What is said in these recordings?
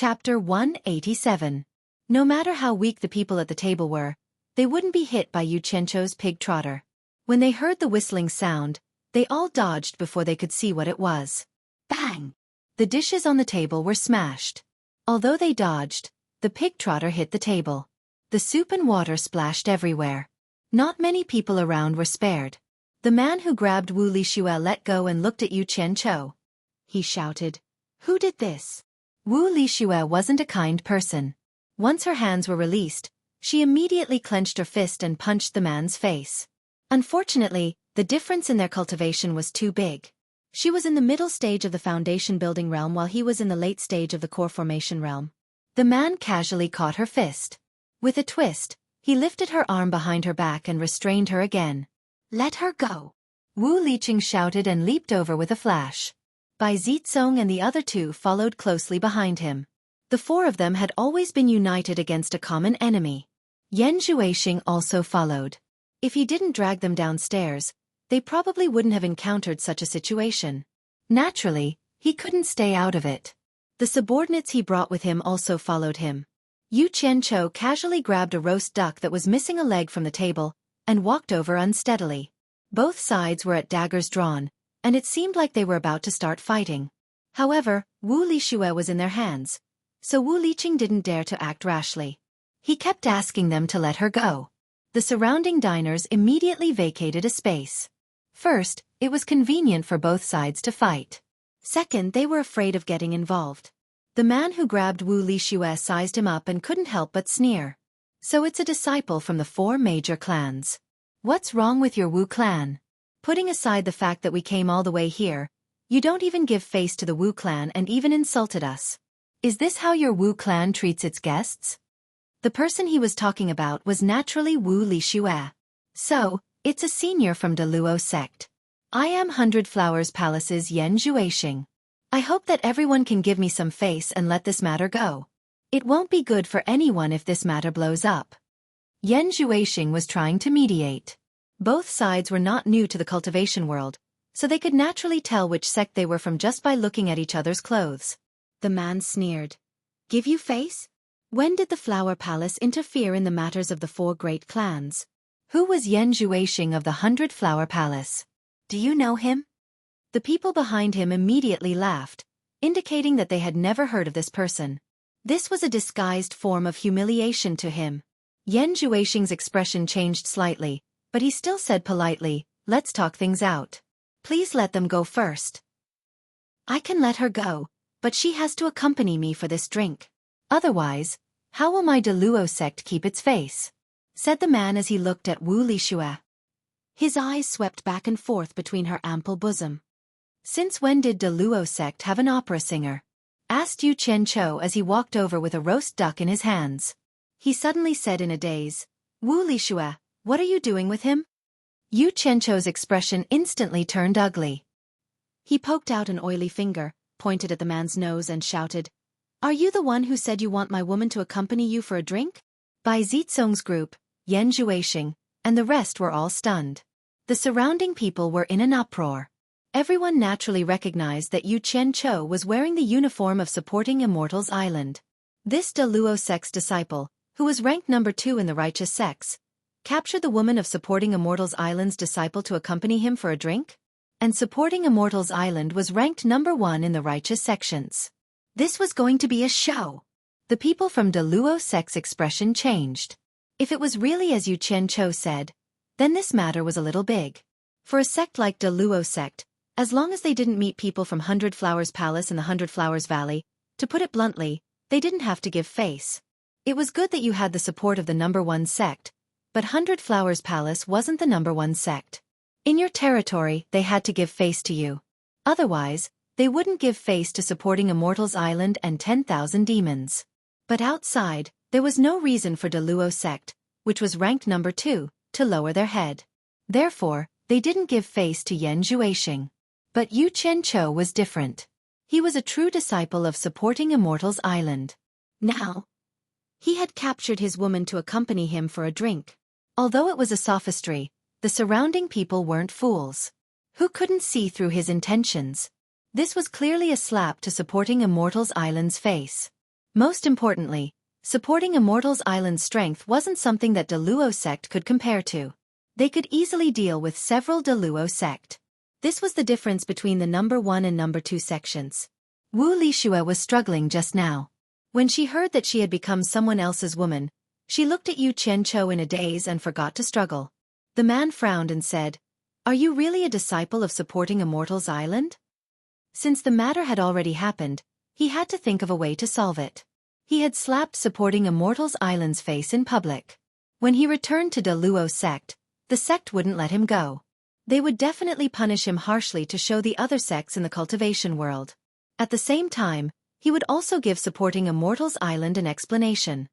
Chapter 187. No matter how weak the people at the table were, they wouldn't be hit by Yu Qianzhou's pig trotter. When they heard the whistling sound, they all dodged before they could see what it was. Bang! The dishes on the table were smashed. Although they dodged, the pig trotter hit the table. The soup and water splashed everywhere. Not many people around were spared. The man who grabbed Wu Lixue let go and looked at Yu Qianzhou. He shouted, "Who did this?" Wu Lixue wasn't a kind person. Once her hands were released, she immediately clenched her fist and punched the man's face. Unfortunately, the difference in their cultivation was too big. She was in the middle stage of the foundation building realm while he was in the late stage of the core formation realm. The man casually caught her fist. With a twist, he lifted her arm behind her back and restrained her again. "Let her go!" Wu Liqing shouted and leaped over with a flash. Bai Zizong and the other two followed closely behind him. The four of them had always been united against a common enemy. Yan Xueqi also followed. If he didn't drag them downstairs, they probably wouldn't have encountered such a situation. Naturally, he couldn't stay out of it. The subordinates he brought with him also followed him. Yu Qianzhou casually grabbed a roast duck that was missing a leg from the table, and walked over unsteadily. Both sides were at daggers drawn, and it seemed like they were about to start fighting. However, Wu Lixue was in their hands, so Wu Liqing didn't dare to act rashly. He kept asking them to let her go. The surrounding diners immediately vacated a space. First, it was convenient for both sides to fight. Second, they were afraid of getting involved. The man who grabbed Wu Lixue sized him up and couldn't help but sneer. "So it's a disciple from the four major clans. What's wrong with your Wu clan? Putting aside the fact that we came all the way here, you don't even give face to the Wu clan and even insulted us. Is this how your Wu clan treats its guests?" The person he was talking about was naturally Wu Lixue. "So, it's a senior from the Luo sect. I am 100 Flowers Palace's Yan Xueqi. I hope that everyone can give me some face and let this matter go. It won't be good for anyone if this matter blows up." Yan Xueqi was trying to mediate. Both sides were not new to the cultivation world, so they could naturally tell which sect they were from just by looking at each other's clothes. The man sneered. "Give you face? When did the Flower Palace interfere in the matters of the four great clans? Who was Yan Xueqi of the 100 Flower Palace? Do you know him?" The people behind him immediately laughed, indicating that they had never heard of this person. This was a disguised form of humiliation to him. Yan Xueqi's expression changed slightly, but he still said politely, "Let's talk things out. Please let them go first." "I can let her go, but she has to accompany me for this drink. Otherwise, how will my Deluo sect keep its face?" said the man as he looked at Wu Lixue. His eyes swept back and forth between her ample bosom. "Since when did Deluo sect have an opera singer?" asked Yu Qianzhou as he walked over with a roast duck in his hands. He suddenly said in a daze, "Wu Lixue, what are you doing with him?" Yu Qianzhou's expression instantly turned ugly. He poked out an oily finger, pointed at the man's nose and shouted, "Are you the one who said you want my woman to accompany you for a drink?" Bai Zizong's group, Yan Xueqi, and the rest were all stunned. The surrounding people were in an uproar. Everyone naturally recognized that Yu Qianzhou was wearing the uniform of supporting Immortals Island. This Deluo sect's disciple, who was ranked number 2 in the righteous sects, captured the woman of supporting Immortals Island's disciple to accompany him for a drink? And supporting Immortals Island was ranked number 1 in the righteous sections. This was going to be a show. The people from Deluo sect's expression changed. If it was really as Yu Qianzhou said, then this matter was a little big. For a sect like Deluo sect, as long as they didn't meet people from 100 Flowers Palace in the 100 Flowers Valley, to put it bluntly, they didn't have to give face. It was good that you had the support of the number 1 sect, but 100 Flowers Palace wasn't the number 1 sect. In your territory, they had to give face to you. Otherwise, they wouldn't give face to supporting Immortals Island and 10,000 demons. But outside, there was no reason for Deluo sect, which was ranked number 2, to lower their head. Therefore, they didn't give face to Yan Xueqi. But Yu Qianzhou was different. He was a true disciple of supporting Immortals Island. Now, he had captured his woman to accompany him for a drink. Although it was a sophistry, the surrounding people weren't fools. Who couldn't see through his intentions? This was clearly a slap to supporting Immortals Island's face. Most importantly, supporting Immortals Island's strength wasn't something that Deluo sect could compare to. They could easily deal with several Deluo sect. This was the difference between the number 1 and number 2 sections. Wu Lixue was struggling just now. When she heard that she had become someone else's woman, she looked at Yu Qianqiu in a daze and forgot to struggle. The man frowned and said, "Are you really a disciple of supporting Immortals Island?" Since the matter had already happened, he had to think of a way to solve it. He had slapped supporting Immortals Island's face in public. When he returned to Deluo sect, the sect wouldn't let him go. They would definitely punish him harshly to show the other sects in the cultivation world. At the same time, he would also give supporting Immortals Island an explanation.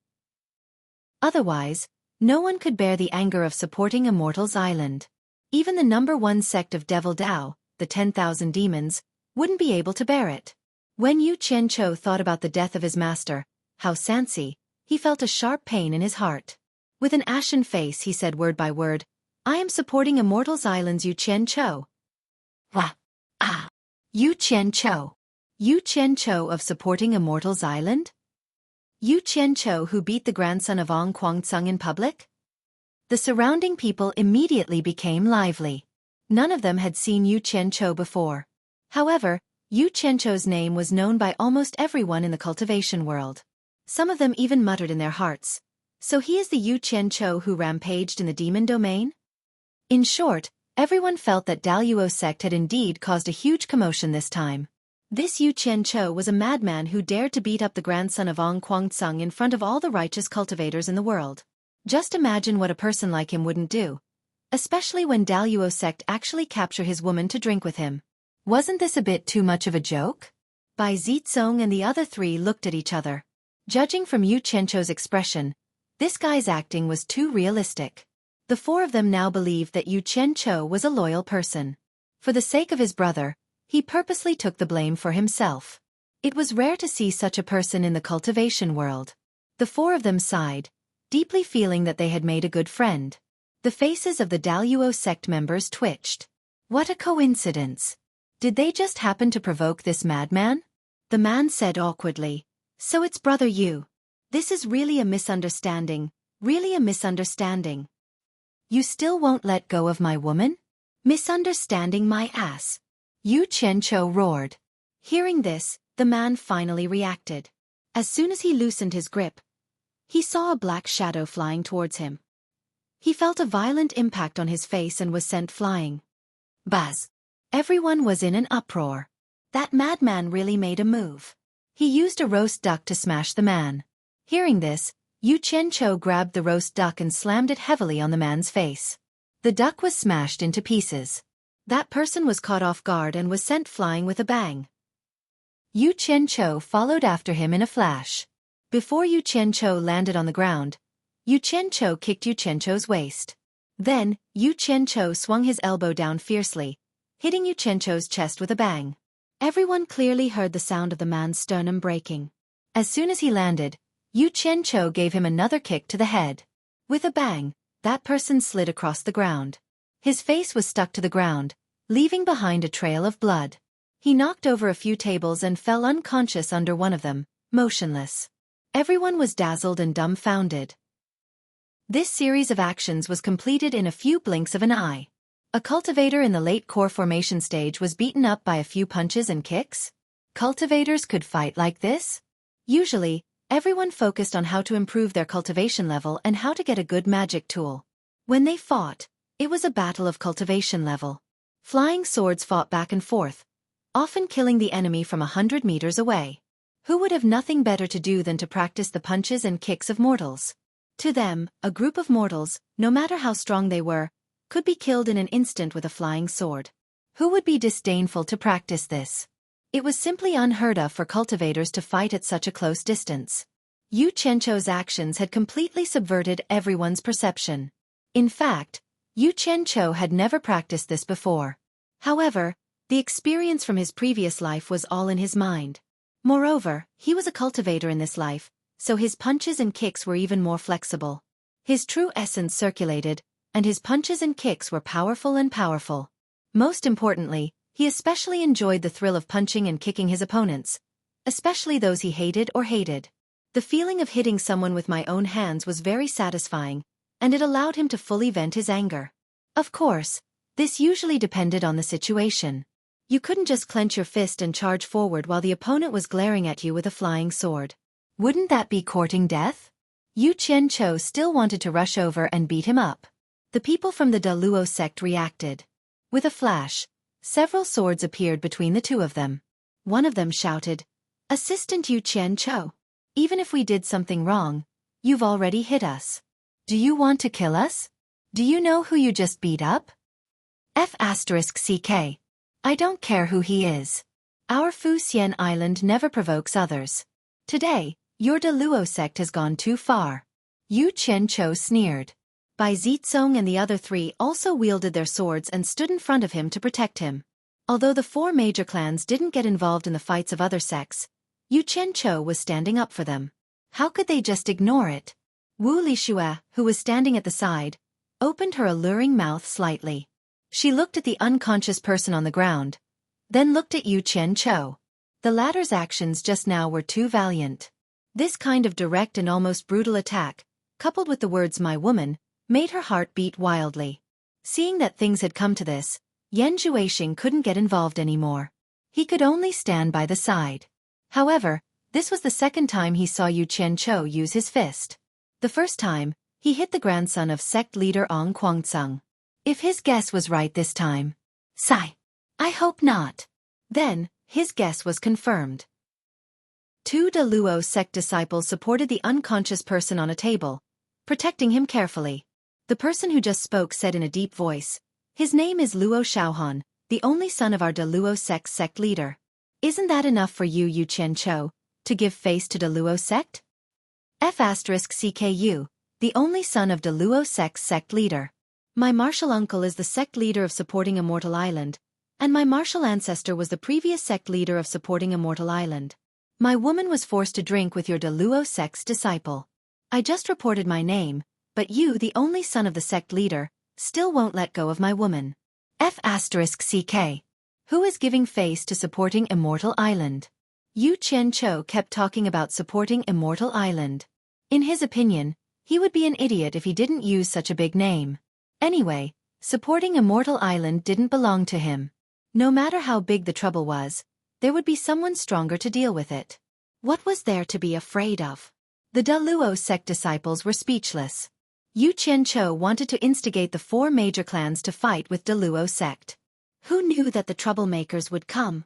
Otherwise, no one could bear the anger of supporting Immortals Island. Even the number 1 sect of Devil Dao, the 10,000 demons, wouldn't be able to bear it. When Yu Qianqiu thought about the death of his master, Hao Sansi, he felt a sharp pain in his heart. With an ashen face he said word by word, "I am supporting Immortals Island's Yu Qianqiu." Wah! Ah! Yu Qianqiu. Yu Qianqiu of supporting Immortals Island? Yu Qianqiu who beat the grandson of Ong Guangceng in public? The surrounding people immediately became lively. None of them had seen Yu Qianqiu before. However, Yu Qianqiu's name was known by almost everyone in the cultivation world. Some of them even muttered in their hearts, "So he is the Yu Qianqiu who rampaged in the demon domain?" In short, everyone felt that Daluo sect had indeed caused a huge commotion this time. This Yu Qianqiu was a madman who dared to beat up the grandson of Ong Guangceng in front of all the righteous cultivators in the world. Just imagine what a person like him wouldn't do. Especially when Daluo sect actually capture his woman to drink with him. Wasn't this a bit too much of a joke? Bai Zizong and the other 3 looked at each other. Judging from Yu Qianqiu's expression, this guy's acting was too realistic. The 4 of them now believed that Yu Qianqiu was a loyal person. For the sake of his brother, he purposely took the blame for himself. It was rare to see such a person in the cultivation world. The 4 of them sighed, deeply feeling that they had made a good friend. The faces of the Daluo sect members twitched. What a coincidence! Did they just happen to provoke this madman? The man said awkwardly, "So it's Brother Yu. This is really a misunderstanding, really a misunderstanding. You still won't let go of my woman? Misunderstanding my ass." Yu Qianqiu roared. Hearing this, the man finally reacted. As soon as he loosened his grip, he saw a black shadow flying towards him. He felt a violent impact on his face and was sent flying. Buzz! Everyone was in an uproar. That madman really made a move. He used a roast duck to smash the man. Hearing this, Yu Qianqiu grabbed the roast duck and slammed it heavily on the man's face. The duck was smashed into pieces. That person was caught off guard and was sent flying with a bang. Yu Qianqiu followed after him in a flash. Before Yu Qianqiu landed on the ground, Yu Qianqiu kicked Yu Qianqiu's waist. Then, Yu Qianqiu swung his elbow down fiercely, hitting Yu Qianqiu's chest with a bang. Everyone clearly heard the sound of the man's sternum breaking. As soon as he landed, Yu Qianqiu gave him another kick to the head. With a bang, that person slid across the ground. His face was stuck to the ground, leaving behind a trail of blood. He knocked over a few tables and fell unconscious under one of them, motionless. Everyone was dazzled and dumbfounded. This series of actions was completed in a few blinks of an eye. A cultivator in the late core formation stage was beaten up by a few punches and kicks? Cultivators could fight like this? Usually, everyone focused on how to improve their cultivation level and how to get a good magic tool. When they fought, it was a battle of cultivation level. Flying swords fought back and forth, often killing the enemy from 100 meters away. Who would have nothing better to do than to practice the punches and kicks of mortals? To them, a group of mortals, no matter how strong they were, could be killed in an instant with a flying sword. Who would be disdainful to practice this? It was simply unheard of for cultivators to fight at such a close distance. Yu Qianqiu's actions had completely subverted everyone's perception. In fact, Yu Qianqiu had never practiced this before. However, the experience from his previous life was all in his mind. Moreover, he was a cultivator in this life, so his punches and kicks were even more flexible. His true essence circulated, and his punches and kicks were powerful and powerful. Most importantly, he especially enjoyed the thrill of punching and kicking his opponents, especially those he hated or hated. The feeling of hitting someone with my own hands was very satisfying, and it allowed him to fully vent his anger. Of course, this usually depended on the situation. You couldn't just clench your fist and charge forward while the opponent was glaring at you with a flying sword. Wouldn't that be courting death? Yu Qianqiu still wanted to rush over and beat him up. The people from the Daluo sect reacted. With a flash, several swords appeared between the two of them. One of them shouted, "Assistant Yu Qianqiu, even if we did something wrong, you've already hit us. Do you want to kill us? Do you know who you just beat up? F***CK. I don't care who he is. Our Fu Xian Island never provokes others. Today, your Daluo sect has gone too far." Yu Qianqiu sneered. Bai Zizong and the other three also wielded their swords and stood in front of him to protect him. Although the four major clans didn't get involved in the fights of other sects, Yu Qianqiu was standing up for them. How could they just ignore it? Wu Lixue, who was standing at the side, opened her alluring mouth slightly. She looked at the unconscious person on the ground, then looked at Yu Qianqiu. The latter's actions just now were too valiant. This kind of direct and almost brutal attack, coupled with the words "my woman," made her heart beat wildly. Seeing that things had come to this, Yan Zhuixing couldn't get involved anymore. He could only stand by the side. However, this was the second time he saw Yu Qianqiu use his fist. The first time, he hit the grandson of sect leader Ong Guangceng. If his guess was right this time. Sigh. I hope not. Then, his guess was confirmed. Two Daluo sect disciples supported the unconscious person on a table, protecting him carefully. The person who just spoke said in a deep voice, "His name is Luo Xiaohan, the only son of our Daluo sect leader. Isn't that enough for you, Yu Qianqiu, to give face to Daluo sect? F***CKU, the only son of Daluo sect leader. My martial uncle is the sect leader of supporting Immortal Island, and my martial ancestor was the previous sect leader of supporting Immortal Island. My woman was forced to drink with your Daluo sect's disciple. I just reported my name, but you, the only son of the sect leader, still won't let go of my woman. F***CK. Who is giving face to supporting Immortal Island?" Yu Qianqiu kept talking about supporting Immortal Island. In his opinion, he would be an idiot if he didn't use such a big name. Anyway, supporting Immortal Island didn't belong to him. No matter how big the trouble was, there would be someone stronger to deal with it. What was there to be afraid of? The Daluo sect disciples were speechless. Yu Qianqiu wanted to instigate the four major clans to fight with Daluo sect. Who knew that the troublemakers would come?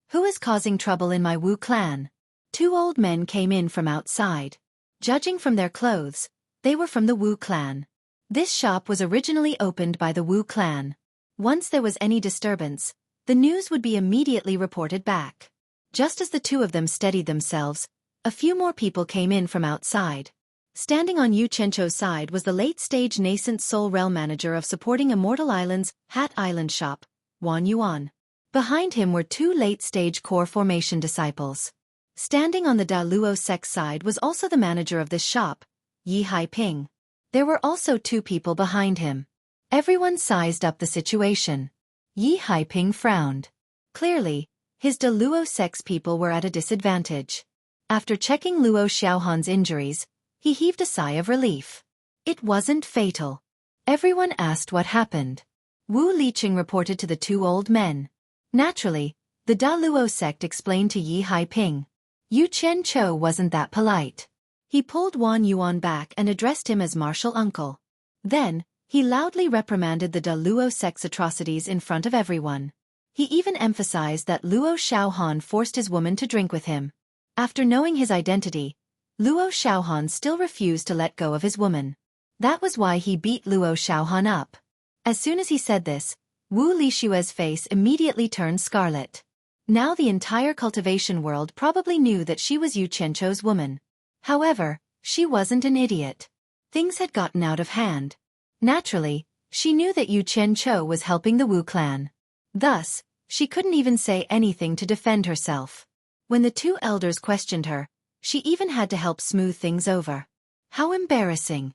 Who is causing trouble in my Wu clan? Two old men came in from outside. Judging from their clothes, they were from the Wu clan. This shop was originally opened by the Wu clan. Once there was any disturbance, the news would be immediately reported back. Just as the two of them steadied themselves, a few more people came in from outside. Standing on Yu Qianqiu's side was the late-stage nascent Soul Realm manager of supporting Immortal Island's Hat Island shop, Wan Yuan. Behind him were two late-stage core formation disciples. Standing on the Daluo sect side was also the manager of this shop, Yi Haiping. There were also two people behind him. Everyone sized up the situation. Yi Haiping frowned. Clearly, his Daluo sect's people were at a disadvantage. After checking Luo Xiaohan's injuries, he heaved a sigh of relief. It wasn't fatal. Everyone asked what happened. Wu Liqing reported to the two old men. Naturally, the Daluo sect explained to Yi Haiping. Yu Qianqiu wasn't that polite. He pulled Wan Yuan back and addressed him as martial uncle. Then, he loudly reprimanded the Daluo sect's atrocities in front of everyone. He even emphasized that Luo Xiaohan forced his woman to drink with him. After knowing his identity, Luo Xiaohan still refused to let go of his woman. That was why he beat Luo Xiaohan up. As soon as he said this, Wu Lixue's face immediately turned scarlet. Now the entire cultivation world probably knew that she was Yu Qianqiu's woman. However, she wasn't an idiot. Things had gotten out of hand. Naturally, she knew that Yu Qianqiu was helping the Wu clan. Thus, she couldn't even say anything to defend herself. When the two elders questioned her, she even had to help smooth things over. How embarrassing.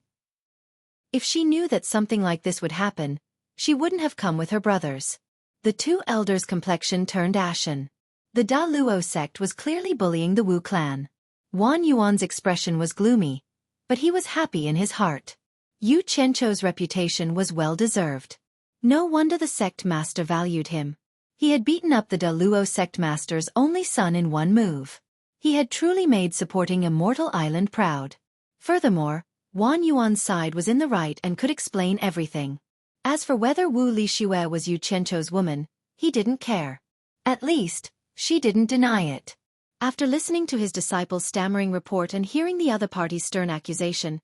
If she knew that something like this would happen, she wouldn't have come with her brothers. The two elders' complexion turned ashen. The Daluo sect was clearly bullying the Wu clan. Wang Yuan's expression was gloomy, but he was happy in his heart. Yu Qianzhou's reputation was well-deserved. No wonder the sect master valued him. He had beaten up the Da Luo sect master's only son in one move. He had truly made supporting Immortal Island proud. Furthermore, Wang Yuan's side was in the right and could explain everything. As for whether Wu Lixue was Yu Qianzhou's woman, he didn't care. At least, she didn't deny it. After listening to his disciple's stammering report and hearing the other party's stern accusation,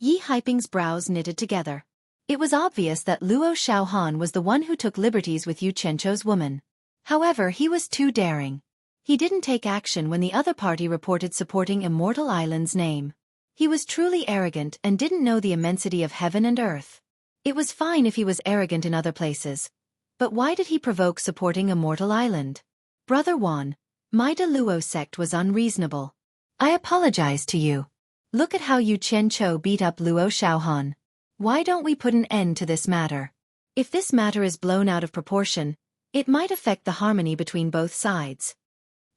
Yi Haiping's brows knitted together. It was obvious that Luo Xiaohan was the one who took liberties with Yu Qianzhou's woman. However, he was too daring. He didn't take action when the other party reported supporting Immortal Island's name. He was truly arrogant and didn't know the immensity of heaven and earth. It was fine if he was arrogant in other places. But why did he provoke supporting Immortal Island? Brother Wan, my Da Luo sect was unreasonable. I apologize to you. Look at how Yu Qianzhou beat up Luo Xiaohan. Why don't we put an end to this matter? If this matter is blown out of proportion, it might affect the harmony between both sides.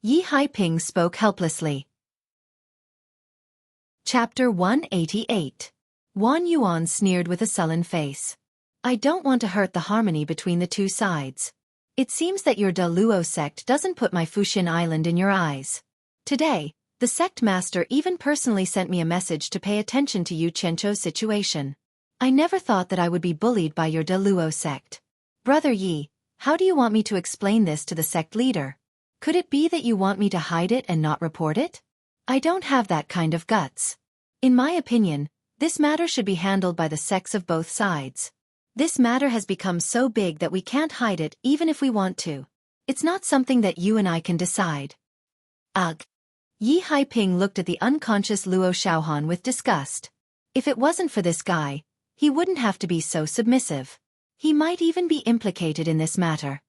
Yi Haiping spoke helplessly. Chapter 188. Wang Yuan sneered with a sullen face. I don't want to hurt the harmony between the two sides. It seems that your Da Luo sect doesn't put my Fuxin Island in your eyes. Today, the sect master even personally sent me a message to pay attention to Yu Qianzhou's situation. I never thought that I would be bullied by your Da Luo sect. Brother Yi, how do you want me to explain this to the sect leader? Could it be that you want me to hide it and not report it? I don't have that kind of guts. In my opinion, this matter should be handled by the sects of both sides. This matter has become so big that we can't hide it even if we want to. It's not something that you and I can decide. Ugh. Yi Haiping looked at the unconscious Luo Xiaohan with disgust. If it wasn't for this guy, he wouldn't have to be so submissive. He might even be implicated in this matter.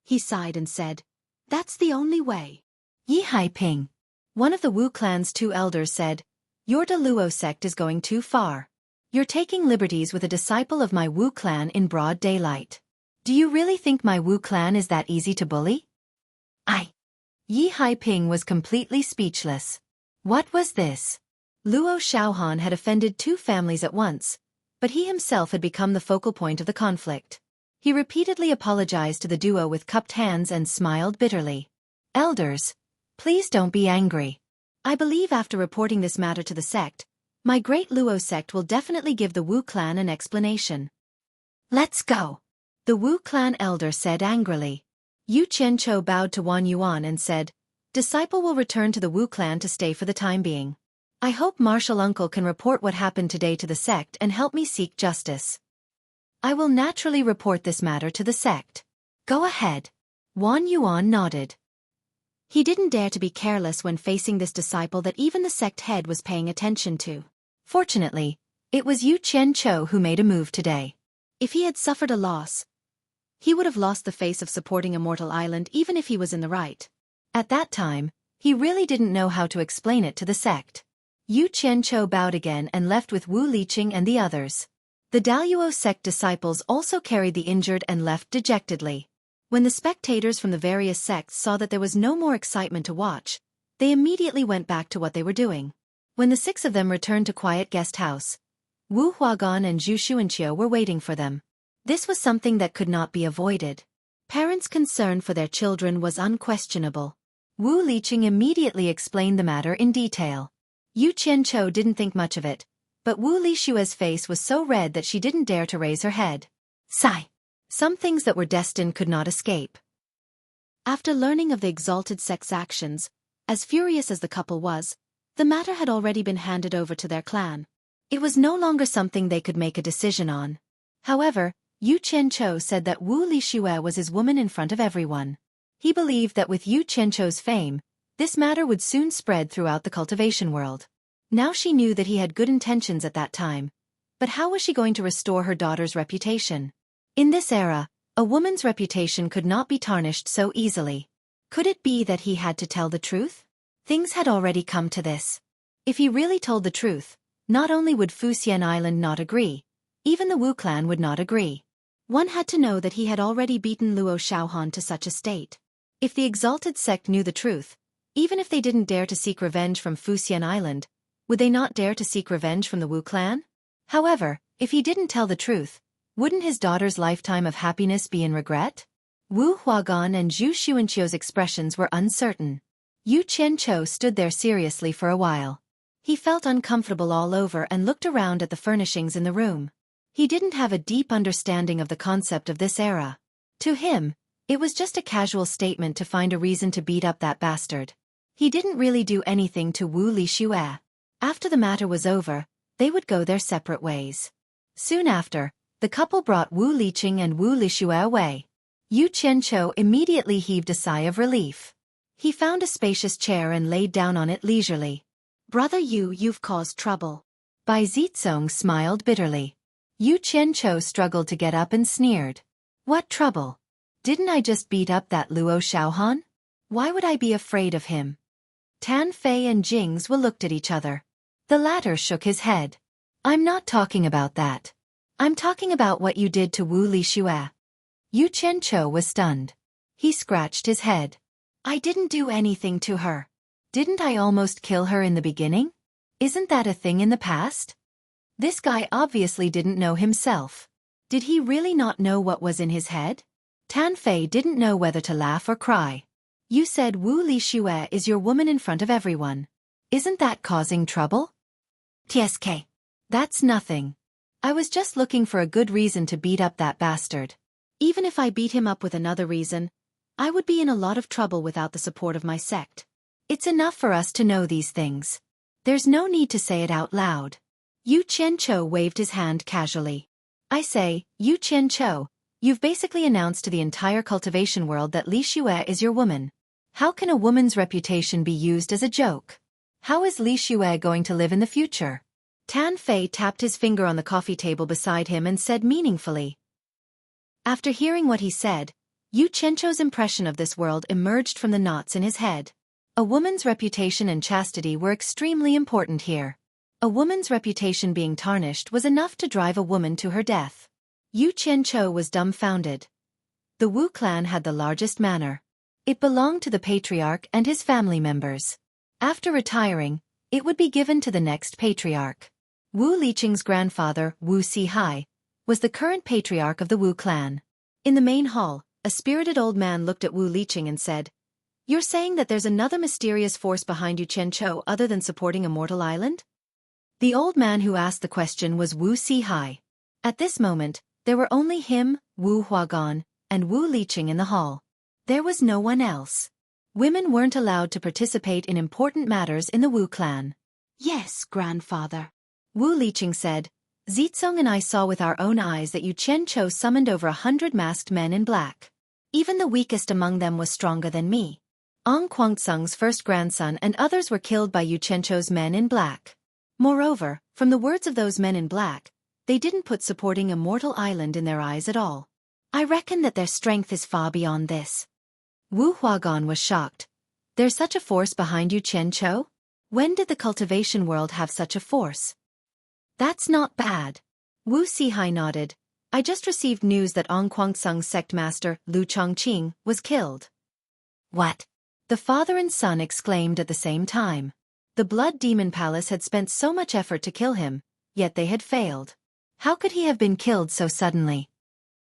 He sighed and said, That's the only way. Yi Haiping. One of the Wu clan's two elders said, Your Da Luo sect is going too far. You're taking liberties with a disciple of my Wu clan in broad daylight. Do you really think my Wu clan is that easy to bully? Yi Haiping was completely speechless. What was this? Luo Xiaohan had offended two families at once, but he himself had become the focal point of the conflict. He repeatedly apologized to the duo with cupped hands and smiled bitterly. Elders, please don't be angry. I believe after reporting this matter to the sect, my great Luo sect will definitely give the Wu clan an explanation. Let's go. The Wu clan elder said angrily. Yu Qianzhou bowed to Wang Yuan and said, Disciple will return to the Wu clan to stay for the time being. I hope Martial Uncle can report what happened today to the sect and help me seek justice. I will naturally report this matter to the sect. Go ahead. Wang Yuan nodded. He didn't dare to be careless when facing this disciple that even the sect head was paying attention to. Fortunately, it was Yu Qianzhou who made a move today. If he had suffered a loss, he would have lost the face of supporting Immortal Island even if he was in the right. At that time, he really didn't know how to explain it to the sect. Yu Qianzhou bowed again and left with Wu Liqing and the others. The Daluo sect disciples also carried the injured and left dejectedly. When the spectators from the various sects saw that there was no more excitement to watch, they immediately went back to what they were doing. When the six of them returned to Quiet Guest House, Wu Huagan and Zhu Xuanqiu were waiting for them. This was something that could not be avoided. Parents' concern for their children was unquestionable. Wu Liqing immediately explained the matter in detail. Yu Qianzhou didn't think much of it, but Wu Lixue's face was so red that she didn't dare to raise her head. Sigh. Some things that were destined could not escape. After learning of the exalted sect's actions, as furious as the couple was, the matter had already been handed over to their clan. It was no longer something they could make a decision on. However, Yu Qianzhou said that Wu Lixue was his woman in front of everyone. He believed that with Yu Qianzhou's fame, this matter would soon spread throughout the cultivation world. Now she knew that he had good intentions at that time, but how was she going to restore her daughter's reputation? In this era, a woman's reputation could not be tarnished so easily. Could it be that he had to tell the truth? Things had already come to this. If he really told the truth, not only would Fuxian Island not agree, even the Wu clan would not agree. One had to know that he had already beaten Luo Xiaohan to such a state. If the exalted sect knew the truth, Even if they didn't dare to seek revenge from Fuxian Island, would they not dare to seek revenge from the Wu clan? However, if he didn't tell the truth, wouldn't his daughter's lifetime of happiness be in regret? Wu Huagan and Zhu Xuanqiu's expressions were uncertain. Yu Qianqiu stood there seriously for a while. He felt uncomfortable all over and looked around at the furnishings in the room. He didn't have a deep understanding of the concept of this era. To him, it was just a casual statement to find a reason to beat up that bastard. He didn't really do anything to Wu Lixue. After the matter was over, they would go their separate ways. Soon after, the couple brought Wu Liqing and Wu Lixue away. Yu Qianqiu immediately heaved a sigh of relief. He found a spacious chair and laid down on it leisurely. "Brother Yu, you've caused trouble." Bai Zizong smiled bitterly. Yu Qianqiu struggled to get up and sneered. "What trouble? Didn't I just beat up that Luo Xiaohan? Why would I be afraid of him?" Tan Fei and Jing's looked at each other. The latter shook his head. "I'm not talking about that. I'm talking about what you did to Wu Lixue." Yu Qianqiu was stunned. He scratched his head. "I didn't do anything to her. Didn't I almost kill her in the beginning? Isn't that a thing in the past?" This guy obviously didn't know himself. Did he really not know what was in his head? Tan Fei didn't know whether to laugh or cry. "You said Wu Lixue is your woman in front of everyone. Isn't that causing trouble?" "TSK. That's nothing. I was just looking for a good reason to beat up that bastard. Even if I beat him up with another reason, I would be in a lot of trouble without the support of my sect. It's enough for us to know these things. There's no need to say it out loud." Yu Qianqiu waved his hand casually. "I say, Yu Qianqiu, you've basically announced to the entire cultivation world that Lixue is your woman. How can a woman's reputation be used as a joke? How is Lixue going to live in the future?" Tan Fei tapped his finger on the coffee table beside him and said meaningfully. After hearing what he said, Yu Qianqiu's impression of this world emerged from the knots in his head. A woman's reputation and chastity were extremely important here. A woman's reputation being tarnished was enough to drive a woman to her death. Yu Qianqiu was dumbfounded. The Wu clan had the largest manor. It belonged to the patriarch and his family members. After retiring, it would be given to the next patriarch. Wu Liqing's grandfather, Wu Sihai, was the current patriarch of the Wu clan. In the main hall, a spirited old man looked at Wu Liqing and said, "You're saying that there's another mysterious force behind Yu Qianqiu other than supporting Immortal Island?" The old man who asked the question was Wu Sihai. At this moment, there were only him, Wu Huagan, and Wu Liqing in the hall. There was no one else. Women weren't allowed to participate in important matters in the Wu clan. "Yes, grandfather," Wu Liqing said. "Zizong and I saw with our own eyes that Yu Qianqiu summoned over 100 masked men in black. Even the weakest among them was stronger than me. Ong Guangsung's first grandson and others were killed by Yu Qianqiu's men in black. Moreover, from the words of those men in black, they didn't put supporting Immortal Island in their eyes at all. I reckon that their strength is far beyond this." Wu Huagan was shocked. "There's such a force behind Yu Qianqiu? When did the cultivation world have such a force?" "That's not bad." Wu Sihai nodded. "I just received news that Ong Guangsung's sect master, Lu Chongqing, was killed." "What?" the father and son exclaimed at the same time. The Blood Demon Palace had spent so much effort to kill him, yet they had failed. How could he have been killed so suddenly?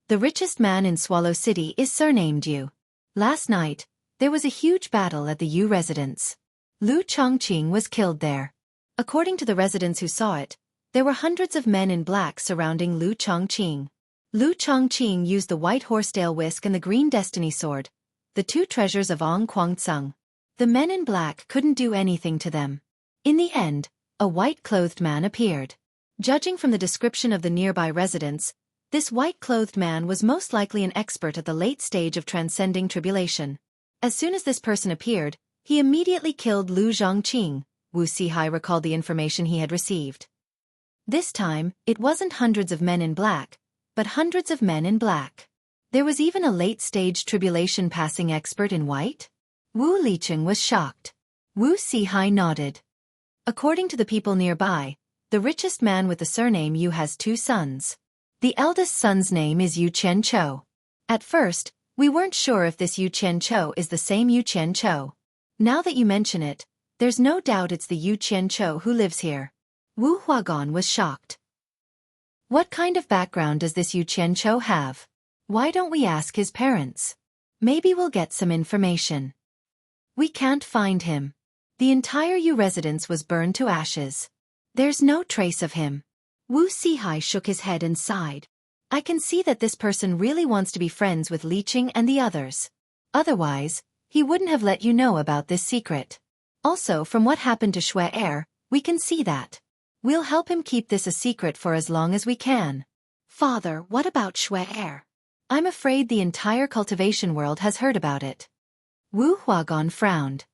The richest man in Swallow City is surnamed Yu. Last night, there was a huge battle at the Yu residence. Lu Chongqing was killed there. According to the residents who saw it, there were hundreds of men in black surrounding Lu Chongqing. Lu Chongqing used the white horsetail whisk and the green destiny sword, the two treasures of Ong Guangsung. The men in black couldn't do anything to them. In the end, a white-clothed man appeared. Judging from the description of the nearby residents, this white-clothed man was most likely an expert at the late stage of transcending tribulation. As soon as this person appeared, he immediately killed Lu Zhongqing. Wu Sihai recalled the information he had received. This time, it wasn't hundreds of men in black, but hundreds of men in black. There was even a late-stage tribulation passing expert in white? Wu Liqing was shocked. Wu Sihai nodded. According to the people nearby, the richest man with the surname Yu has two sons. The eldest son's name is Yu Qianqiu. At first, we weren't sure if this Yu Qianqiu is the same Yu Qianqiu. Now that you mention it, there's no doubt it's the Yu Qianqiu who lives here. Wu Huagan was shocked. What kind of background does this Yu Qianqiu have? Why don't we ask his parents? Maybe we'll get some information. We can't find him. The entire Yu residence was burned to ashes. There's no trace of him. Wu Sihai shook his head and sighed. I can see that this person really wants to be friends with Li Qing and the others. Otherwise, he wouldn't have let you know about this secret. Also, from what happened to Xueqi, we can see that. We'll help him keep this a secret for as long as we can. Father, what about Xueqi? I'm afraid the entire cultivation world has heard about it. Wu Huagan frowned.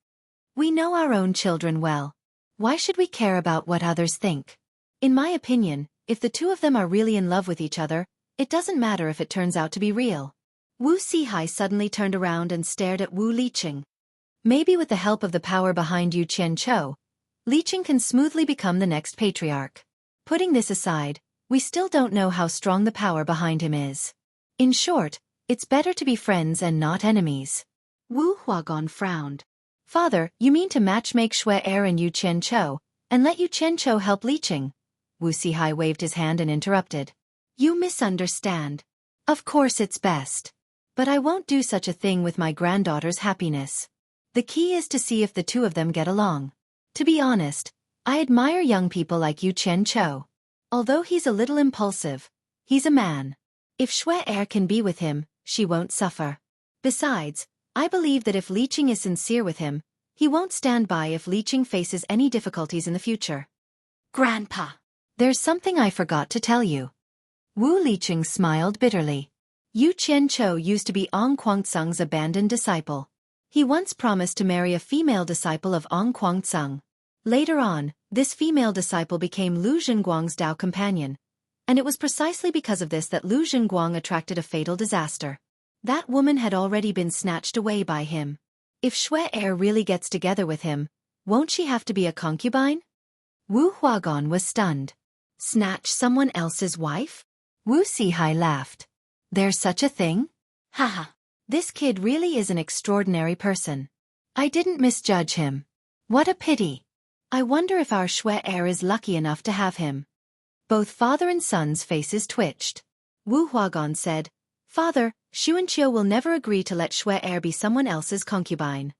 We know our own children well. Why should we care about what others think? In my opinion, if the two of them are really in love with each other, it doesn't matter if it turns out to be real. Wu Sihai suddenly turned around and stared at Wu Liqing. Maybe with the help of the power behind Yu Qianqiu, Liqing can smoothly become the next patriarch. Putting this aside, we still don't know how strong the power behind him is. In short, it's better to be friends and not enemies. Wu Huagan frowned. Father, you mean to matchmake Xueqi and Yu Qianqiu, and let Yu Qianqiu help Liqing? Wu Sihai waved his hand and interrupted. You misunderstand. Of course it's best. But I won't do such a thing with my granddaughter's happiness. The key is to see if the two of them get along. To be honest, I admire young people like Yu Qianqiu. Although he's a little impulsive, he's a man. If Xueqi can be with him, she won't suffer. Besides, I believe that if Liqing is sincere with him, he won't stand by if Liqing faces any difficulties in the future. Grandpa, there's something I forgot to tell you. Wu Liqing smiled bitterly. Yu Qianqiu used to be Ong Guangceng's abandoned disciple. He once promised to marry a female disciple of Ong Guangceng. Later on, this female disciple became Lu Zhenguang's Dao companion, and it was precisely because of this that Lu Zhenguang attracted a fatal disaster. That woman had already been snatched away by him. If Xueqi really gets together with him, won't she have to be a concubine? Wu Huagan was stunned. Snatch someone else's wife? Wu Sihai laughed. There's such a thing? Haha. This kid really is an extraordinary person. I didn't misjudge him. What a pity. I wonder if our Xueqi is lucky enough to have him. Both father and son's faces twitched. Wu Huagan said, Father, Xuanqiu will never agree to let Xueqi be someone else's concubine.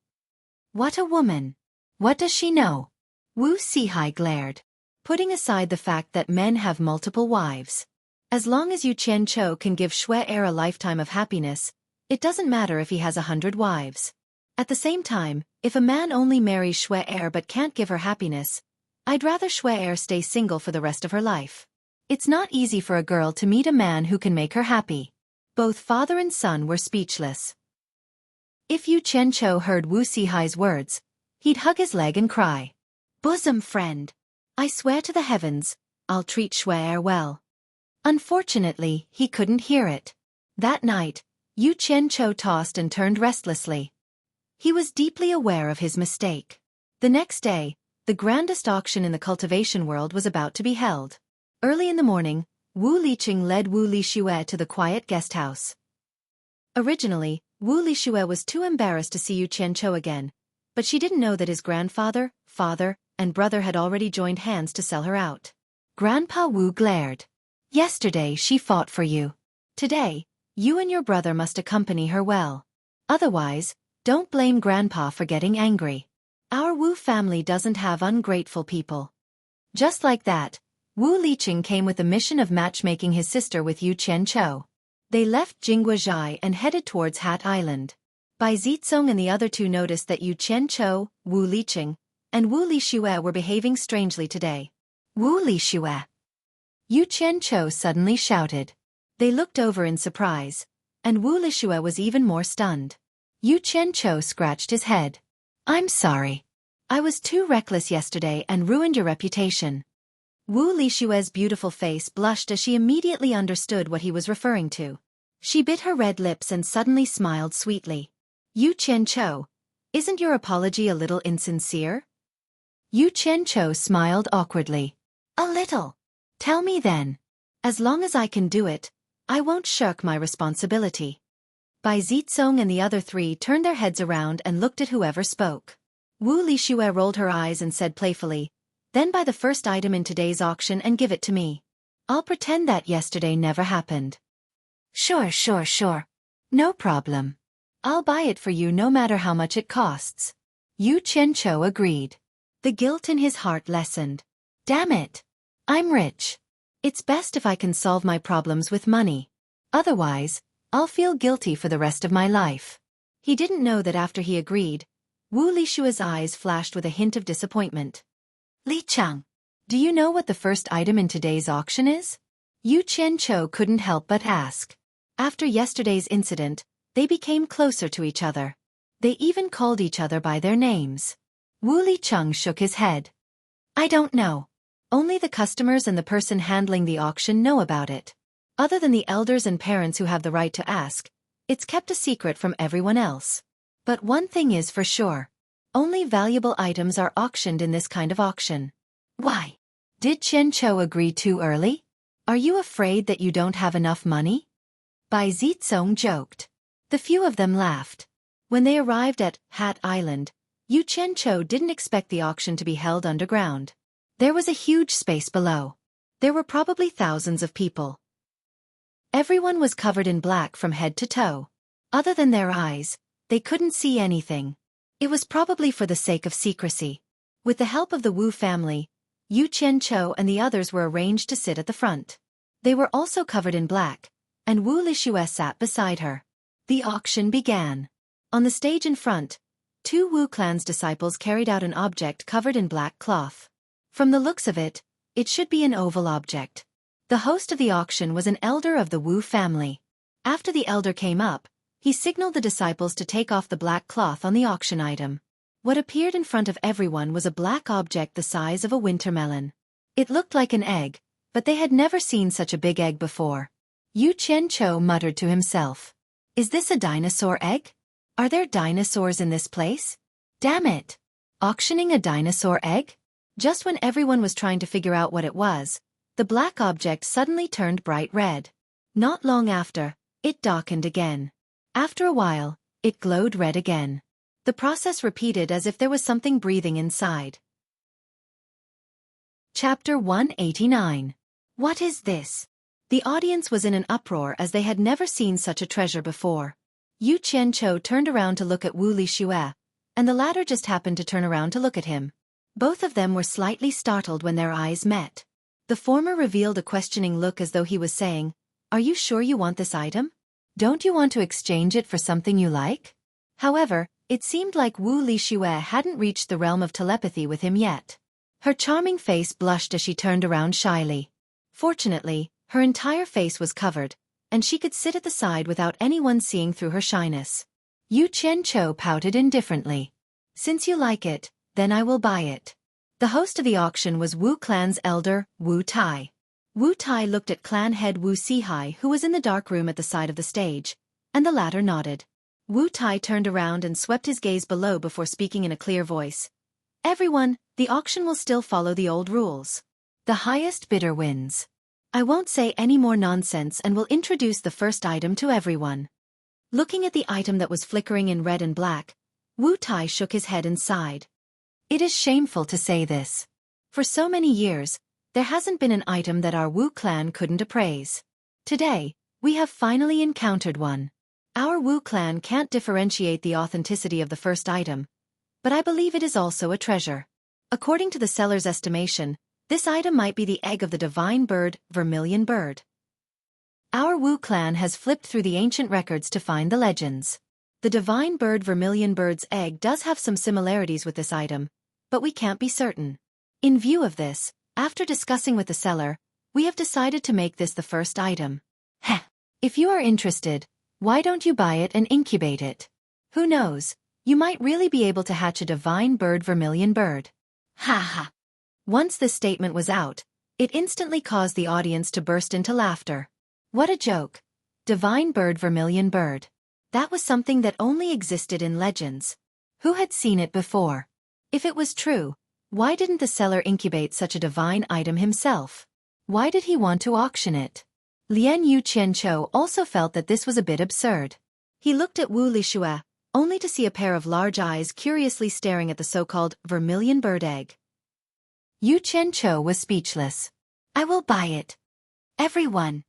What a woman. What does she know? Wu Sihai glared. Putting aside the fact that men have multiple wives. As long as Yu Qianqiu can give Xueqi a lifetime of happiness, it doesn't matter if he has 100 wives. At the same time, if a man only marries Xueqi but can't give her happiness, I'd rather Xueqi stay single for the rest of her life. It's not easy for a girl to meet a man who can make her happy. Both father and son were speechless. If Yu Qianqiu heard Wu Sihai's words, he'd hug his leg and cry. Bosom friend. I swear to the heavens, I'll treat Xueqi well. Unfortunately, he couldn't hear it. That night, Yu Qianqiu tossed and turned restlessly. He was deeply aware of his mistake. The next day, the grandest auction in the cultivation world was about to be held. Early in the morning, Wu Liqing led Wu Lixue to the quiet guest house. Originally, Wu Lixue was too embarrassed to see Yu Qianqiu again, but she didn't know that his grandfather, father, and brother had already joined hands to sell her out. Grandpa Wu glared. Yesterday she fought for you. Today, you and your brother must accompany her well. Otherwise, don't blame Grandpa for getting angry. Our Wu family doesn't have ungrateful people. Just like that, Wu Liqing came with the mission of matchmaking his sister with Yu Qianqiu. They left Jingguozhai and headed towards Hat Island. Bai Zizong and the other two noticed that Yu Qianqiu, Wu Liqing, and Wu Lixue were behaving strangely today. Wu Lixue! Yu Qianqiu suddenly shouted. They looked over in surprise, and Wu Lixue was even more stunned. Yu Qianqiu scratched his head. I'm sorry. I was too reckless yesterday and ruined your reputation. Wu Lixue's beautiful face blushed as she immediately understood what he was referring to. She bit her red lips and suddenly smiled sweetly. Yu Qianqiu, isn't your apology a little insincere? Yu Qianqiu smiled awkwardly. A little. Tell me then. As long as I can do it, I won't shirk my responsibility. Bai Zizong and the other three turned their heads around and looked at whoever spoke. Wu Lixue rolled her eyes and said playfully, "Then buy the first item in today's auction and give it to me. I'll pretend that yesterday never happened." Sure. No problem. I'll buy it for you no matter how much it costs. Yu Qianqiu agreed. The guilt in his heart lessened. Damn it. I'm rich. It's best if I can solve my problems with money. Otherwise, I'll feel guilty for the rest of my life. He didn't know that after he agreed, Wu Lixue's eyes flashed with a hint of disappointment. "Li Chang, do you know what the first item in today's auction is?" Yu Qianqiu couldn't help but ask. After yesterday's incident, they became closer to each other. They even called each other by their names. Wu Licheng shook his head. "I don't know. Only the customers and the person handling the auction know about it. Other than the elders and parents who have the right to ask, it's kept a secret from everyone else. But one thing is for sure. Only valuable items are auctioned in this kind of auction." "Why? Did Qianqiu agree too early? Are you afraid that you don't have enough money?" Bai Zizong joked. The few of them laughed. When they arrived at Hat Island, Yu Qianqiu didn't expect the auction to be held underground. There was a huge space below. There were probably thousands of people. Everyone was covered in black from head to toe. Other than their eyes, they couldn't see anything. It was probably for the sake of secrecy. With the help of the Wu family, Yu Qianqiu and the others were arranged to sit at the front. They were also covered in black, and Wu Lixue sat beside her. The auction began. On the stage in front, 2 Wu clan's disciples carried out an object covered in black cloth. From the looks of it, it should be an oval object. The host of the auction was an elder of the Wu family. After the elder came up, he signaled the disciples to take off the black cloth on the auction item. What appeared in front of everyone was a black object the size of a winter melon. It looked like an egg, but they had never seen such a big egg before. Yu Qianqiu muttered to himself. "Is this a dinosaur egg? Are there dinosaurs in this place? Damn it! Auctioning a dinosaur egg?" Just when everyone was trying to figure out what it was, the black object suddenly turned bright red. Not long after, it darkened again. After a while, it glowed red again. The process repeated as if there was something breathing inside. Chapter 189. What is this? The audience was in an uproar as they had never seen such a treasure before. Yu Qianqiu turned around to look at Wu Lixue, and the latter just happened to turn around to look at him. Both of them were slightly startled when their eyes met. The former revealed a questioning look as though he was saying, "Are you sure you want this item? Don't you want to exchange it for something you like?" However, it seemed like Wu Lixue hadn't reached the realm of telepathy with him yet. Her charming face blushed as she turned around shyly. Fortunately, her entire face was covered, and she could sit at the side without anyone seeing through her shyness. Yu Qianqiu pouted indifferently. "Since you like it, then I will buy it." The host of the auction was Wu clan's elder, Wu Tai. Wu Tai looked at clan head Wu Sihai, who was in the dark room at the side of the stage, and the latter nodded. Wu Tai turned around and swept his gaze below before speaking in a clear voice. "Everyone, the auction will still follow the old rules. The highest bidder wins. I won't say any more nonsense and will introduce the first item to everyone." Looking at the item that was flickering in red and black, Wu Tai shook his head and sighed. "It is shameful to say this. For so many years, there hasn't been an item that our Wu clan couldn't appraise. Today, we have finally encountered one. Our Wu clan can't differentiate the authenticity of the first item, but I believe it is also a treasure. According to the seller's estimation, this item might be the egg of the divine bird, Vermilion Bird. Our Wu clan has flipped through the ancient records to find the legends. The divine bird Vermilion Bird's egg does have some similarities with this item, but we can't be certain. In view of this, after discussing with the seller, we have decided to make this the first item. Heh. If you are interested, why don't you buy it and incubate it? Who knows, you might really be able to hatch a divine bird Vermilion Bird." Ha ha. Once this statement was out, it instantly caused the audience to burst into laughter. What a joke. Divine bird Vermilion Bird. That was something that only existed in legends. Who had seen it before? If it was true, why didn't the seller incubate such a divine item himself? Why did he want to auction it? Lian Yu Qianqiu also felt that this was a bit absurd. He looked at Wu Lixue, only to see a pair of large eyes curiously staring at the so-called vermilion bird egg. Yu Qianqiu was speechless. "I will buy it. Everyone."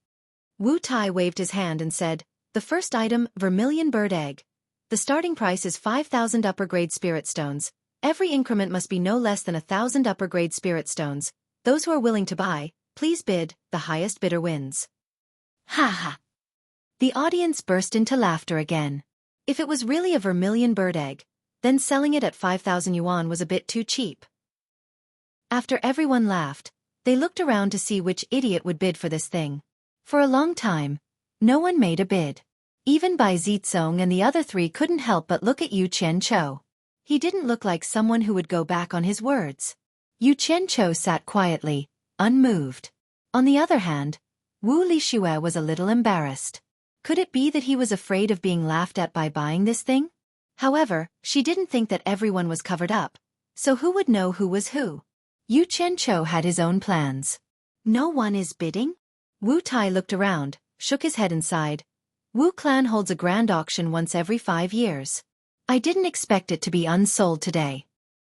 Wu Tai waved his hand and said, "The first item, vermilion bird egg. The starting price is 5,000 upper-grade spirit stones. Every increment must be no less than 1,000 upper-grade spirit stones. Those who are willing to buy, please bid, the highest bidder wins." Ha ha! The audience burst into laughter again. If it was really a vermilion bird egg, then selling it at 5,000 yuan was a bit too cheap. After everyone laughed, they looked around to see which idiot would bid for this thing. For a long time, no one made a bid. Even Bai Zizong and the other three couldn't help but look at Yu Qianqiu. He didn't look like someone who would go back on his words. Yu Qianqiu sat quietly, unmoved. On the other hand, Wu Lixue was a little embarrassed. Could it be that he was afraid of being laughed at by buying this thing? However, she didn't think that everyone was covered up, so who would know who was who? Yu Qianqiu had his own plans. "No one is bidding?" Wu Tai looked around, shook his head and sighed. "Wu Clan holds a grand auction once every 5 years. I didn't expect it to be unsold today."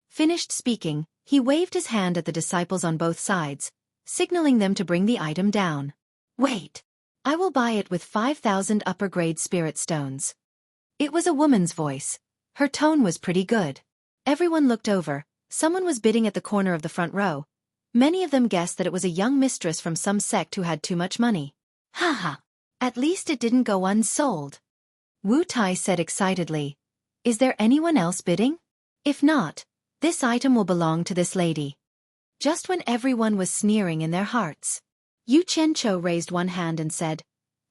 Finished speaking, he waved his hand at the disciples on both sides, signaling them to bring the item down. "Wait. I will buy it with 5,000 upper-grade spirit stones." It was a woman's voice. Her tone was pretty good. Everyone looked over. Someone was bidding at the corner of the front row. Many of them guessed that it was a young mistress from some sect who had too much money. "Haha! At least it didn't go unsold." Wu Tai said excitedly. "Is there anyone else bidding? If not, this item will belong to this lady." Just when everyone was sneering in their hearts, Yu Qianqiu raised one hand and said,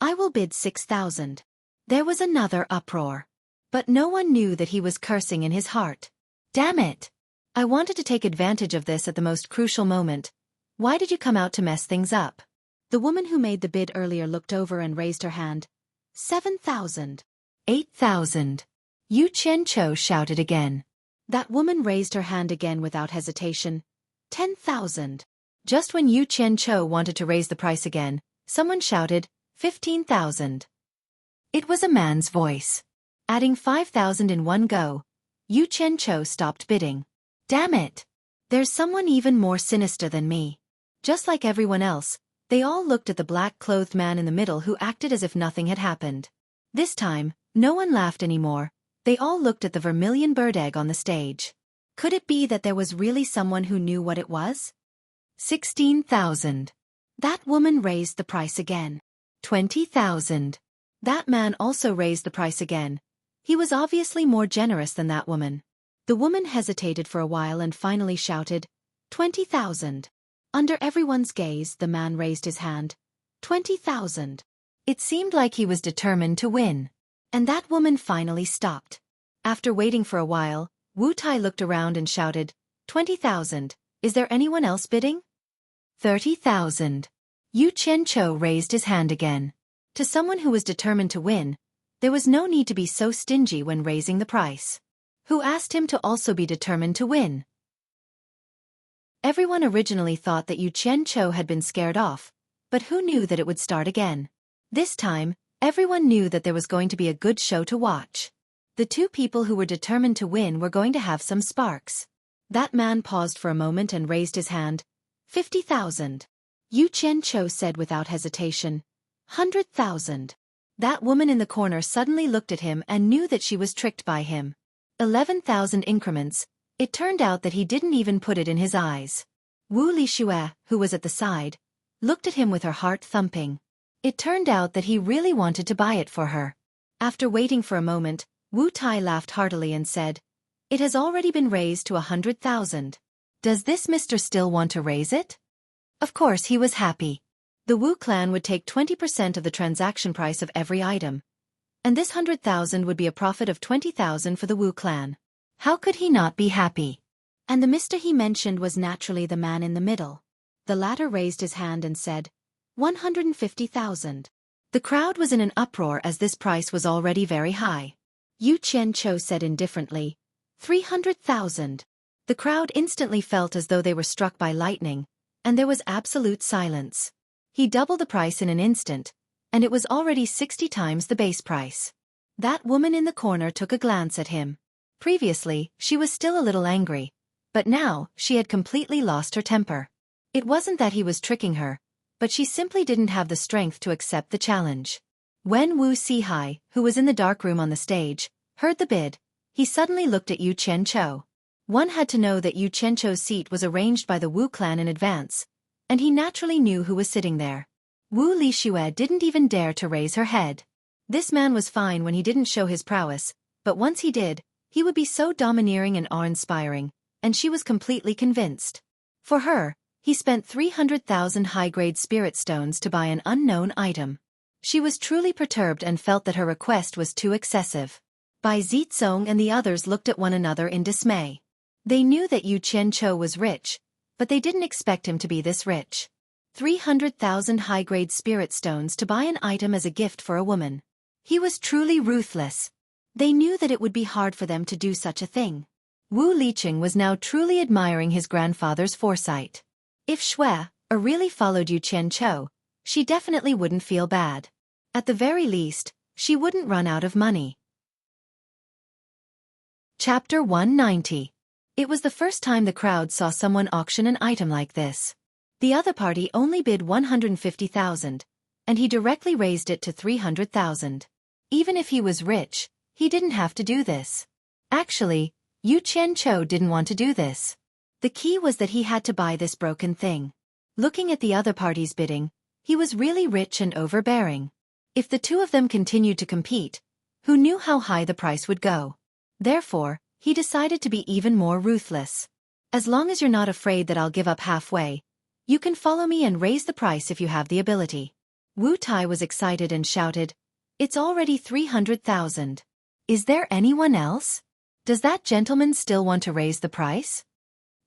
"I will bid 6,000. There was another uproar. But no one knew that he was cursing in his heart. "Damn it! I wanted to take advantage of this at the most crucial moment. Why did you come out to mess things up?" The woman who made the bid earlier looked over and raised her hand. 7,000. 8,000. Yu Qianqiu shouted again. That woman raised her hand again without hesitation. 10,000. Just when Yu Qianqiu wanted to raise the price again, someone shouted, 15,000. It was a man's voice. Adding 5,000 in one go, Yu Qianqiu stopped bidding. "Damn it! There's someone even more sinister than me." Just like everyone else, they all looked at the black-clothed man in the middle who acted as if nothing had happened. This time, no one laughed anymore. They all looked at the vermilion bird egg on the stage. Could it be that there was really someone who knew what it was? 16,000. That woman raised the price again. 20,000. That man also raised the price again. He was obviously more generous than that woman. The woman hesitated for a while and finally shouted, 20,000. Under everyone's gaze, the man raised his hand. 20,000. It seemed like he was determined to win. And that woman finally stopped. After waiting for a while, Wu Tai looked around and shouted, 20,000. Is there anyone else bidding? 30,000. Yu Qianqiu raised his hand again. To someone who was determined to win, there was no need to be so stingy when raising the price. Who asked him to also be determined to win? Everyone originally thought that Yu Qianqiu had been scared off, but who knew that it would start again? This time, everyone knew that there was going to be a good show to watch. The two people who were determined to win were going to have some sparks. That man paused for a moment and raised his hand. 50,000. Yu Qianqiu said without hesitation. 100,000. That woman in the corner suddenly looked at him and knew that she was tricked by him. 11,000 increments. It turned out that he didn't even put it in his eyes. Wu Lixue, who was at the side, looked at him with her heart thumping. It turned out that he really wanted to buy it for her. After waiting for a moment, Wu Tai laughed heartily and said, "It has already been raised to 100,000. Does this Mr. still want to raise it?" Of course he was happy. The Wu clan would take 20% of the transaction price of every item. And this 100,000 would be a profit of 20,000 for the Wu clan. How could he not be happy? And the Mr. he mentioned was naturally the man in the middle. The latter raised his hand and said, 150,000. The crowd was in an uproar as this price was already very high. Yu Qianqiu said indifferently, 300,000. The crowd instantly felt as though they were struck by lightning, and there was absolute silence. He doubled the price in an instant, and it was already 60 times the base price. That woman in the corner took a glance at him. Previously, she was still a little angry, but now, she had completely lost her temper. It wasn't that he was tricking her, but she simply didn't have the strength to accept the challenge. When Wu Sihai, who was in the dark room on the stage, heard the bid, he suddenly looked at Yu Qianqiu. One had to know that Yu Qianqiu's seat was arranged by the Wu clan in advance, and he naturally knew who was sitting there. Wu Lixue didn't even dare to raise her head. This man was fine when he didn't show his prowess, but once he did, he would be so domineering and awe-inspiring, and she was completely convinced. For her, he spent 300,000 high-grade spirit stones to buy an unknown item. She was truly perturbed and felt that her request was too excessive. Bai Zizong and the others looked at one another in dismay. They knew that Yu Qianqiu was rich, but they didn't expect him to be this rich. 300,000 high-grade spirit stones to buy an item as a gift for a woman. He was truly ruthless. They knew that it would be hard for them to do such a thing. Wu Liqing was now truly admiring his grandfather's foresight. If Xueqi really followed Yu Qianqiu, she definitely wouldn't feel bad. At the very least, she wouldn't run out of money. Chapter 190. It was the first time the crowd saw someone auction an item like this. The other party only bid 150,000, and he directly raised it to 300,000. Even if he was rich, he didn't have to do this. Actually, Yu Qianqiu didn't want to do this. The key was that he had to buy this broken thing. Looking at the other party's bidding, he was really rich and overbearing. If the two of them continued to compete, who knew how high the price would go? Therefore, he decided to be even more ruthless. As long as you're not afraid that I'll give up halfway, you can follow me and raise the price if you have the ability. Wu Tai was excited and shouted, "It's already 300,000. Is there anyone else? Does that gentleman still want to raise the price?"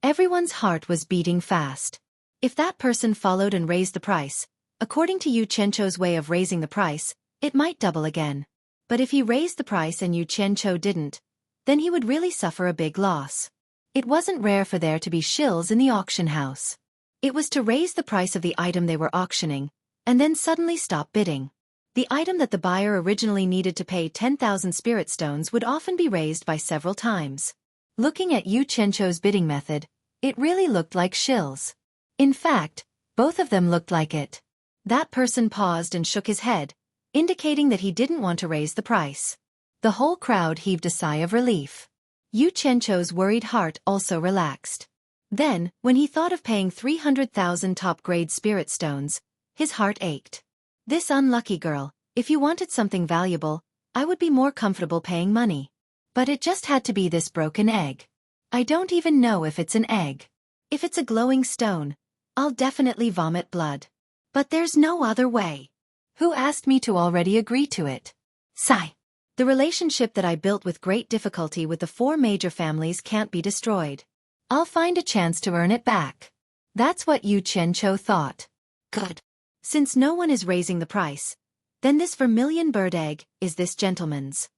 Everyone's heart was beating fast. If that person followed and raised the price, according to Yu Qianqiu's way of raising the price, it might double again. But if he raised the price and Yu Qianqiu didn't, then he would really suffer a big loss. It wasn't rare for there to be shills in the auction house. It was to raise the price of the item they were auctioning, and then suddenly stop bidding. The item that the buyer originally needed to pay 10,000 spirit stones would often be raised by several times. Looking at Yu Qianqiu's bidding method, it really looked like shills. In fact, both of them looked like it. That person paused and shook his head, indicating that he didn't want to raise the price. The whole crowd heaved a sigh of relief. Yu Qianqiu's worried heart also relaxed. Then, when he thought of paying 300,000 top-grade spirit stones, his heart ached. This unlucky girl, if you wanted something valuable, I would be more comfortable paying money. But it just had to be this broken egg. I don't even know if it's an egg. If it's a glowing stone, I'll definitely vomit blood. But there's no other way. Who asked me to already agree to it? Sigh. The relationship that I built with great difficulty with the 4 major families can't be destroyed. I'll find a chance to earn it back. That's what Yu Qianqiu thought. Good. Since no one is raising the price, then this vermilion bird egg is this gentleman's.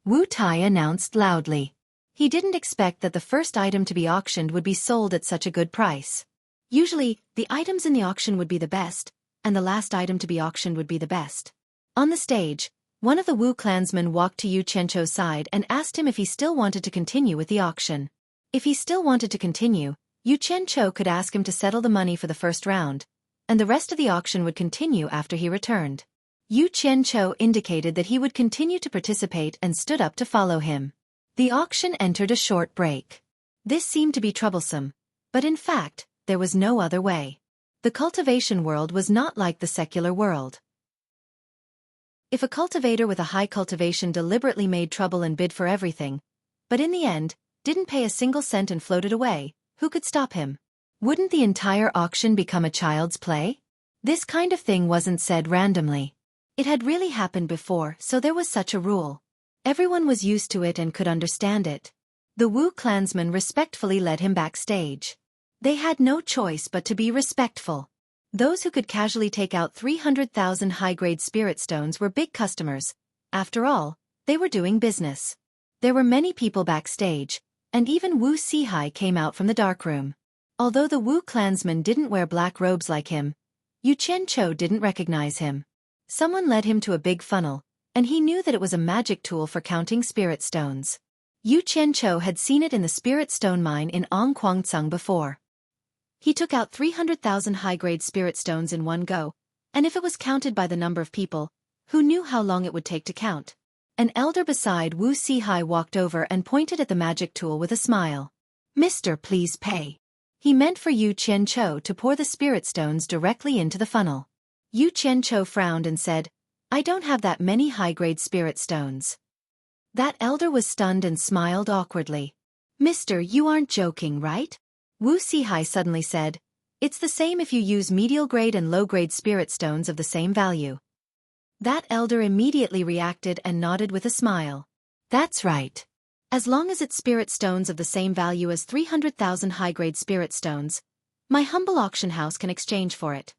Wu Tai announced loudly. He didn't expect that the first item to be auctioned would be sold at such a good price. Usually, the items in the auction would be the best, and the last item to be auctioned would be the best. On the stage, one of the Wu clansmen walked to Yu Qianqiu's side and asked him if he still wanted to continue with the auction. If he still wanted to continue, Yu Qianqiu could ask him to settle the money for the first round, and the rest of the auction would continue after he returned. Yu Qianqiu indicated that he would continue to participate and stood up to follow him. The auction entered a short break. This seemed to be troublesome, but in fact, there was no other way. The cultivation world was not like the secular world. If a cultivator with a high cultivation deliberately made trouble and bid for everything, but in the end, didn't pay a single cent and floated away, who could stop him? Wouldn't the entire auction become a child's play? This kind of thing wasn't said randomly. It had really happened before, so there was such a rule. Everyone was used to it and could understand it. The Wu clansmen respectfully led him backstage. They had no choice but to be respectful. Those who could casually take out 300,000 high-grade spirit stones were big customers. After all, they were doing business. There were many people backstage, and even Wu Sihai came out from the darkroom. Although the Wu clansmen didn't wear black robes like him, Yu Qianqiu didn't recognize him. Someone led him to a big funnel, and he knew that it was a magic tool for counting spirit stones. Yu Qianchou had seen it in the spirit stone mine in Ongquangcang before. He took out 300,000 high-grade spirit stones in one go, and if it was counted by the number of people, who knew how long it would take to count? An elder beside Wu Sihai walked over and pointed at the magic tool with a smile. "Mister, please pay." He meant for Yu Qianchou to pour the spirit stones directly into the funnel. Yu Qianchou frowned and said, "I don't have that many high-grade spirit stones." That elder was stunned and smiled awkwardly. "Mister, you aren't joking, right?" Wu Sihai suddenly said, "It's the same if you use medial-grade and low-grade spirit stones of the same value." That elder immediately reacted and nodded with a smile. "That's right. As long as it's spirit stones of the same value as 300,000 high-grade spirit stones, my humble auction house can exchange for it."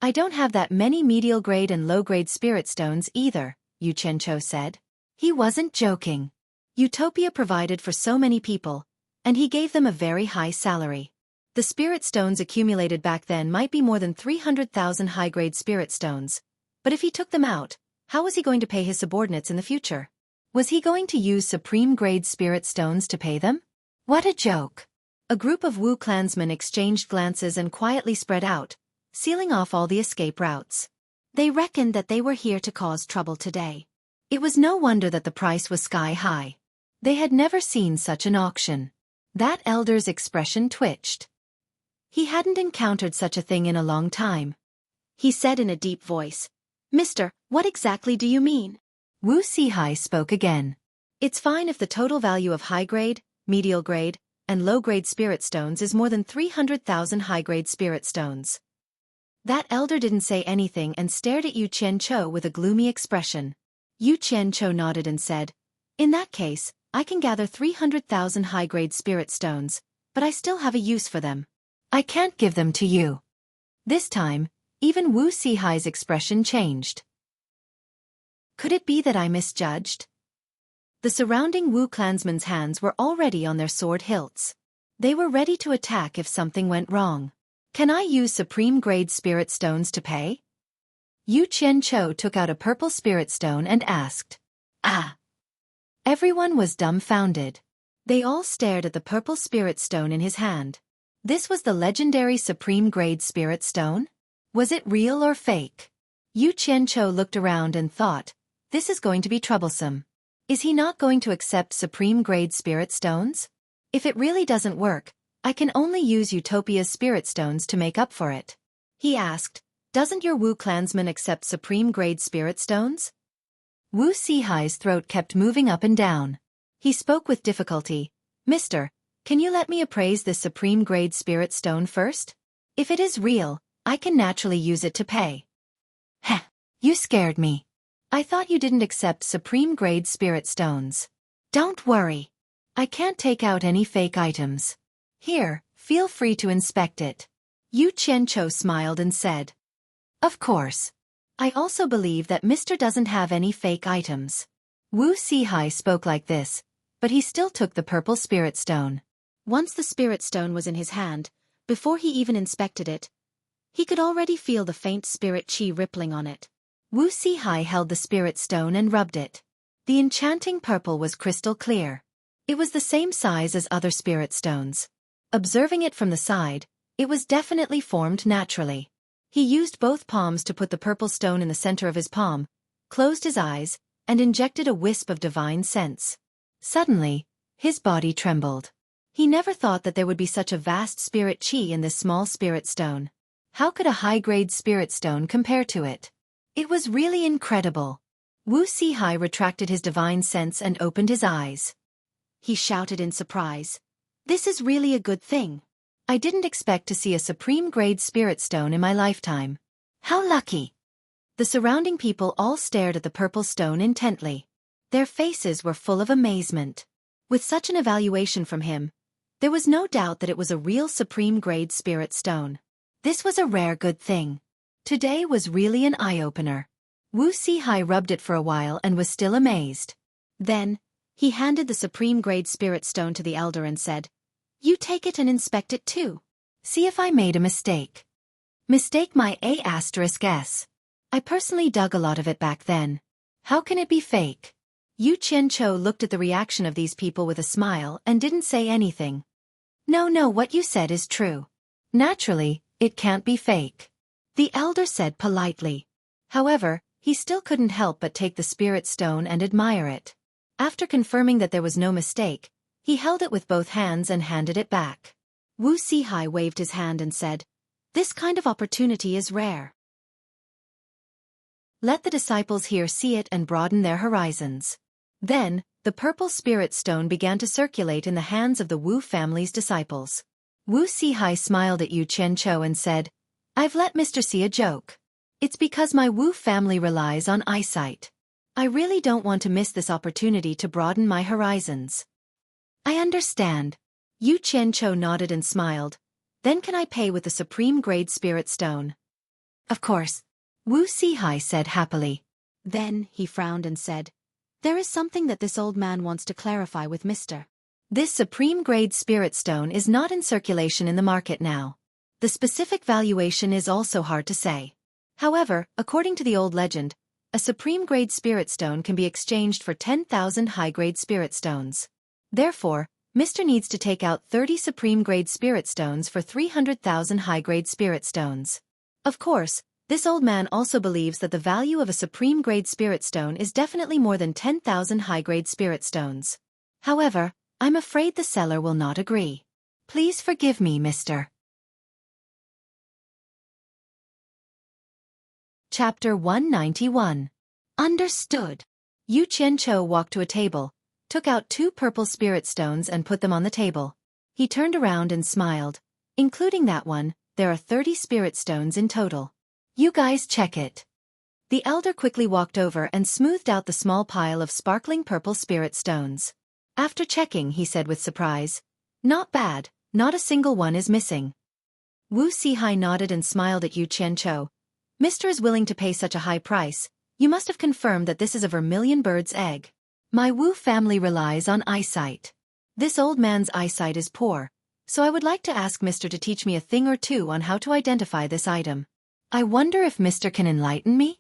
"I don't have that many medial-grade and low-grade spirit stones either," Yu Qianchou said. He wasn't joking. Utopia provided for so many people, and he gave them a very high salary. The spirit stones accumulated back then might be more than 300,000 high-grade spirit stones, but if he took them out, how was he going to pay his subordinates in the future? Was he going to use supreme-grade spirit stones to pay them? What a joke! A group of Wu clansmen exchanged glances and quietly spread out, sealing off all the escape routes. They reckoned that they were here to cause trouble today. It was no wonder that the price was sky-high. They had never seen such an auction. That elder's expression twitched. He hadn't encountered such a thing in a long time. He said in a deep voice, "Mister, what exactly do you mean?" Wu Sihai spoke again. "It's fine if the total value of high-grade, medial-grade, and low-grade spirit stones is more than 300,000 high-grade spirit stones." That elder didn't say anything and stared at Yu Qianchou with a gloomy expression. Yu Qianchou nodded and said, "In that case, I can gather 300,000 high-grade spirit stones, but I still have a use for them. I can't give them to you." This time, even Wu Sihai's expression changed. Could it be that I misjudged? The surrounding Wu clansmen's hands were already on their sword hilts. They were ready to attack if something went wrong. "Can I use supreme-grade spirit stones to pay?" Yu Qianchou took out a purple spirit stone and asked. "Ah!" Everyone was dumbfounded. They all stared at the purple spirit stone in his hand. This was the legendary supreme-grade spirit stone? Was it real or fake? Yu Qianchou looked around and thought, this is going to be troublesome. Is he not going to accept supreme-grade spirit stones? If it really doesn't work, I can only use Utopia's spirit stones to make up for it. He asked, "Doesn't your Wu clansman accept supreme-grade spirit stones?" Wu Sihai's throat kept moving up and down. He spoke with difficulty. "Mister, can you let me appraise this supreme-grade spirit stone first? If it is real, I can naturally use it to pay." "Heh, you scared me. I thought you didn't accept supreme-grade spirit stones." "Don't worry. I can't take out any fake items. Here, feel free to inspect it." Yu Qianchou smiled and said, "Of course. I also believe that Mr. doesn't have any fake items." Wu Sihai spoke like this, but he still took the purple spirit stone. Once the spirit stone was in his hand, before he even inspected it, he could already feel the faint spirit qi rippling on it. Wu Sihai held the spirit stone and rubbed it. The enchanting purple was crystal clear. It was the same size as other spirit stones. Observing it from the side, it was definitely formed naturally. He used both palms to put the purple stone in the center of his palm, closed his eyes, and injected a wisp of divine sense. Suddenly, his body trembled. He never thought that there would be such a vast spirit qi in this small spirit stone. How could a high-grade spirit stone compare to it? It was really incredible. Wu Sihai retracted his divine sense and opened his eyes. He shouted in surprise, "This is really a good thing. I didn't expect to see a supreme-grade spirit stone in my lifetime. How lucky!" The surrounding people all stared at the purple stone intently. Their faces were full of amazement. With such an evaluation from him, there was no doubt that it was a real supreme-grade spirit stone. This was a rare good thing. Today was really an eye-opener. Wu Sihai rubbed it for a while and was still amazed. Then, he handed the supreme-grade spirit stone to the elder and said, "You take it and inspect it too. See if I made a mistake." Mistake my A*S. I personally dug a lot of it back then. How can it be fake? Yu Qianchou looked at the reaction of these people with a smile and didn't say anything. No, what you said is true. Naturally, it can't be fake. The elder said politely. However, he still couldn't help but take the spirit stone and admire it. After confirming that there was no mistake, he held it with both hands and handed it back. Wu Sihai waved his hand and said, "This kind of opportunity is rare. Let the disciples here see it and broaden their horizons." Then, the purple spirit stone began to circulate in the hands of the Wu family's disciples. Wu Sihai smiled at Yu Qianchou and said, "I've let Mr. see a joke. It's because my Wu family relies on eyesight. I really don't want to miss this opportunity to broaden my horizons." "I understand." Yu Qianchou nodded and smiled. "Then can I pay with the supreme grade spirit stone?" "Of course," Wu Sihai said happily. Then, he frowned and said, "There is something that this old man wants to clarify with Mr. This supreme grade spirit stone is not in circulation in the market now. The specific valuation is also hard to say. However, according to the old legend, a supreme grade spirit stone can be exchanged for 10,000 high-grade spirit stones. Therefore, Mr. needs to take out 30 supreme grade spirit stones for 300,000 high-grade spirit stones. Of course, this old man also believes that the value of a supreme grade spirit stone is definitely more than 10,000 high-grade spirit stones. However, I'm afraid the seller will not agree. Please forgive me, Mr. Chapter 191. Understood. Yu Qianchou walked to a table, took out 2 purple spirit stones and put them on the table. He turned around and smiled. "Including that one, there are 30 spirit stones in total. You guys check it." The elder quickly walked over and smoothed out the small pile of sparkling purple spirit stones. After checking, he said with surprise, "Not bad, not a single one is missing." Wu Sihai nodded and smiled at Yu Qianchou. "Mr. is willing to pay such a high price. You must have confirmed that this is a vermilion bird's egg. My Wu family relies on eyesight. This old man's eyesight is poor, so I would like to ask Mr. to teach me a thing or two on how to identify this item. I wonder if Mr. can enlighten me?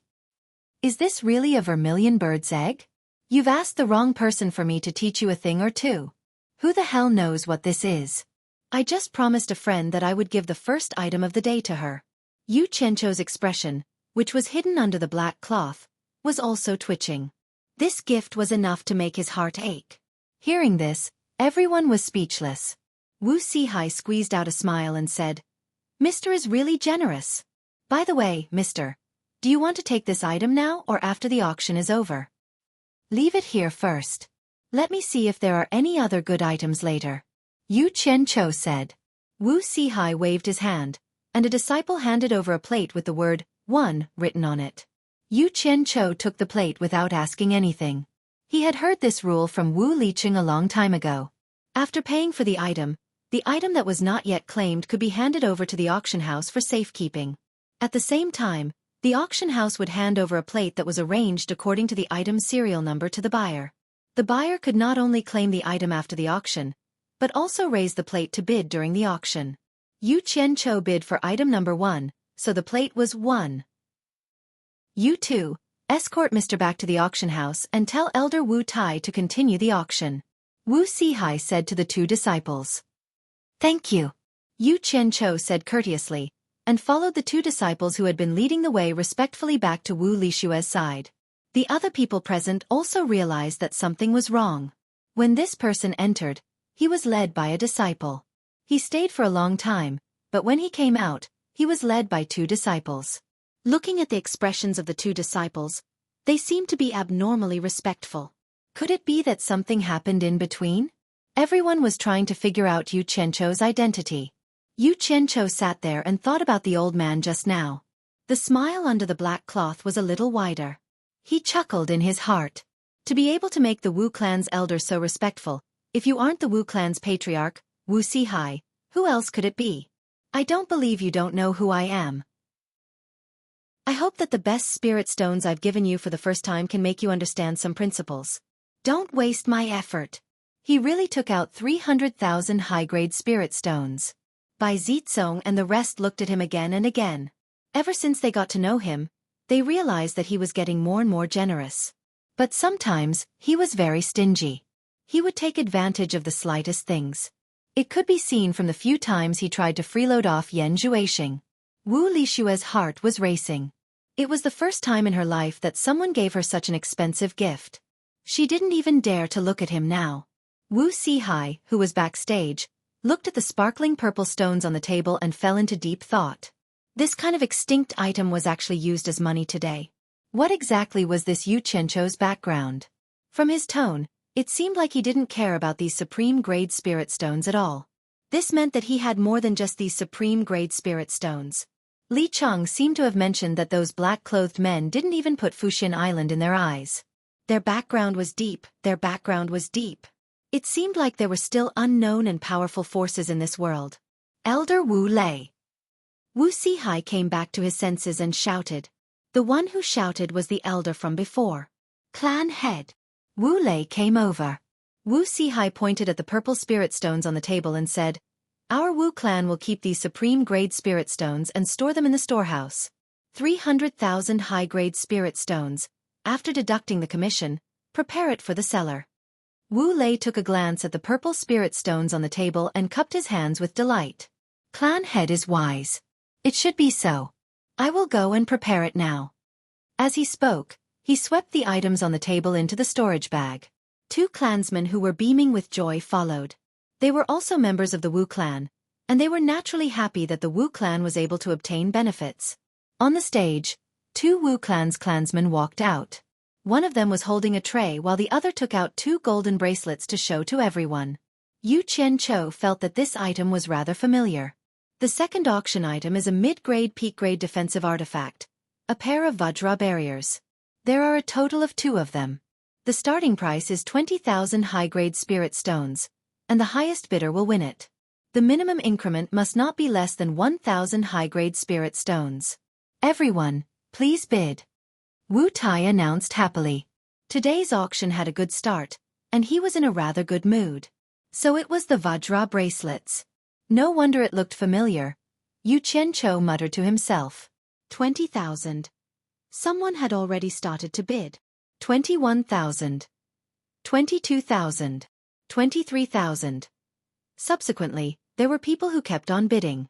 Is this really a vermilion bird's egg? You've asked the wrong person for me to teach you a thing or two. Who the hell knows what this is? I just promised a friend that I would give the first item of the day to her." Yu Qianchou's expression, which was hidden under the black cloth, was also twitching. This gift was enough to make his heart ache. Hearing this, everyone was speechless. Wu Sihai squeezed out a smile and said, "Mr. is really generous. By the way, Mr., do you want to take this item now or after the auction is over? Leave it here first. Let me see if there are any other good items later," Yu Qianchou said. Wu Sihai waved his hand, and a disciple handed over a plate with the word, "1," written on it. Yu Qianchou took the plate without asking anything. He had heard this rule from Wu Liqing a long time ago. After paying for the item that was not yet claimed could be handed over to the auction house for safekeeping. At the same time, the auction house would hand over a plate that was arranged according to the item's serial number to the buyer. The buyer could not only claim the item after the auction, but also raise the plate to bid during the auction. Yu Qianchou bid for item number 1, so the plate was 1. "You two, escort Mr. back to the auction house and tell Elder Wu Tai to continue the auction," Wu Sihai said to the 2 disciples. "Thank you," Yu Qianchou said courteously, and followed the 2 disciples who had been leading the way respectfully back to Wu Lishue's side. The other people present also realized that something was wrong. When this person entered, he was led by a disciple. He stayed for a long time, but when he came out, he was led by 2 disciples. Looking at the expressions of the 2 disciples, they seemed to be abnormally respectful. Could it be that something happened in between? Everyone was trying to figure out Yu Qianchou's identity. Yu Qianchou sat there and thought about the old man just now. The smile under the black cloth was a little wider. He chuckled in his heart. To be able to make the Wu clan's elder so respectful, if you aren't the Wu clan's patriarch, Wu Sihai, who else could it be? I don't believe you don't know who I am. I hope that the best spirit stones I've given you for the first time can make you understand some principles. Don't waste my effort." He really took out 300,000 high-grade spirit stones. Bai Zizong and the rest looked at him again and again. Ever since they got to know him, they realized that he was getting more and more generous. But sometimes, he was very stingy. He would take advantage of the slightest things. It could be seen from the few times he tried to freeload off Yan Xueqi. Wu Lishue's heart was racing. It was the first time in her life that someone gave her such an expensive gift. She didn't even dare to look at him now. Wu Sihai, who was backstage, looked at the sparkling purple stones on the table and fell into deep thought. This kind of extinct item was actually used as money today. What exactly was this Yu Qianqiu's background? From his tone, it seemed like he didn't care about these supreme-grade spirit stones at all. This meant that he had more than just these supreme-grade spirit stones. Li Cheng seemed to have mentioned that those black-clothed men didn't even put Fuxin Island in their eyes. Their background was deep, their background was deep. It seemed like there were still unknown and powerful forces in this world. Elder Wu Lei. Wu Sihai came back to his senses and shouted. The one who shouted was the elder from before. Clan head. Wu Lei came over. Wu Sihai pointed at the purple spirit stones on the table and said, Our Wu clan will keep these supreme-grade spirit stones and store them in the storehouse. 300,000 high-grade spirit stones. After deducting the commission, prepare it for the seller. Wu Lei took a glance at the purple spirit stones on the table and cupped his hands with delight. Clan head is wise. It should be so. I will go and prepare it now. As he spoke, he swept the items on the table into the storage bag. 2 clansmen who were beaming with joy followed. They were also members of the Wu clan, and they were naturally happy that the Wu clan was able to obtain benefits. On the stage, 2 Wu clan's clansmen walked out. One of them was holding a tray while the other took out 2 golden bracelets to show to everyone. Yu Qianqiu felt that this item was rather familiar. The second auction item is a mid-grade peak-grade defensive artifact, a pair of Vajra barriers. There are a total of 2 of them. The starting price is 20,000 high-grade spirit stones, and the highest bidder will win it. The minimum increment must not be less than 1,000 high-grade spirit stones. Everyone, please bid. Wu Tai announced happily. Today's auction had a good start, and he was in a rather good mood. So it was the Vajra bracelets. No wonder it looked familiar. Yu Qianqiu muttered to himself. 20,000. Someone had already started to bid. 21,000. 22,000. 23,000. Subsequently, there were people who kept on bidding.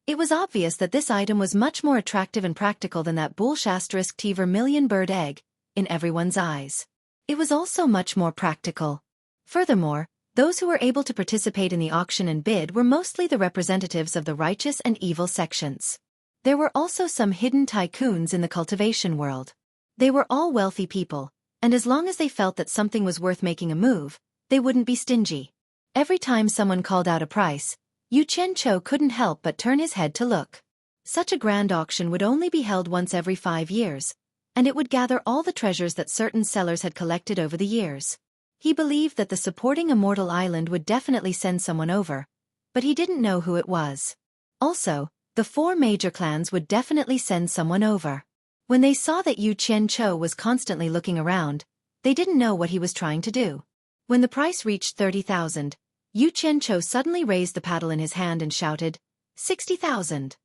It was obvious that this item was much more attractive and practical than that **T vermilion bird egg, in everyone's eyes. It was also much more practical. Furthermore, those who were able to participate in the auction and bid were mostly the representatives of the righteous and evil sections. There were also some hidden tycoons in the cultivation world. They were all wealthy people, and as long as they felt that something was worth making a move, they wouldn't be stingy. Every time someone called out a price, Yu Qianqiu couldn't help but turn his head to look. Such a grand auction would only be held once every 5 years, and it would gather all the treasures that certain sellers had collected over the years. He believed that the supporting Immortal Island would definitely send someone over, but he didn't know who it was. Also, the 4 major clans would definitely send someone over. When they saw that Yu Qianqiu was constantly looking around, they didn't know what he was trying to do. When the price reached 30,000, Yu Qianqiu suddenly raised the paddle in his hand and shouted, 60,000.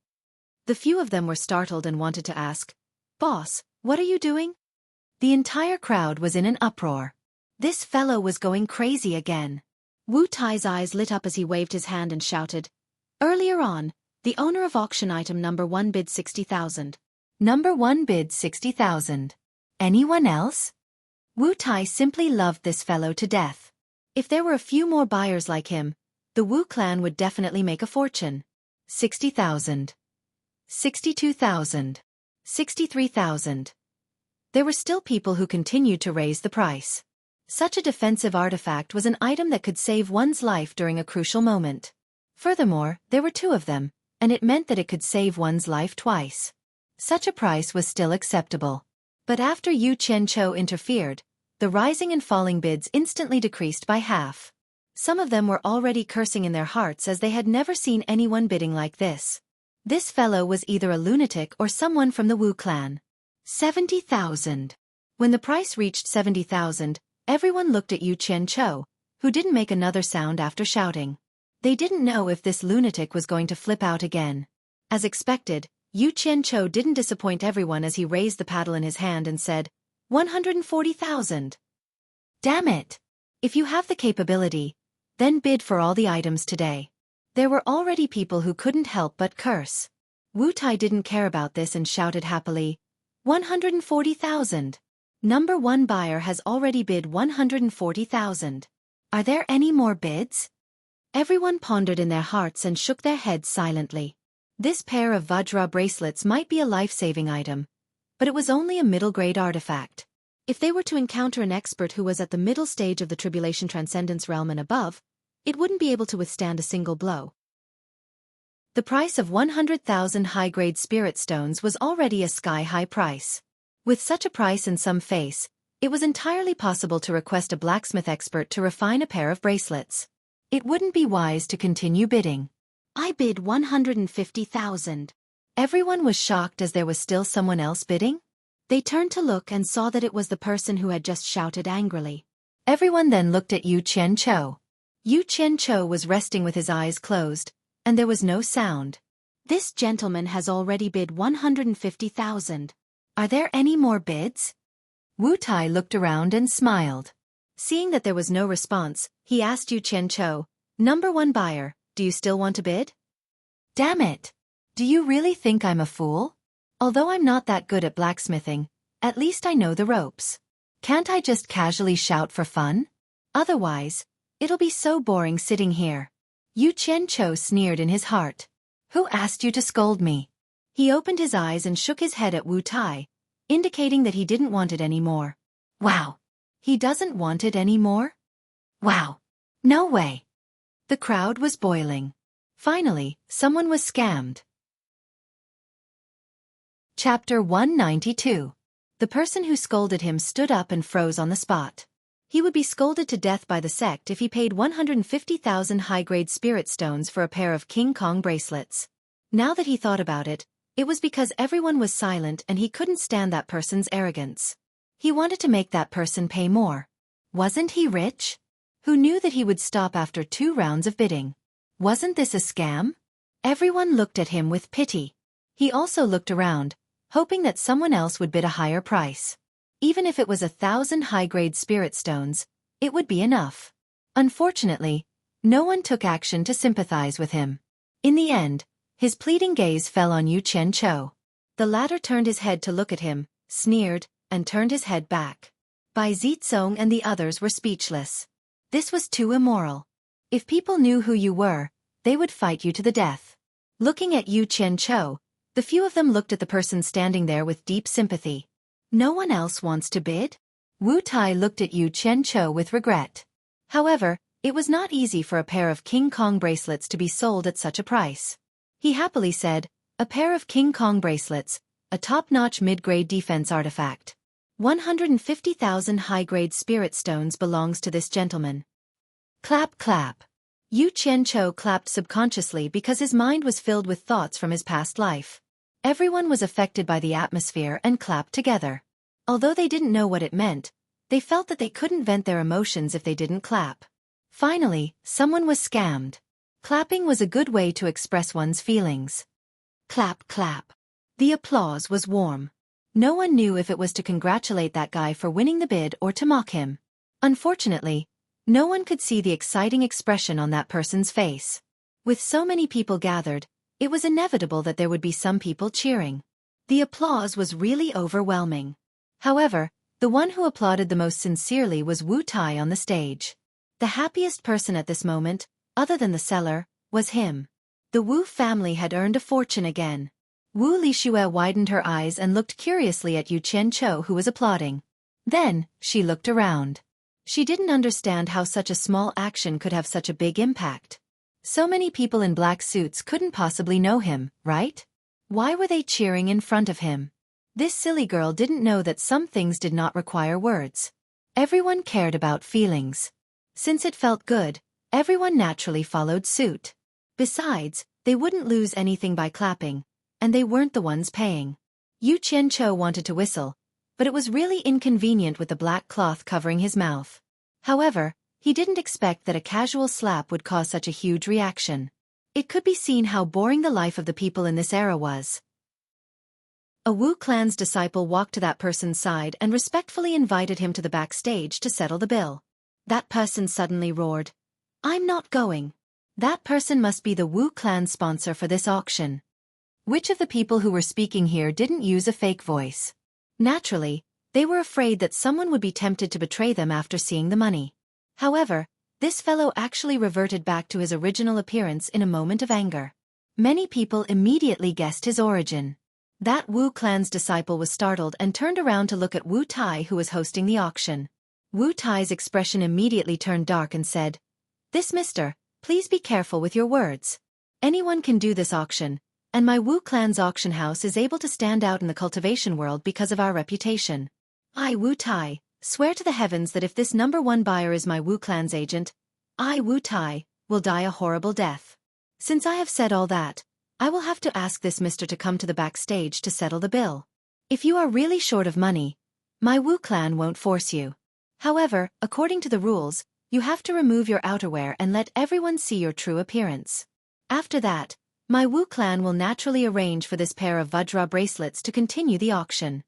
The few of them were startled and wanted to ask, Boss, what are you doing? The entire crowd was in an uproar. This fellow was going crazy again. Wu Tai's eyes lit up as he waved his hand and shouted, Earlier on, the owner of auction item number 1 bid 60,000. Number 1 bid 60,000. Anyone else? Wu Tai simply loved this fellow to death. If there were a few more buyers like him, the Wu clan would definitely make a fortune. 60,000. 62,000. 63,000. There were still people who continued to raise the price. Such a defensive artifact was an item that could save one's life during a crucial moment. Furthermore, there were 2 of them, and it meant that it could save one's life twice. Such a price was still acceptable. But after Yu Qianqiu interfered, the rising and falling bids instantly decreased by half. Some of them were already cursing in their hearts as they had never seen anyone bidding like this. This fellow was either a lunatic or someone from the Wu clan. 70,000. When the price reached 70,000, everyone looked at Yu Qianqiu, who didn't make another sound after shouting. They didn't know if this lunatic was going to flip out again. As expected, Yu Qianqiu didn't disappoint everyone as he raised the paddle in his hand and said, 140,000. Damn it! If you have the capability, then bid for all the items today. There were already people who couldn't help but curse. Wu Tai didn't care about this and shouted happily, 140,000. Number one buyer has already bid 140,000. Are there any more bids? Everyone pondered in their hearts and shook their heads silently. This pair of Vajra bracelets might be a life-saving item, but it was only a middle-grade artifact. If they were to encounter an expert who was at the middle stage of the Tribulation Transcendence realm and above, it wouldn't be able to withstand a single blow. The price of 100,000 high-grade spirit stones was already a sky-high price. With such a price in some face, it was entirely possible to request a blacksmith expert to refine a pair of bracelets. It wouldn't be wise to continue bidding. I bid 150,000. Everyone was shocked as there was still someone else bidding. They turned to look and saw that it was the person who had just shouted angrily. Everyone then looked at Yu Qianqiu. Yu Qianqiu was resting with his eyes closed, and there was no sound. This gentleman has already bid 150,000. Are there any more bids? Wu Tai looked around and smiled. Seeing that there was no response, he asked Yu Qianqiu, Number one buyer, do you still want to bid? Damn it! Do you really think I'm a fool? Although I'm not that good at blacksmithing, at least I know the ropes. Can't I just casually shout for fun? Otherwise, it'll be so boring sitting here. Yu Qianqiu sneered in his heart. Who asked you to scold me? He opened his eyes and shook his head at Wu Tai, indicating that he didn't want it anymore. Wow! He doesn't want it anymore? Wow! No way! The crowd was boiling. Finally, someone was scammed. Chapter 192. The person who scolded him stood up and froze on the spot. He would be scolded to death by the sect if he paid 150,000 high-grade spirit stones for a pair of King Kong bracelets. Now that he thought about it, it was because everyone was silent and he couldn't stand that person's arrogance. He wanted to make that person pay more. Wasn't he rich? Who knew that he would stop after 2 rounds of bidding? Wasn't this a scam? Everyone looked at him with pity. He also looked around, hoping that someone else would bid a higher price. Even if it was 1,000 high-grade spirit stones, it would be enough. Unfortunately, no one took action to sympathize with him. In the end, his pleading gaze fell on Yu Qianqiu. The latter turned his head to look at him, sneered, and turned his head back. Bai Zizong and the others were speechless. This was too immoral. If people knew who you were, they would fight you to the death. Looking at Yu Qianqiu, the few of them looked at the person standing there with deep sympathy. No one else wants to bid? Wu Tai looked at Yu Qianqiu with regret. However, it was not easy for a pair of King Kong bracelets to be sold at such a price. He happily said, a pair of King Kong bracelets, a top-notch mid-grade defense artifact. 150,000 high-grade spirit stones belongs to this gentleman. Clap clap. Yu Qianqiu clapped subconsciously because his mind was filled with thoughts from his past life. Everyone was affected by the atmosphere and clapped together. Although they didn't know what it meant, they felt that they couldn't vent their emotions if they didn't clap. Finally, someone was scammed. Clapping was a good way to express one's feelings. Clap clap. The applause was warm. No one knew if it was to congratulate that guy for winning the bid or to mock him. Unfortunately, no one could see the exciting expression on that person's face. With so many people gathered, it was inevitable that there would be some people cheering. The applause was really overwhelming. However, the one who applauded the most sincerely was Wu Tai on the stage. The happiest person at this moment, other than the seller, was him. The Wu family had earned a fortune again. Wu Lixue widened her eyes and looked curiously at Yu Qianqiu, who was applauding. Then, she looked around. She didn't understand how such a small action could have such a big impact. So many people in black suits couldn't possibly know him, right? Why were they cheering in front of him? This silly girl didn't know that some things did not require words. Everyone cared about feelings. Since it felt good, everyone naturally followed suit. Besides, they wouldn't lose anything by clapping, and they weren't the ones paying. Yu Qianqiu wanted to whistle, but it was really inconvenient with the black cloth covering his mouth. However, he didn't expect that a casual slap would cause such a huge reaction. It could be seen how boring the life of the people in this era was. A Wu clan's disciple walked to that person's side and respectfully invited him to the backstage to settle the bill. That person suddenly roared, "I'm not going." That person must be the Wu clan sponsor for this auction. Which of the people who were speaking here didn't use a fake voice? Naturally, they were afraid that someone would be tempted to betray them after seeing the money. However, this fellow actually reverted back to his original appearance in a moment of anger. Many people immediately guessed his origin. That Wu clan's disciple was startled and turned around to look at Wu Tai, who was hosting the auction. Wu Tai's expression immediately turned dark and said, "This mister, please be careful with your words. Anyone can do this auction, and my Wu clan's auction house is able to stand out in the cultivation world because of our reputation. I, Wu Tai, swear to the heavens that if this #1 buyer is my Wu clan's agent, I, Wu Tai, will die a horrible death. Since I have said all that, I will have to ask this mister to come to the backstage to settle the bill. If you are really short of money, my Wu clan won't force you. However, according to the rules, you have to remove your outerwear and let everyone see your true appearance. After that, my Wu clan will naturally arrange for this pair of Vajra bracelets to continue the auction."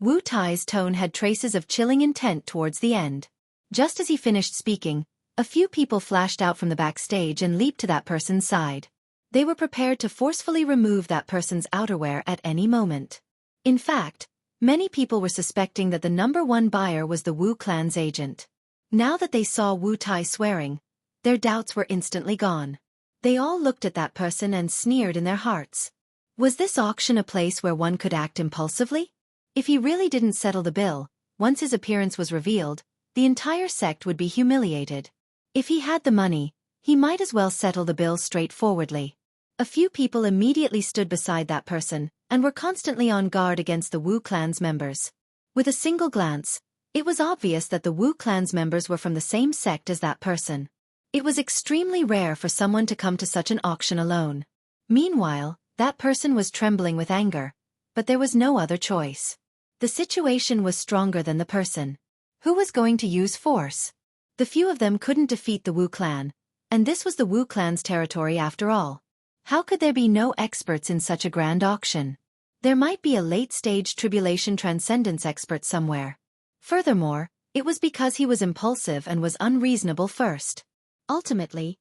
Wu Tai's tone had traces of chilling intent towards the end. Just as he finished speaking, a few people flashed out from the backstage and leaped to that person's side. They were prepared to forcefully remove that person's outerwear at any moment. In fact, many people were suspecting that the #1 buyer was the Wu clan's agent. Now that they saw Wu Tai swearing, their doubts were instantly gone. They all looked at that person and sneered in their hearts. Was this auction a place where one could act impulsively? If he really didn't settle the bill, once his appearance was revealed, the entire sect would be humiliated. If he had the money, he might as well settle the bill straightforwardly. A few people immediately stood beside that person, and were constantly on guard against the Wu clan's members. With a single glance, it was obvious that the Wu clan's members were from the same sect as that person. It was extremely rare for someone to come to such an auction alone. Meanwhile, that person was trembling with anger, but there was no other choice. The situation was stronger than the person. Who was going to use force? The few of them couldn't defeat the Wu clan, and this was the Wu clan's territory after all. How could there be no experts in such a grand auction? There might be a late-stage Tribulation transcendence expert somewhere. Furthermore, it was because he was impulsive and was unreasonable first. Ultimately,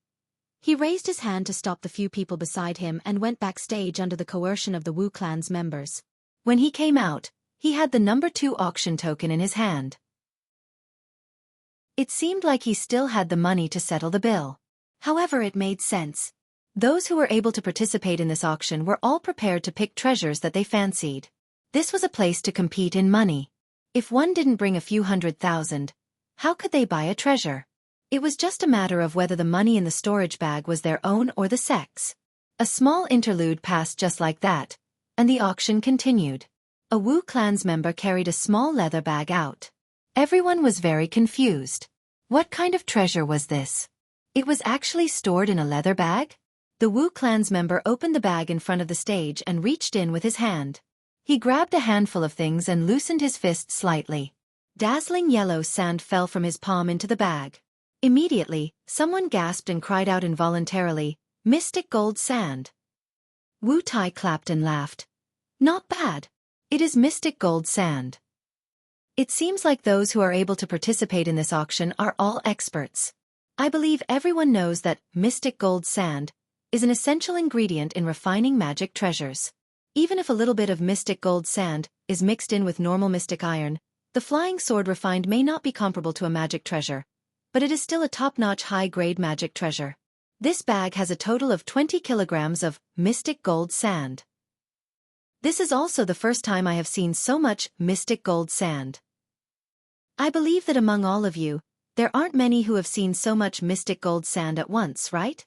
he raised his hand to stop the few people beside him and went backstage under the coercion of the Wu clan's members. When he came out, he had the #2 auction token in his hand. It seemed like he still had the money to settle the bill. However, it made sense. Those who were able to participate in this auction were all prepared to pick treasures that they fancied. This was a place to compete in money. If one didn't bring a few $100,000, how could they buy a treasure? It was just a matter of whether the money in the storage bag was their own or the sect's. A small interlude passed just like that, and the auction continued. A Wu clan's member carried a small leather bag out. Everyone was very confused. What kind of treasure was this? It was actually stored in a leather bag? The Wu clan's member opened the bag in front of the stage and reached in with his hand. He grabbed a handful of things and loosened his fist slightly. Dazzling yellow sand fell from his palm into the bag. Immediately, someone gasped and cried out involuntarily, "Mystic gold sand." Wu Tai clapped and laughed. "Not bad. It is mystic gold sand." It seems like those who are able to participate in this auction are all experts. I believe everyone knows that mystic gold sand is an essential ingredient in refining magic treasures. Even if a little bit of mystic gold sand is mixed in with normal mystic iron, the flying sword refined may not be comparable to a magic treasure, but it is still a top-notch high-grade magic treasure. This bag has a total of 20 kilograms of mystic gold sand. This is also the first time I have seen so much mystic gold sand. I believe that among all of you, there aren't many who have seen so much mystic gold sand at once, right?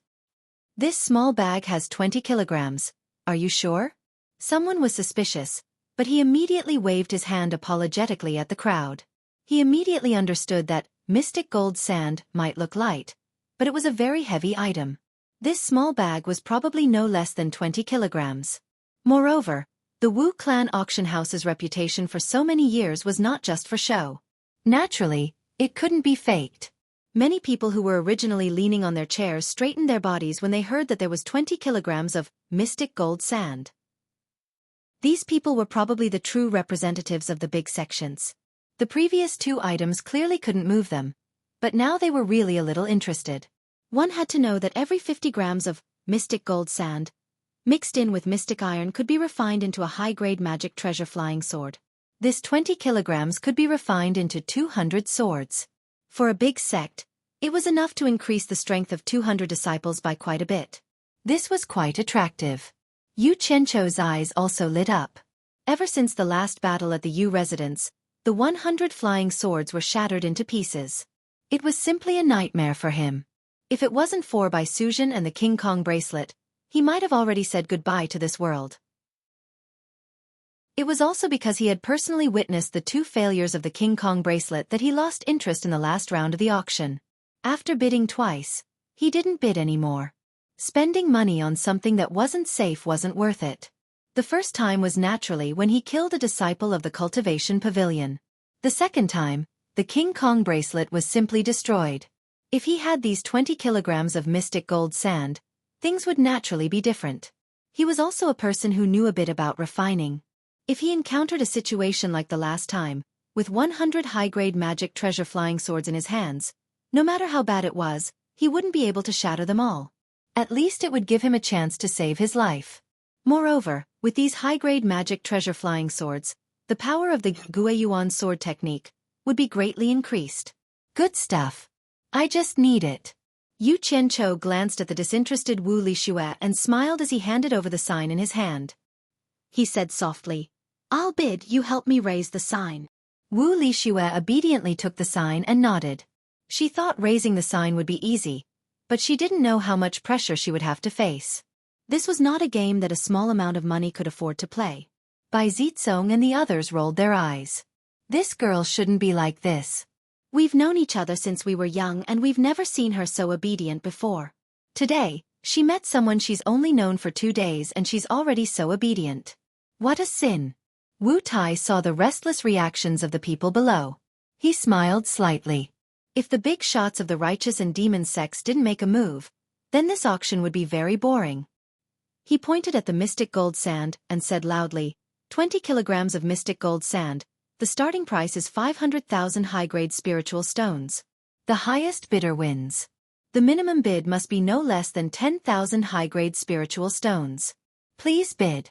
This small bag has 20 kilograms. Are you sure? Someone was suspicious, but he immediately waved his hand apologetically at the crowd. He immediately understood that mystic gold sand might look light, but it was a very heavy item. This small bag was probably no less than 20 kilograms. Moreover, the Wu clan auction house's reputation for so many years was not just for show. Naturally, it couldn't be faked. Many people who were originally leaning on their chairs straightened their bodies when they heard that there was 20 kilograms of mystic gold sand. These people were probably the true representatives of the big sections. The previous 2 items clearly couldn't move them, but now they were really a little interested. One had to know that every 50 grams of mystic gold sand, mixed in with mystic iron, could be refined into a high-grade magic treasure flying sword. This 20 kilograms could be refined into 200 swords. For a big sect, it was enough to increase the strength of 200 disciples by quite a bit. This was quite attractive. Yu Qianqiu's eyes also lit up. Ever since the last battle at the Yu residence, the 100 flying swords were shattered into pieces. It was simply a nightmare for him. If it wasn't for Bai Suzhen and the King Kong bracelet, he might have already said goodbye to this world. It was also because he had personally witnessed the 2 failures of the King Kong bracelet that he lost interest in the last round of the auction. After bidding twice, he didn't bid anymore. Spending money on something that wasn't safe wasn't worth it. The first time was naturally when he killed a disciple of the cultivation pavilion. The second time, the King Kong bracelet was simply destroyed. If he had these 20 kilograms of mystic gold sand, things would naturally be different. He was also a person who knew a bit about refining. If he encountered a situation like the last time, with 100 high-grade magic treasure flying swords in his hands, no matter how bad it was, he wouldn't be able to shatter them all. At least it would give him a chance to save his life. Moreover, with these high-grade magic treasure flying swords, the power of the Guiyuan sword technique would be greatly increased. Good stuff. I just need it. Yu Qianqiu glanced at the disinterested Wu Lixue and smiled as he handed over the sign in his hand. He said softly, "I'll bid you help me raise the sign." Wu Lixue obediently took the sign and nodded. She thought raising the sign would be easy, but she didn't know how much pressure she would have to face. This was not a game that a small amount of money could afford to play. Bai Zizong and the others rolled their eyes. This girl shouldn't be like this. We've known each other since we were young and we've never seen her so obedient before. Today, she met someone she's only known for 2 days and she's already so obedient. What a sin. Wu Tai saw the restless reactions of the people below. He smiled slightly. If the big shots of the righteous and demon sects didn't make a move, then this auction would be very boring. He pointed at the mystic gold sand and said loudly, 20 kilograms of mystic gold sand. The starting price is 500,000 high-grade spiritual stones. The highest bidder wins. The minimum bid must be no less than 10,000 high-grade spiritual stones. Please bid.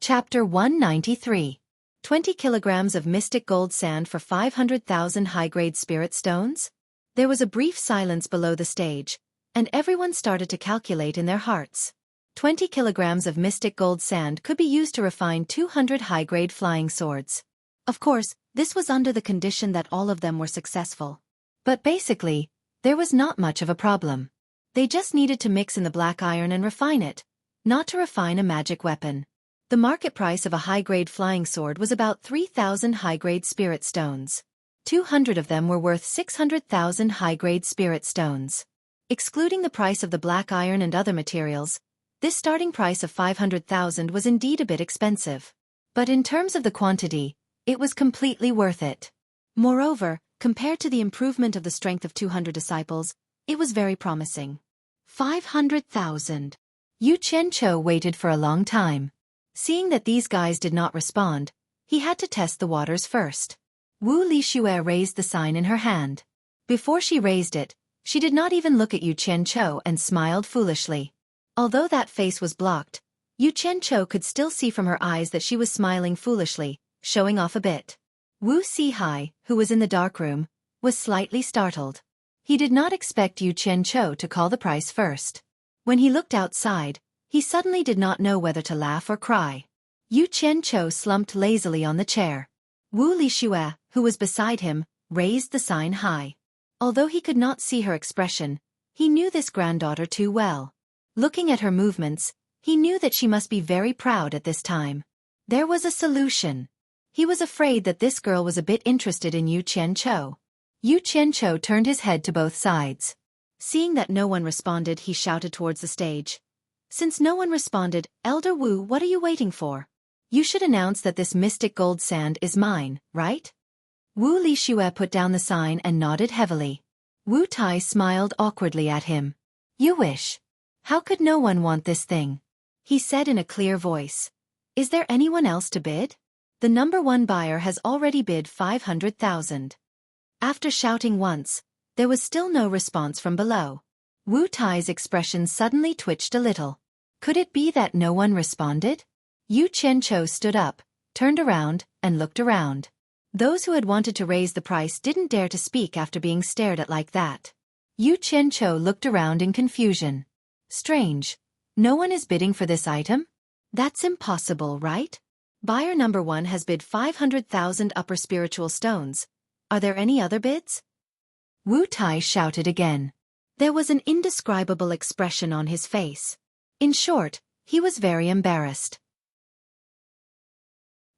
Chapter 193. 20 kilograms of mystic gold sand for 500,000 high-grade spirit stones? There was a brief silence below the stage, and everyone started to calculate in their hearts. 20 kilograms of mystic gold sand could be used to refine 200 high-grade flying swords. Of course, this was under the condition that all of them were successful. But basically, there was not much of a problem. They just needed to mix in the black iron and refine it, not to refine a magic weapon. The market price of a high-grade flying sword was about 3,000 high-grade spirit stones. 200 of them were worth 600,000 high-grade spirit stones. Excluding the price of the black iron and other materials, this starting price of 500,000 was indeed a bit expensive. But in terms of the quantity, it was completely worth it. Moreover, compared to the improvement of the strength of 200 disciples, it was very promising. 500,000. Yu Qianqiu waited for a long time. Seeing that these guys did not respond, he had to test the waters first. Wu Lixue raised the sign in her hand. Before she raised it, she did not even look at Yu Qianqiu and smiled foolishly. Although that face was blocked, Yu Qianqiu could still see from her eyes that she was smiling foolishly, showing off a bit. Wu Sihai, who was in the darkroom, was slightly startled. He did not expect Yu Qianqiu to call the price first. When he looked outside, he suddenly did not know whether to laugh or cry. Yu Qianqiu slumped lazily on the chair. Wu Lixue, who was beside him, raised the sign high. Although he could not see her expression, he knew this granddaughter too well. Looking at her movements, he knew that she must be very proud at this time. There was a solution. He was afraid that this girl was a bit interested in Yu Qianqiu. Yu Qianqiu turned his head to both sides. Seeing that no one responded, he shouted towards the stage. Since no one responded, Elder Wu, what are you waiting for? You should announce that this mystic gold sand is mine, right? Wu Lixue put down the sign and nodded heavily. Wu Tai smiled awkwardly at him. You wish. How could no one want this thing? He said in a clear voice. Is there anyone else to bid? The number one buyer has already bid 500,000. After shouting once, there was still no response from below. Wu Tai's expression suddenly twitched a little. Could it be that no one responded? Yu Qianchou stood up, turned around, and looked around. Those who had wanted to raise the price didn't dare to speak after being stared at like that. Yu Qianchou looked around in confusion. Strange. No one is bidding for this item? That's impossible, right? Buyer number one has bid 500,000 upper spiritual stones. Are there any other bids? Wu Tai shouted again. There was an indescribable expression on his face. In short, he was very embarrassed.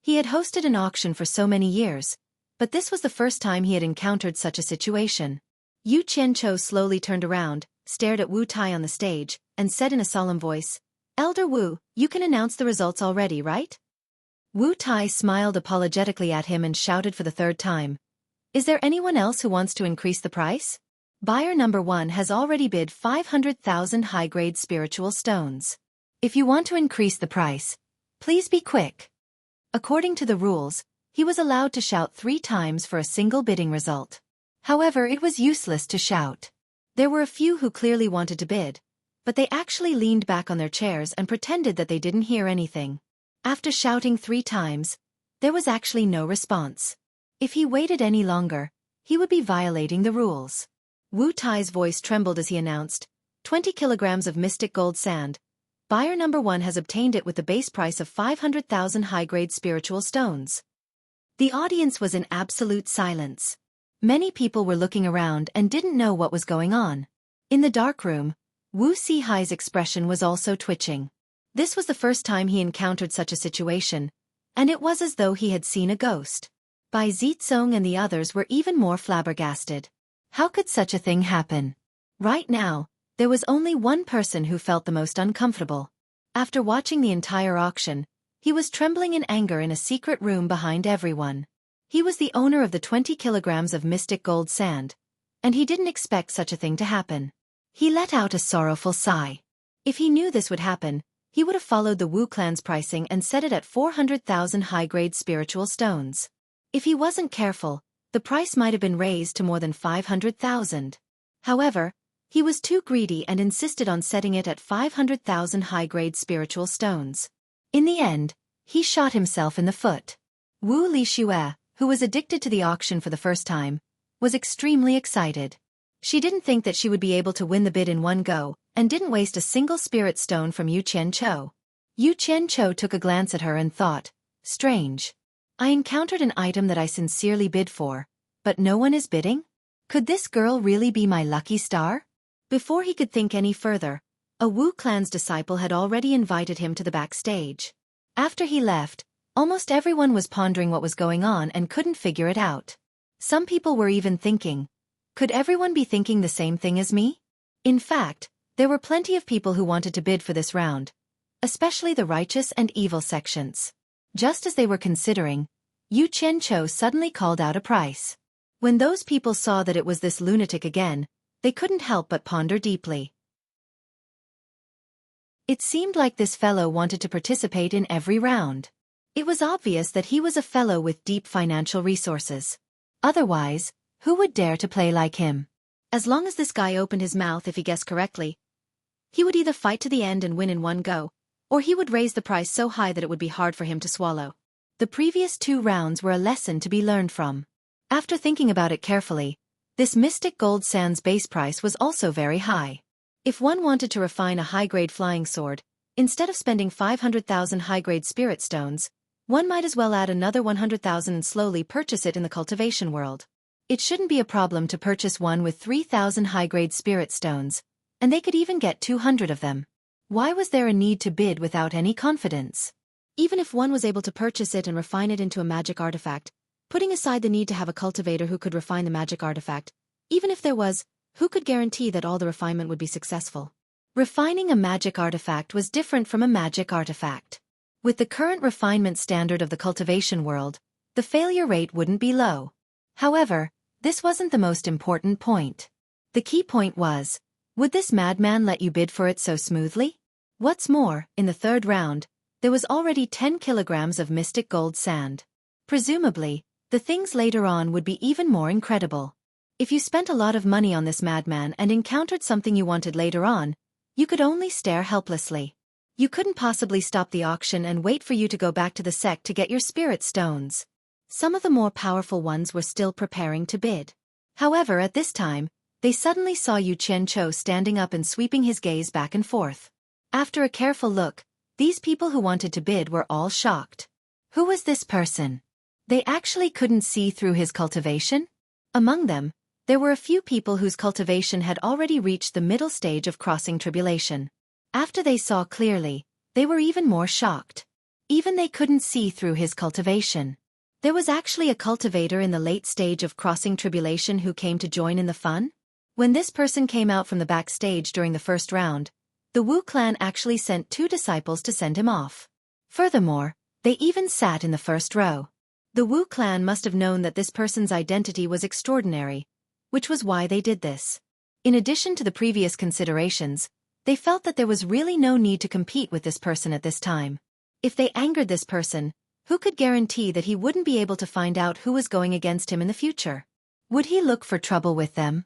He had hosted an auction for so many years, but this was the first time he had encountered such a situation. Yu Qianchou slowly turned around, stared at Wu Tai on the stage, and said in a solemn voice, Elder Wu, you can announce the results already, right? Wu Tai smiled apologetically at him and shouted for the third time. Is there anyone else who wants to increase the price? Buyer number one has already bid 500,000 high-grade spiritual stones. If you want to increase the price, please be quick. According to the rules, he was allowed to shout 3 times for a single bidding result. However, it was useless to shout. There were a few who clearly wanted to bid, but they actually leaned back on their chairs and pretended that they didn't hear anything. After shouting 3 times, there was actually no response. If he waited any longer, he would be violating the rules. Wu Tai's voice trembled as he announced, 20 kilograms of mystic gold sand. Buyer number one has obtained it with the base price of 500,000 high-grade spiritual stones. The audience was in absolute silence. Many people were looking around and didn't know what was going on. In the dark room, Wu Sihai's expression was also twitching. This was the first time he encountered such a situation, and it was as though he had seen a ghost. Bai Zizong and the others were even more flabbergasted. How could such a thing happen? Right now, there was only one person who felt the most uncomfortable. After watching the entire auction, he was trembling in anger in a secret room behind everyone. He was the owner of the 20 kilograms of mystic gold sand, and he didn't expect such a thing to happen. He let out a sorrowful sigh. If he knew this would happen, he would have followed the Wu clan's pricing and set it at 400,000 high-grade spiritual stones. If he wasn't careful, the price might have been raised to more than 500,000. However, he was too greedy and insisted on setting it at 500,000 high-grade spiritual stones. In the end, he shot himself in the foot. Wu Lixue, who was addicted to the auction for the first time, was extremely excited. She didn't think that she would be able to win the bid in one go, and didn't waste a single spirit stone from Yu Qianchou. Yu Qianchou took a glance at her and thought, strange. I encountered an item that I sincerely bid for, but no one is bidding? Could this girl really be my lucky star? Before he could think any further, a Wu clan's disciple had already invited him to the backstage. After he left, almost everyone was pondering what was going on and couldn't figure it out. Some people were even thinking, could everyone be thinking the same thing as me? In fact, there were plenty of people who wanted to bid for this round, especially the righteous and evil sections. Just as they were considering, Yu Qianchou suddenly called out a price. When those people saw that it was this lunatic again, they couldn't help but ponder deeply. It seemed like this fellow wanted to participate in every round. It was obvious that he was a fellow with deep financial resources. Otherwise, who would dare to play like him? As long as this guy opened his mouth if he guessed correctly, he would either fight to the end and win in one go, or he would raise the price so high that it would be hard for him to swallow. The previous 2 rounds were a lesson to be learned from. After thinking about it carefully, this mystic gold sand's base price was also very high. If one wanted to refine a high-grade flying sword, instead of spending 500,000 high-grade spirit stones, one might as well add another 100,000 and slowly purchase it in the cultivation world. It shouldn't be a problem to purchase one with 3,000 high-grade spirit stones, and they could even get 200 of them. Why was there a need to bid without any confidence? Even if one was able to purchase it and refine it into a magic artifact, putting aside the need to have a cultivator who could refine the magic artifact, even if there was, who could guarantee that all the refinement would be successful? Refining a magic artifact was different from a magic artifact. With the current refinement standard of the cultivation world, the failure rate wouldn't be low. However, this wasn't the most important point. The key point was, would this madman let you bid for it so smoothly? What's more, in the third round, there was already 10 kilograms of mystic gold sand. Presumably, the things later on would be even more incredible. If you spent a lot of money on this madman and encountered something you wanted later on, you could only stare helplessly. You couldn't possibly stop the auction and wait for you to go back to the sect to get your spirit stones. Some of the more powerful ones were still preparing to bid. However, at this time, they suddenly saw Yu Qianchou standing up and sweeping his gaze back and forth. After a careful look, these people who wanted to bid were all shocked. Who was this person? They actually couldn't see through his cultivation? Among them, there were a few people whose cultivation had already reached the middle stage of crossing tribulation. After they saw clearly, they were even more shocked. Even they couldn't see through his cultivation. There was actually a cultivator in the late stage of crossing tribulation who came to join in the fun? When this person came out from the backstage during the first round, the Wu clan actually sent 2 disciples to send him off. Furthermore, they even sat in the first row. The Wu clan must have known that this person's identity was extraordinary, which was why they did this. In addition to the previous considerations, they felt that there was really no need to compete with this person at this time. If they angered this person, who could guarantee that he wouldn't be able to find out who was going against him in the future? Would he look for trouble with them?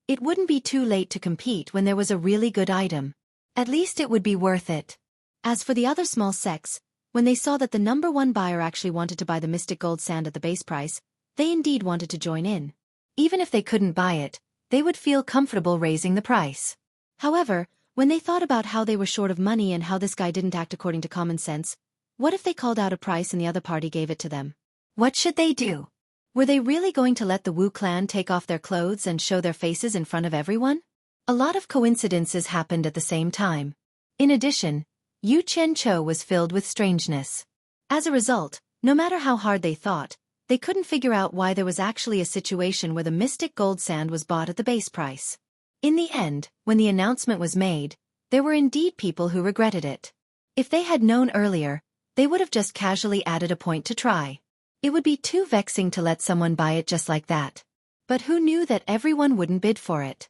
It wouldn't be too late to compete when there was a really good item. At least it would be worth it. As for the other small sects, when they saw that the number 1 buyer actually wanted to buy the mystic gold sand at the base price, they indeed wanted to join in. Even if they couldn't buy it, they would feel comfortable raising the price. However, when they thought about how they were short of money and how this guy didn't act according to common sense, what if they called out a price and the other party gave it to them? What should they do? Were they really going to let the Wu clan take off their clothes and show their faces in front of everyone? A lot of coincidences happened at the same time. In addition, Yu Qianchou was filled with strangeness. As a result, no matter how hard they thought, they couldn't figure out why there was actually a situation where the mystic gold sand was bought at the base price. In the end, when the announcement was made, there were indeed people who regretted it. If they had known earlier, they would have just casually added a point to try. It would be too vexing to let someone buy it just like that. But who knew that everyone wouldn't bid for it?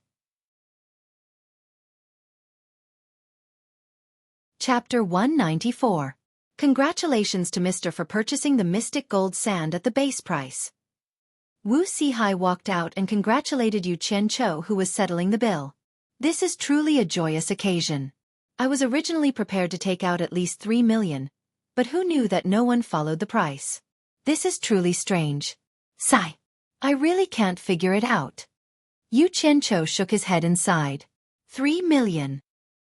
Chapter 194. Congratulations to Mr. for purchasing the mystic gold sand at the base price. Wu Sihai walked out and congratulated Yu Qianchou, who was settling the bill. This is truly a joyous occasion. I was originally prepared to take out at least 3 million, but who knew that no one followed the price? This is truly strange. Sigh. I really can't figure it out. Yu Qianchou shook his head and sighed. 3 million.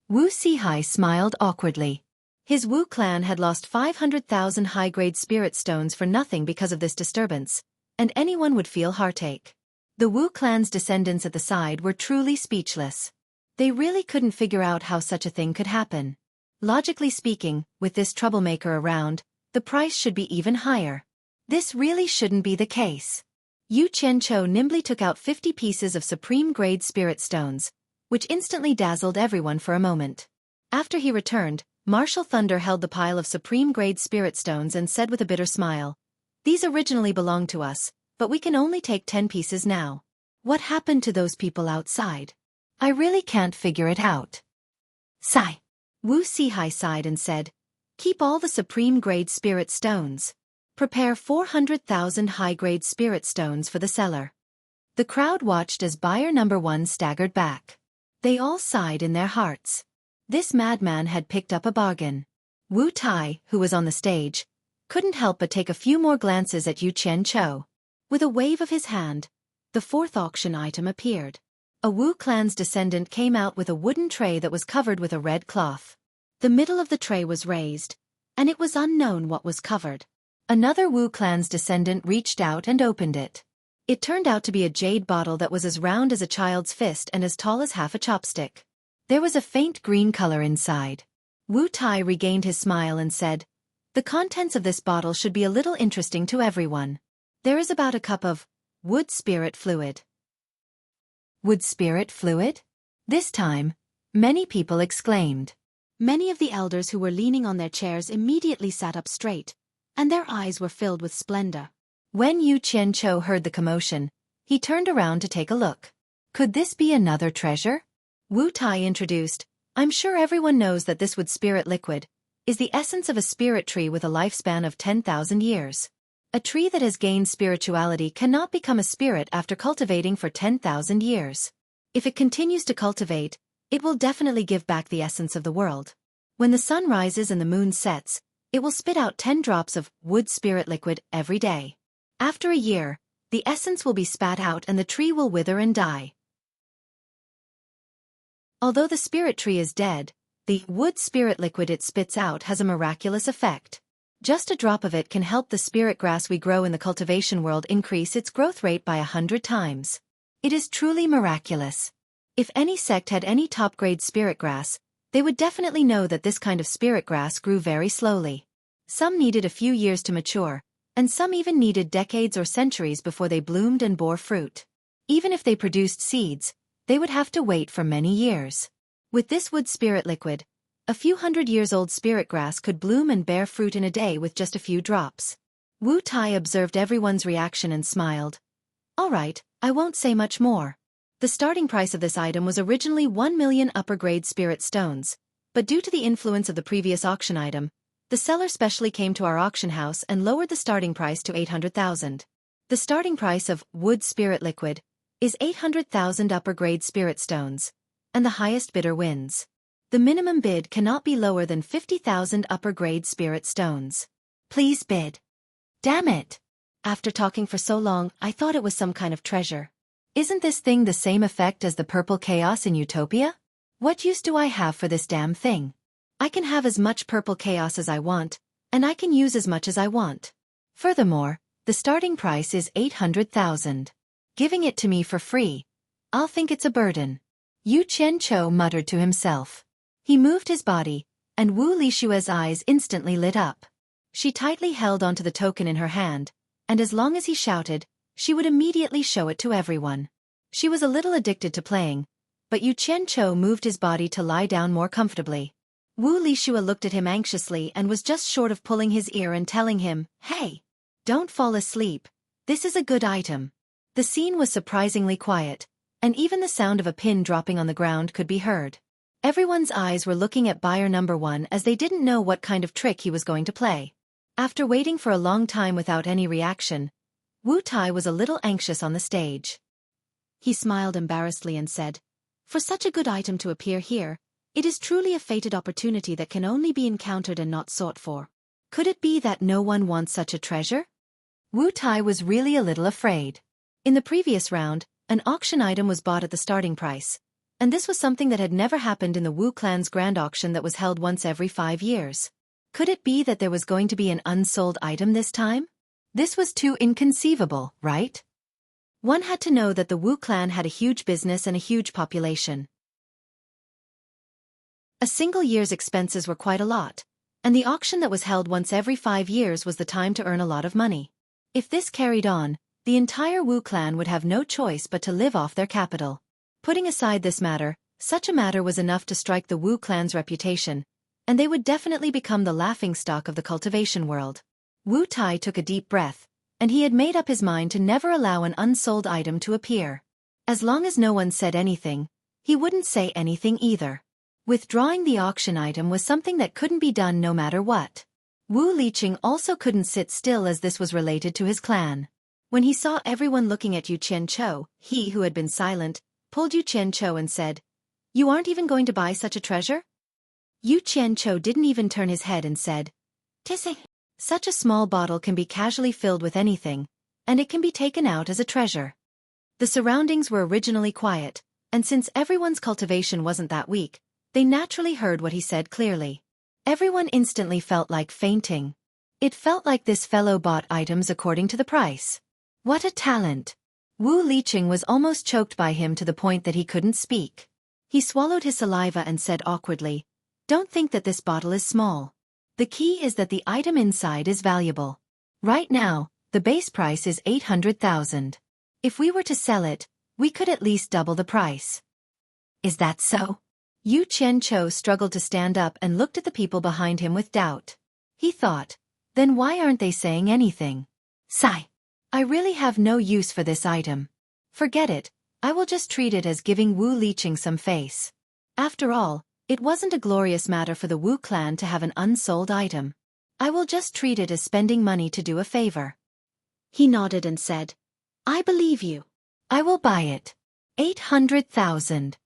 Wu Sihai smiled awkwardly. His Wu clan had lost 500,000 high-grade spirit stones for nothing because of this disturbance, and anyone would feel heartache. The Wu clan's descendants at the side were truly speechless. They really couldn't figure out how such a thing could happen. Logically speaking, with this troublemaker around, the price should be even higher. This really shouldn't be the case. Yu Qianchou nimbly took out 50 pieces of supreme-grade spirit stones, which instantly dazzled everyone for a moment. After he returned, Martial Thunder held the pile of supreme-grade spirit stones and said with a bitter smile, "These originally belonged to us, but we can only take 10 pieces now. What happened to those people outside? I really can't figure it out." Sigh. Wu Sihai sighed and said, "Keep all the supreme-grade spirit stones. Prepare 400,000 high-grade spirit stones for the seller." The crowd watched as buyer number 1 staggered back. They all sighed in their hearts. This madman had picked up a bargain. Wu Tai, who was on the stage, couldn't help but take a few more glances at Yu Qianchou. With a wave of his hand, the 4th auction item appeared. A Wu clan's descendant came out with a wooden tray that was covered with a red cloth. The middle of the tray was raised, and it was unknown what was covered. Another Wu clan's descendant reached out and opened it. It turned out to be a jade bottle that was as round as a child's fist and as tall as half a chopstick. There was a faint green color inside. Wu Tai regained his smile and said, "The contents of this bottle should be a little interesting to everyone. There is about a cup of wood spirit fluid." Wood spirit fluid? This time, many people exclaimed. Many of the elders who were leaning on their chairs immediately sat up straight, and their eyes were filled with splendor. When Yu Qianchou heard the commotion, he turned around to take a look. Could this be another treasure? Wu Tai introduced, I'm sure everyone knows that this wood spirit liquid is the essence of a spirit tree with a lifespan of 10,000 years. A tree that has gained spirituality cannot become a spirit after cultivating for 10,000 years. If it continues to cultivate, it will definitely give back the essence of the world. When the sun rises and the moon sets, it will spit out 10 drops of wood spirit liquid every day. After a year, the essence will be spat out and the tree will wither and die. Although the spirit tree is dead, the wood spirit liquid it spits out has a miraculous effect. Just a drop of it can help the spirit grass we grow in the cultivation world increase its growth rate by 100 times. It is truly miraculous. If any sect had any top-grade spirit grass, they would definitely know that this kind of spirit grass grew very slowly. Some needed a few years to mature, and some even needed decades or centuries before they bloomed and bore fruit. Even if they produced seeds, they would have to wait for many years. With this wood spirit liquid, a few hundred-years-old spirit grass could bloom and bear fruit in a day with just a few drops. Wu Tai observed everyone's reaction and smiled. All right, I won't say much more. The starting price of this item was originally 1 million upper-grade spirit stones, but due to the influence of the previous auction item, the seller specially came to our auction house and lowered the starting price to 800,000. The starting price of wood spirit liquid is 800,000 upper-grade spirit stones, and the highest bidder wins. The minimum bid cannot be lower than 50,000 upper-grade spirit stones. Please bid. Damn it! After talking for so long, I thought it was some kind of treasure. Isn't this thing the same effect as the purple chaos in Utopia? What use do I have for this damn thing? I can have as much purple chaos as I want, and I can use as much as I want. Furthermore, the starting price is 800,000. Giving it to me for free, I'll think it's a burden. Yu Qianqiu muttered to himself. He moved his body, and Wu Lishua's eyes instantly lit up. She tightly held onto the token in her hand, and as long as he shouted, she would immediately show it to everyone. She was a little addicted to playing, but Yu Qianqiu moved his body to lie down more comfortably. Wu Lishua looked at him anxiously and was just short of pulling his ear and telling him, "Hey! Don't fall asleep. This is a good item." The scene was surprisingly quiet, and even the sound of a pin dropping on the ground could be heard. Everyone's eyes were looking at buyer number 1 as they didn't know what kind of trick he was going to play. After waiting for a long time without any reaction, Wu Tai was a little anxious on the stage. He smiled embarrassedly and said, "For such a good item to appear here, it is truly a fated opportunity that can only be encountered and not sought for. Could it be that no one wants such a treasure?" Wu Tai was really a little afraid. In the previous round, an auction item was bought at the starting price, and this was something that had never happened in the Wu clan's grand auction that was held once every 5 years. Could it be that there was going to be an unsold item this time? This was too inconceivable, right? One had to know that the Wu clan had a huge business and a huge population. A single year's expenses were quite a lot, and the auction that was held once every 5 years was the time to earn a lot of money. If this carried on, the entire Wu clan would have no choice but to live off their capital. Putting aside this matter, such a matter was enough to strike the Wu clan's reputation, and they would definitely become the laughingstock of the cultivation world. Wu Tai took a deep breath, and he had made up his mind to never allow an unsold item to appear. As long as no one said anything, he wouldn't say anything either. Withdrawing the auction item was something that couldn't be done no matter what. Wu Liqing also couldn't sit still as this was related to his clan. When he saw everyone looking at Yu Qianqiu, he who had been silent, pulled Yu Qianqiu and said, "You aren't even going to buy such a treasure?" Yu Qianqiu didn't even turn his head and said, "Tissing." Such a small bottle can be casually filled with anything, and it can be taken out as a treasure. The surroundings were originally quiet, and since everyone's cultivation wasn't that weak, they naturally heard what he said clearly. Everyone instantly felt like fainting. It felt like this fellow bought items according to the price. What a talent! Wu Liqing was almost choked by him to the point that he couldn't speak. He swallowed his saliva and said awkwardly, "Don't think that this bottle is small. The key is that the item inside is valuable. Right now, the base price is 800,000. If we were to sell it, we could at least double the price." "Is that so?" Yu Qianqiu struggled to stand up and looked at the people behind him with doubt. He thought, then why aren't they saying anything? Sigh. I really have no use for this item. Forget it, I will just treat it as giving Wu Liqing some face. After all, It wasn't a glorious matter for the Wu clan to have an unsold item. I will just treat it as spending money to do a favor. He nodded and said, I believe you. I will buy it. 800,000.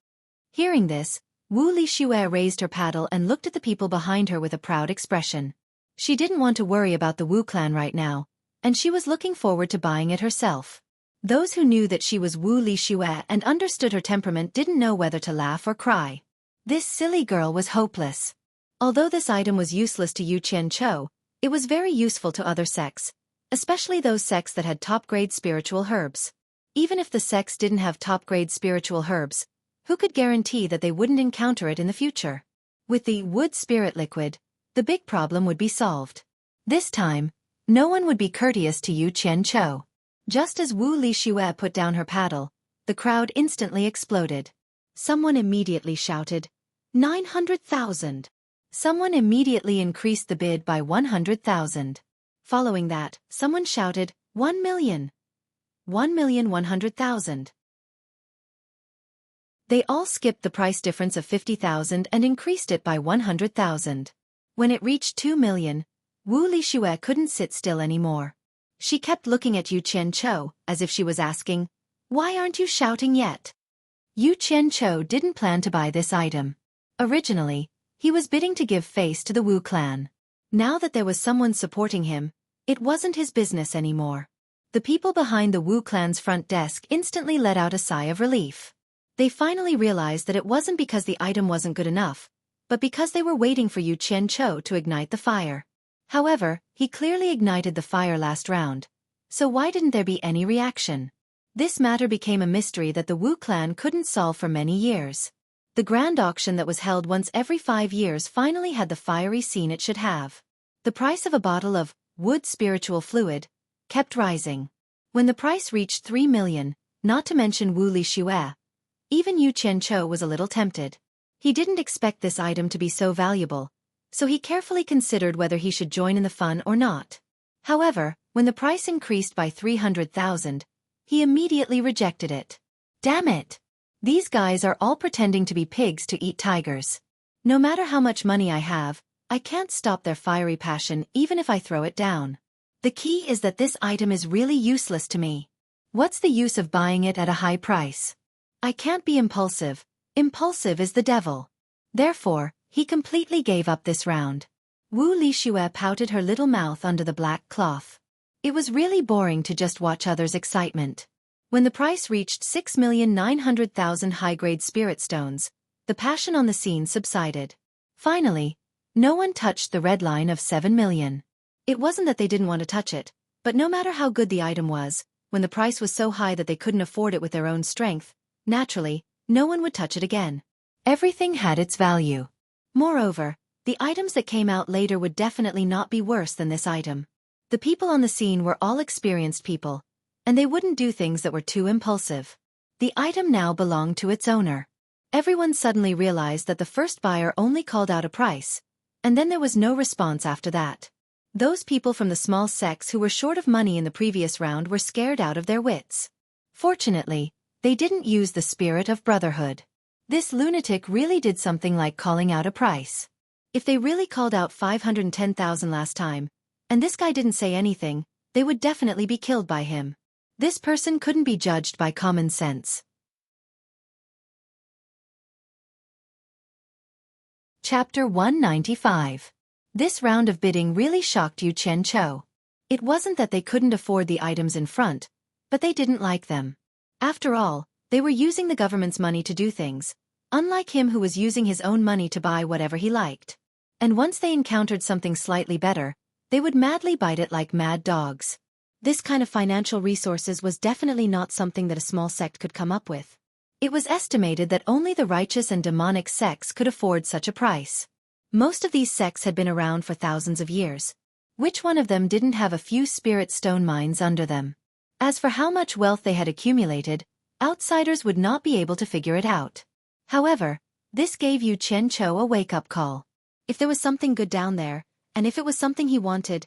Hearing this, Wu Lixue raised her paddle and looked at the people behind her with a proud expression. She didn't want to worry about the Wu clan right now, and she was looking forward to buying it herself. Those who knew that she was Wu Lixue and understood her temperament didn't know whether to laugh or cry. This silly girl was hopeless. Although this item was useless to Yu Qianchou, it was very useful to other sects, especially those sects that had top-grade spiritual herbs. Even if the sects didn't have top-grade spiritual herbs, who could guarantee that they wouldn't encounter it in the future? With the wood spirit liquid, the big problem would be solved. This time, no one would be courteous to Yu Qianchou. Just as Wu Lixue put down her paddle, the crowd instantly exploded. Someone immediately shouted, 900,000. Someone immediately increased the bid by 100,000. Following that, someone shouted, 1 million. 1,100,000. They all skipped the price difference of 50,000 and increased it by 100,000. When it reached 2 million, Wu Lixue couldn't sit still anymore. She kept looking at Yu Qianchou, as if she was asking, why aren't you shouting yet? Yu Qianchou didn't plan to buy this item. Originally, he was bidding to give face to the Wu clan. Now that there was someone supporting him, it wasn't his business anymore. The people behind the Wu clan's front desk instantly let out a sigh of relief. They finally realized that it wasn't because the item wasn't good enough, but because they were waiting for Yu Qianchou to ignite the fire. However, he clearly ignited the fire last round, so why didn't there be any reaction? This matter became a mystery that the Wu clan couldn't solve for many years. The grand auction that was held once every 5 years finally had the fiery scene it should have. The price of a bottle of wood spiritual fluid kept rising. When the price reached 3 million, not to mention Wu Lixue, even Yu Qianchou was a little tempted. He didn't expect this item to be so valuable, so he carefully considered whether he should join in the fun or not. However, when the price increased by 300,000, he immediately rejected it. Damn it! These guys are all pretending to be pigs to eat tigers. No matter how much money I have, I can't stop their fiery passion even if I throw it down. The key is that this item is really useless to me. What's the use of buying it at a high price? I can't be impulsive. Impulsive is the devil. Therefore, he completely gave up this round. Wu Lixue pouted her little mouth under the black cloth. It was really boring to just watch others' excitement. When the price reached 6,900,000 high-grade spirit stones, the passion on the scene subsided. Finally, no one touched the red line of 7 million. It wasn't that they didn't want to touch it, but no matter how good the item was, when the price was so high that they couldn't afford it with their own strength, naturally, no one would touch it again. Everything had its value. Moreover, the items that came out later would definitely not be worse than this item. The people on the scene were all experienced people, and they wouldn't do things that were too impulsive. The item now belonged to its owner. Everyone suddenly realized that the first buyer only called out a price, and then there was no response after that. Those people from the small sects who were short of money in the previous round were scared out of their wits. Fortunately, they didn't use the spirit of brotherhood. This lunatic really did something like calling out a price. If they really called out 510,000 last time, and this guy didn't say anything, they would definitely be killed by him. This person couldn't be judged by common sense. Chapter 195. This round of bidding really shocked Yu Qianchou. It wasn't that they couldn't afford the items in front, but they didn't like them. After all, they were using the government's money to do things, unlike him who was using his own money to buy whatever he liked. And once they encountered something slightly better, they would madly bite it like mad dogs. This kind of financial resources was definitely not something that a small sect could come up with. It was estimated that only the righteous and demonic sects could afford such a price. Most of these sects had been around for thousands of years. Which one of them didn't have a few spirit stone mines under them? As for how much wealth they had accumulated, outsiders would not be able to figure it out. However, this gave Yu Qianchou a wake-up call. If there was something good down there, and if it was something he wanted,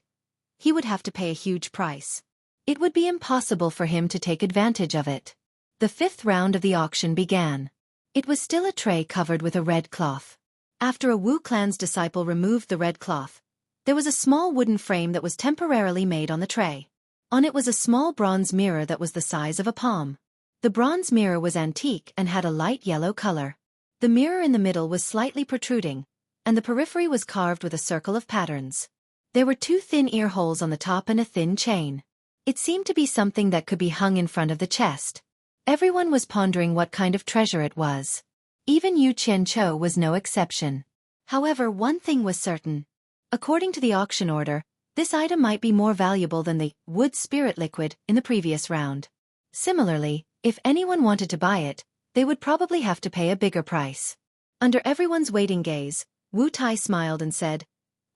he would have to pay a huge price. It would be impossible for him to take advantage of it. The fifth round of the auction began. It was still a tray covered with a red cloth. After a Wu clan's disciple removed the red cloth, there was a small wooden frame that was temporarily made on the tray. On it was a small bronze mirror that was the size of a palm. The bronze mirror was antique and had a light yellow color. The mirror in the middle was slightly protruding, and the periphery was carved with a circle of patterns. There were 2 thin ear holes on the top and a thin chain. It seemed to be something that could be hung in front of the chest. Everyone was pondering what kind of treasure it was. Even Yu Qianqiu was no exception. However, one thing was certain. According to the auction order, this item might be more valuable than the wood spirit liquid in the previous round. Similarly, if anyone wanted to buy it, they would probably have to pay a bigger price. Under everyone's waiting gaze, Wu Tai smiled and said,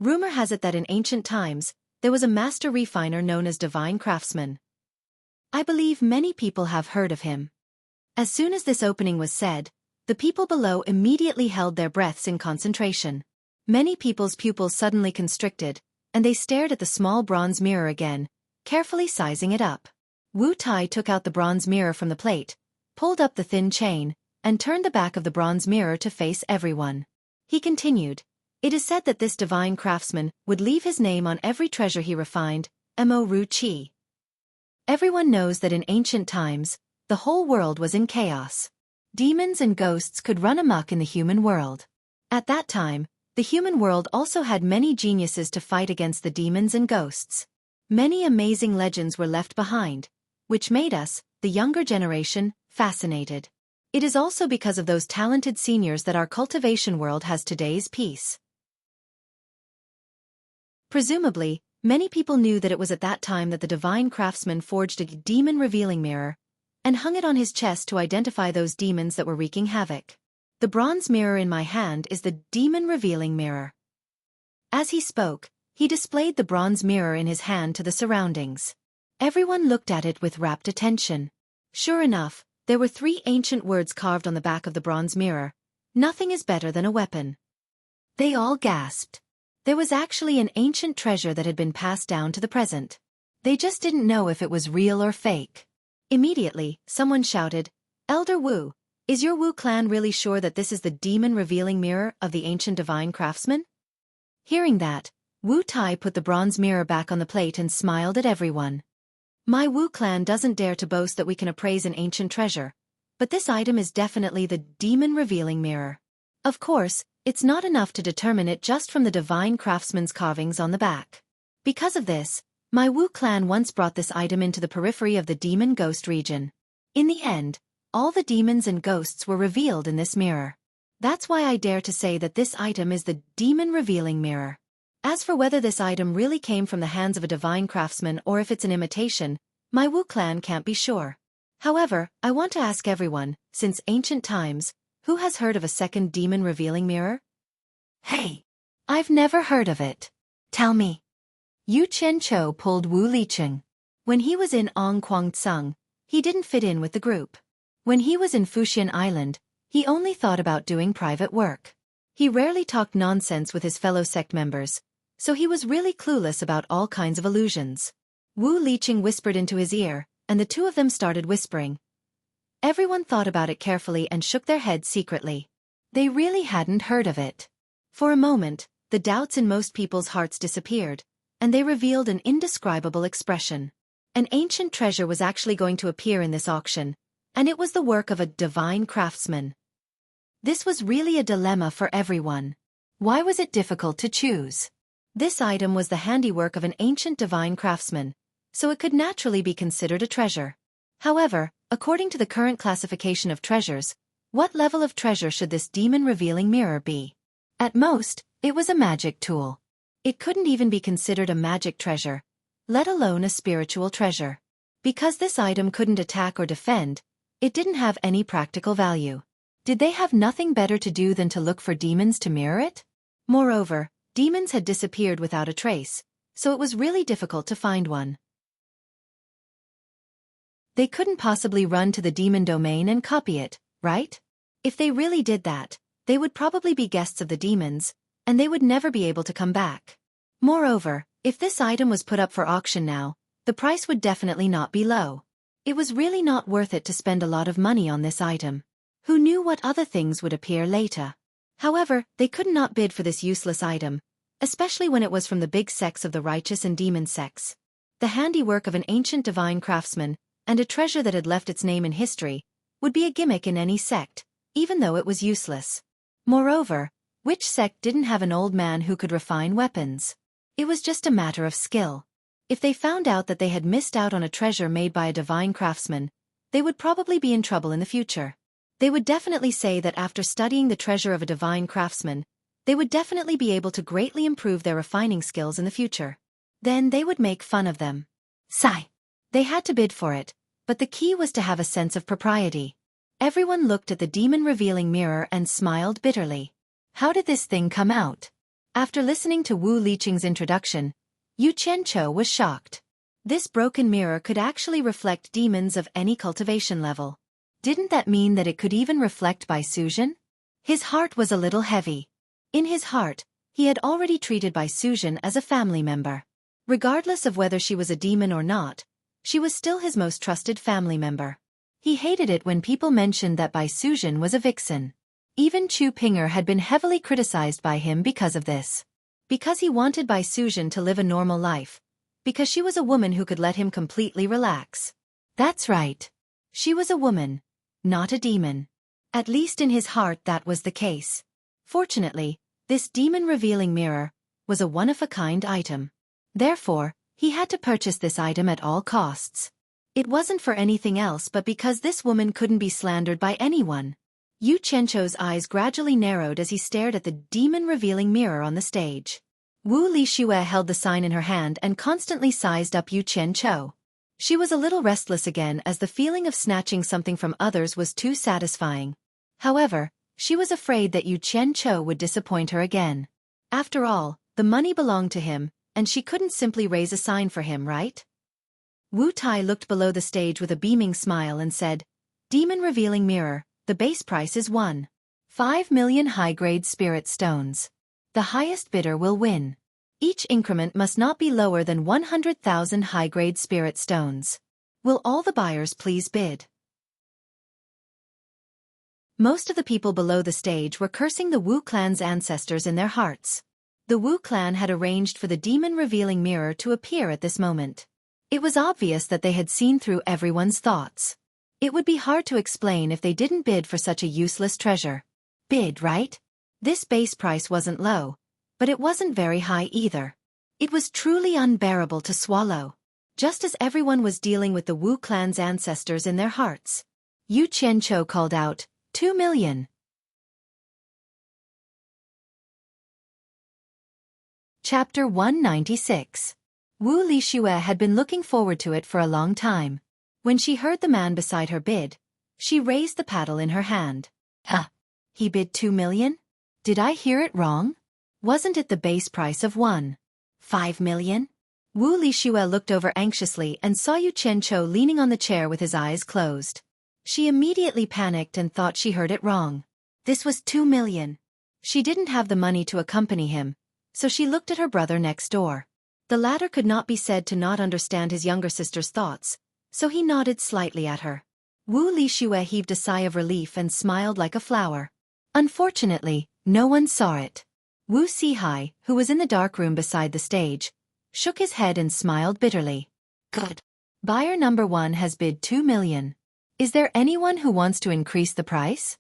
"Rumor has it that in ancient times, there was a master refiner known as Divine Craftsman. I believe many people have heard of him." As soon as this opening was said, the people below immediately held their breaths in concentration. Many people's pupils suddenly constricted, and they stared at the small bronze mirror again, carefully sizing it up. Wu Tai took out the bronze mirror from the plate, pulled up the thin chain, and turned the back of the bronze mirror to face everyone. He continued, "It is said that this divine craftsman would leave his name on every treasure he refined, Mo Ru Qi. Everyone knows that in ancient times, the whole world was in chaos. Demons and ghosts could run amok in the human world. At that time, the human world also had many geniuses to fight against the demons and ghosts. Many amazing legends were left behind, which made us, the younger generation, fascinated. It is also because of those talented seniors that our cultivation world has today's peace." Presumably, many people knew that it was at that time that the divine craftsman forged a demon-revealing mirror and hung it on his chest to identify those demons that were wreaking havoc. "The bronze mirror in my hand is the demon-revealing mirror." As he spoke, he displayed the bronze mirror in his hand to the surroundings. Everyone looked at it with rapt attention. Sure enough, there were 3 ancient words carved on the back of the bronze mirror: "Nothing is better than a weapon." They all gasped. There was actually an ancient treasure that had been passed down to the present. They just didn't know if it was real or fake. Immediately, someone shouted, "Elder Wu, is your Wu clan really sure that this is the demon-revealing mirror of the ancient divine craftsman?" Hearing that, Wu Tai put the bronze mirror back on the plate and smiled at everyone. "My Wu clan doesn't dare to boast that we can appraise an ancient treasure, but this item is definitely the demon-revealing mirror. Of course, it's not enough to determine it just from the divine craftsman's carvings on the back. Because of this, my Wu clan once brought this item into the periphery of the demon-ghost region. In the end, all the demons and ghosts were revealed in this mirror. That's why I dare to say that this item is the demon-revealing mirror. As for whether this item really came from the hands of a divine craftsman or if it's an imitation, my Wu clan can't be sure. However, I want to ask everyone, since ancient times, who has heard of a second demon-revealing mirror? Hey! I've never heard of it. Tell me." Yu Qianqiu pulled Wu Liqing. When he was in Ongquangceng, he didn't fit in with the group. When he was in Fuxian Island, he only thought about doing private work. He rarely talked nonsense with his fellow sect members, so he was really clueless about all kinds of illusions. Wu Liqing whispered into his ear, and the 2 of them started whispering. Everyone thought about it carefully and shook their heads secretly. They really hadn't heard of it. For a moment, the doubts in most people's hearts disappeared, and they revealed an indescribable expression. An ancient treasure was actually going to appear in this auction, and it was the work of a divine craftsman. This was really a dilemma for everyone. Why was it difficult to choose? This item was the handiwork of an ancient divine craftsman, so it could naturally be considered a treasure. However, according to the current classification of treasures, what level of treasure should this demon-revealing mirror be? At most, it was a magic tool. It couldn't even be considered a magic treasure, let alone a spiritual treasure. Because this item couldn't attack or defend, it didn't have any practical value. Did they have nothing better to do than to look for demons to mirror it? Moreover, demons had disappeared without a trace, so it was really difficult to find one. They couldn't possibly run to the demon domain and copy it, right? If they really did that, they would probably be guests of the demons, and they would never be able to come back. Moreover, if this item was put up for auction now, the price would definitely not be low. It was really not worth it to spend a lot of money on this item. Who knew what other things would appear later? However, they could not bid for this useless item, especially when it was from the big sects of the righteous and demon sects. The handiwork of an ancient divine craftsman, and a treasure that had left its name in history, would be a gimmick in any sect, even though it was useless. Moreover, which sect didn't have an old man who could refine weapons? It was just a matter of skill. If they found out that they had missed out on a treasure made by a divine craftsman, they would probably be in trouble in the future. They would definitely say that after studying the treasure of a divine craftsman, they would definitely be able to greatly improve their refining skills in the future. Then they would make fun of them. Sigh. They had to bid for it, but the key was to have a sense of propriety. Everyone looked at the demon-revealing mirror and smiled bitterly. How did this thing come out? After listening to Wu Liqing's introduction, Yu Qianqiu was shocked. This broken mirror could actually reflect demons of any cultivation level. Didn't that mean that it could even reflect Bai Suzhen? His heart was a little heavy. In his heart, he had already treated Bai Suzhen as a family member. Regardless of whether she was a demon or not, she was still his most trusted family member. He hated it when people mentioned that Bai Suzhen was a vixen. Even Chu Pinger had been heavily criticized by him because of this. Because he wanted Bai Suzhen to live a normal life. Because she was a woman who could let him completely relax. That's right. She was a woman, not a demon. At least in his heart that was the case. Fortunately, this demon-revealing mirror was a one-of-a-kind item. Therefore, he had to purchase this item at all costs. It wasn't for anything else but because this woman couldn't be slandered by anyone. Yu Qianqiu's eyes gradually narrowed as he stared at the demon-revealing mirror on the stage. Wu Lixue held the sign in her hand and constantly sized up Yu Qianqiu. She was a little restless again as the feeling of snatching something from others was too satisfying. However, she was afraid that Yu Qianqiu would disappoint her again. After all, the money belonged to him, and she couldn't simply raise a sign for him, right? Wu Tai looked below the stage with a beaming smile and said, "Demon-revealing mirror, the base price is 1.5 million high-grade spirit stones. The highest bidder will win. Each increment must not be lower than 100,000 high-grade spirit stones. Will all the buyers please bid?" Most of the people below the stage were cursing the Wu clan's ancestors in their hearts. The Wu clan had arranged for the demon-revealing mirror to appear at this moment. It was obvious that they had seen through everyone's thoughts. It would be hard to explain if they didn't bid for such a useless treasure. Bid, right? This base price wasn't low, but it wasn't very high either. It was truly unbearable to swallow. Just as everyone was dealing with the Wu clan's ancestors in their hearts, Yu Qianqiu called out, 2 million. Chapter 196. Wu Lixue had been looking forward to it for a long time. When she heard the man beside her bid, she raised the paddle in her hand. Huh? He bid 2 million? Did I hear it wrong? Wasn't it the base price of 1.5 million? Wu Lixue looked over anxiously and saw Yu Qianqiu leaning on the chair with his eyes closed. She immediately panicked and thought she heard it wrong. This was 2 million. She didn't have the money to accompany him, so she looked at her brother next door. The latter could not be said to not understand his younger sister's thoughts, so he nodded slightly at her. Wu Lixue heaved a sigh of relief and smiled like a flower. Unfortunately, no one saw it. Wu Sihai, who was in the dark room beside the stage, shook his head and smiled bitterly. Good. Buyer number 1 has bid 2 million. Is there anyone who wants to increase the price?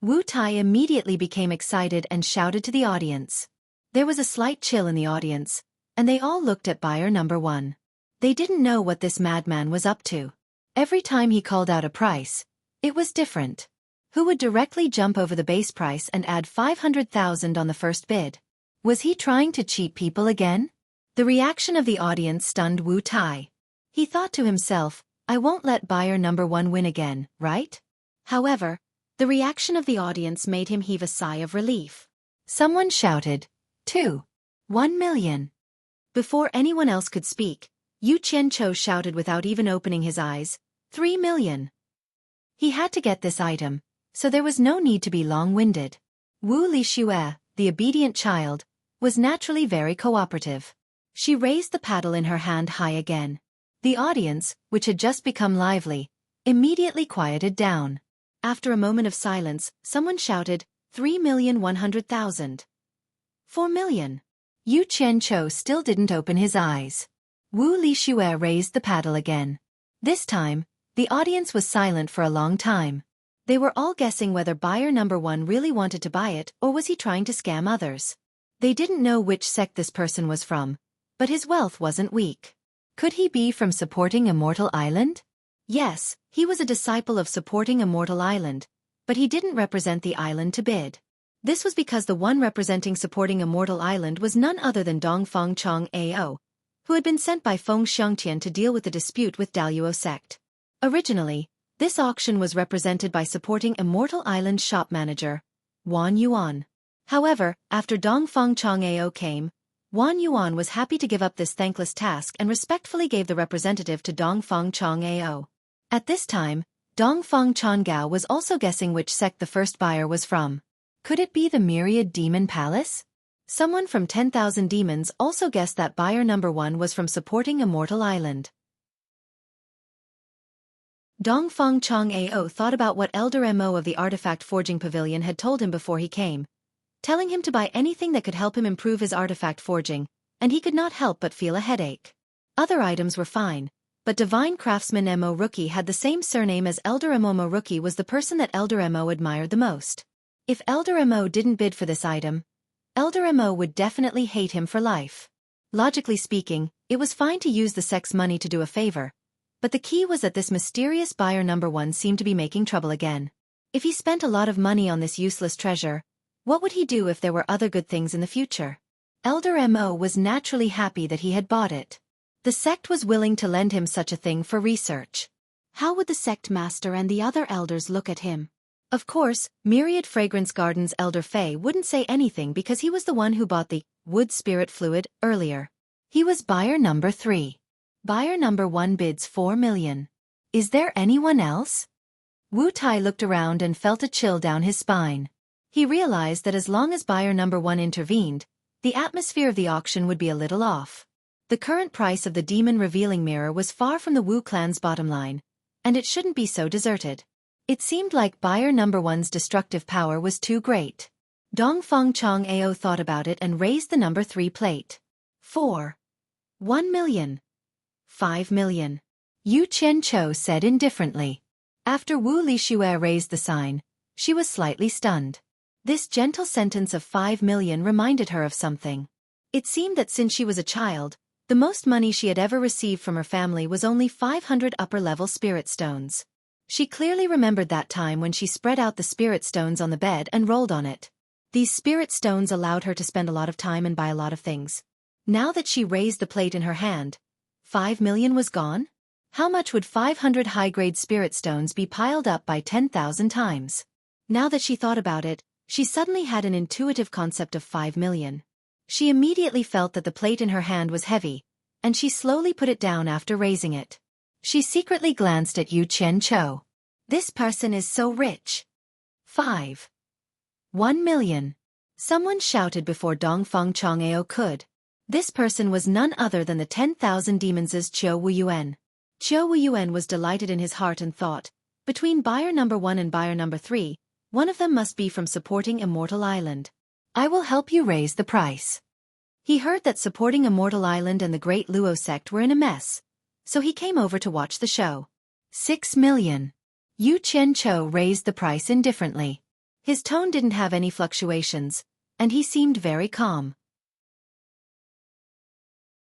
Wu Tai immediately became excited and shouted to the audience. There was a slight chill in the audience, and they all looked at buyer number 1. They didn't know what this madman was up to. Every time he called out a price, it was different. Who would directly jump over the base price and add 500,000 on the first bid? Was he trying to cheat people again? The reaction of the audience stunned Wu Tai. He thought to himself, I won't let buyer number 1 win again, right? However, the reaction of the audience made him heave a sigh of relief. Someone shouted, 1 million. Before anyone else could speak, Yu Qianqiu shouted without even opening his eyes, 3 million. He had to get this item, so there was no need to be long-winded. Wu Lixue, the obedient child, was naturally very cooperative. She raised the paddle in her hand high again. The audience, which had just become lively, immediately quieted down. After a moment of silence, someone shouted, 3,100,000. 4 million. Yu Qianqiu still didn't open his eyes. Wu Lixue raised the paddle again. This time, the audience was silent for a long time. They were all guessing whether buyer number 1 really wanted to buy it or was he trying to scam others. They didn't know which sect this person was from, but his wealth wasn't weak. Could he be from Supporting Immortal Island? Yes, he was a disciple of Supporting Immortal Island, but he didn't represent the island to bid. This was because the one representing Supporting Immortal Island was none other than Dongfang Chong Ao, who had been sent by Feng Xiongtian to deal with the dispute with Daluo sect. Originally, this auction was represented by Supporting Immortal Island shop manager, Wan Yuan. However, after Dongfang Chong Ao came, Wan Yuan was happy to give up this thankless task and respectfully gave the representative to Dongfang Chong Ao. At this time, Dongfang Chongao was also guessing which sect the first buyer was from. Could it be the Myriad Demon Palace? Someone from 10,000 Demons also guessed that buyer number 1 was from Supporting Immortal Island. Dongfang Chong Ao thought about what Elder Mo of the Artifact Forging Pavilion had told him before he came, telling him to buy anything that could help him improve his artifact forging, and he could not help but feel a headache. Other items were fine, but Divine Craftsman Mo Rookie had the same surname as Elder Mo. Mo Rookie was the person that Elder Mo admired the most. If Elder Mo didn't bid for this item, Elder Mo would definitely hate him for life. Logically speaking, it was fine to use the sect's money to do a favor, but the key was that this mysterious buyer number 1 seemed to be making trouble again. If he spent a lot of money on this useless treasure, what would he do if there were other good things in the future? Elder Mo was naturally happy that he had bought it. The sect was willing to lend him such a thing for research. How would the sect master and the other elders look at him? Of course, Myriad Fragrance Gardens Elder Fei wouldn't say anything because he was the one who bought the wood spirit fluid earlier. He was buyer number 3. Buyer number 1 bids 4 million. Is there anyone else? Wu Tai looked around and felt a chill down his spine. He realized that as long as buyer number 1 intervened, the atmosphere of the auction would be a little off. The current price of the Demon Revealing Mirror was far from the Wu clan's bottom line, and it shouldn't be so deserted. It seemed like buyer number 1's destructive power was too great. Dongfang Chong Ao thought about it and raised the number 3 plate. 4. 1 million. 5 million. Yu Qianqiu said indifferently. After Wu Lixue raised the sign, she was slightly stunned. This gentle sentence of 5 million reminded her of something. It seemed that since she was a child, the most money she had ever received from her family was only 500 upper-level spirit stones. She clearly remembered that time when she spread out the spirit stones on the bed and rolled on it. These spirit stones allowed her to spend a lot of time and buy a lot of things. Now that she raised the plate in her hand, 5 million was gone? How much would 500 high-grade spirit stones be piled up by 10,000 times? Now that she thought about it, she suddenly had an intuitive concept of 5 million. She immediately felt that the plate in her hand was heavy, and she slowly put it down after raising it. She secretly glanced at Yu Qianqiu. This person is so rich. 5. 1 million. Someone shouted before Dongfang Chong Ao could. This person was none other than the 10,000 demons' Qiu Wuyuan. Qiu Wuyuan was delighted in his heart and thought, between buyer number 1 and buyer number 3, one of them must be from Supporting Immortal Island. I will help you raise the price. He heard that Supporting Immortal Island and the Great Luo sect were in a mess, so he came over to watch the show. 6 million. Yu Qianqiu raised the price indifferently. His tone didn't have any fluctuations, and he seemed very calm.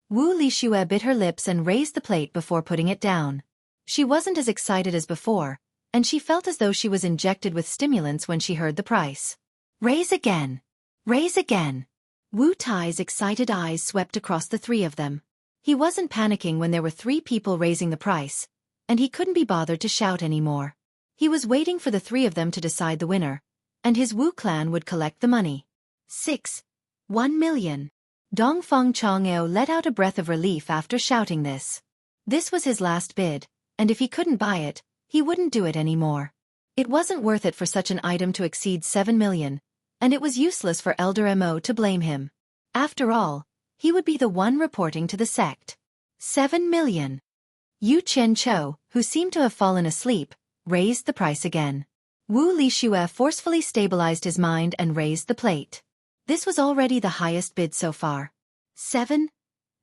Wu Lixue bit her lips and raised the plate before putting it down. She wasn't as excited as before, and she felt as though she was injected with stimulants when she heard the price. Raise again. Raise again. Wu Tai's excited eyes swept across the 3 of them. He wasn't panicking when there were 3 people raising the price, and he couldn't be bothered to shout anymore. He was waiting for the 3 of them to decide the winner, and his Wu clan would collect the money. 6. 1 million. Dongfang Chong Ao let out a breath of relief after shouting this. This was his last bid, and if he couldn't buy it, he wouldn't do it anymore. It wasn't worth it for such an item to exceed 7 million, and it was useless for Elder Mo to blame him. After all, he would be the one reporting to the sect. 7 million. Yu Qianqiu, who seemed to have fallen asleep, raised the price again. Wu Lixue forcefully stabilized his mind and raised the plate. This was already the highest bid so far.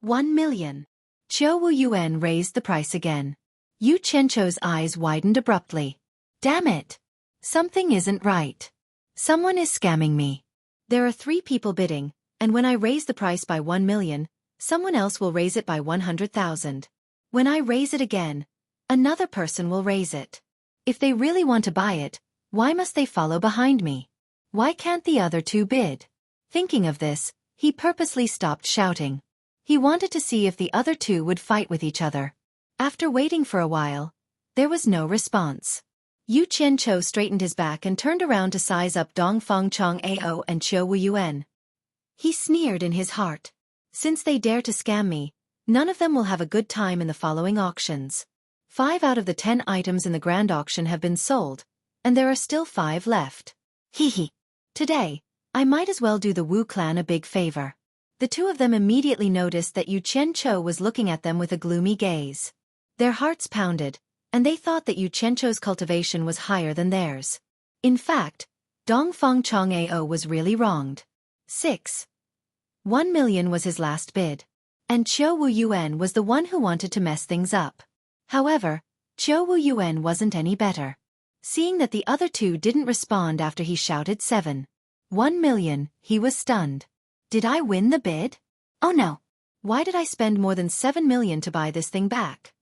1 million. Qiu Wu Yuan raised the price again. Yu Qianqiu's eyes widened abruptly. Damn it! Something isn't right. Someone is scamming me. There are 3 people bidding, and when I raise the price by 1 million, someone else will raise it by 100,000. When I raise it again, another person will raise it. If they really want to buy it, why must they follow behind me? Why can't the other 2 bid? Thinking of this, he purposely stopped shouting. He wanted to see if the other 2 would fight with each other. After waiting for a while, there was no response. Yu Qianqiu straightened his back and turned around to size up Dongfang Chong Ao and Qiu Wu Yuan. He sneered in his heart. Since they dare to scam me, none of them will have a good time in the following auctions. 5 out of the 10 items in the grand auction have been sold, and there are still 5 left. Hee. Today, I might as well do the Wu clan a big favor. The 2 of them immediately noticed that Yu Qianqiu was looking at them with a gloomy gaze. Their hearts pounded, and they thought that Yu Qianqiu's cultivation was higher than theirs. In fact, Dongfang Chong Ao was really wronged. 1 million was his last bid. And Qiu Wu Yuan was the one who wanted to mess things up. However, Qiu Wu Yuan wasn't any better. Seeing that the other 2 didn't respond after he shouted 1 million, he was stunned. Did I win the bid? Oh no. Why did I spend more than 7 million to buy this thing back?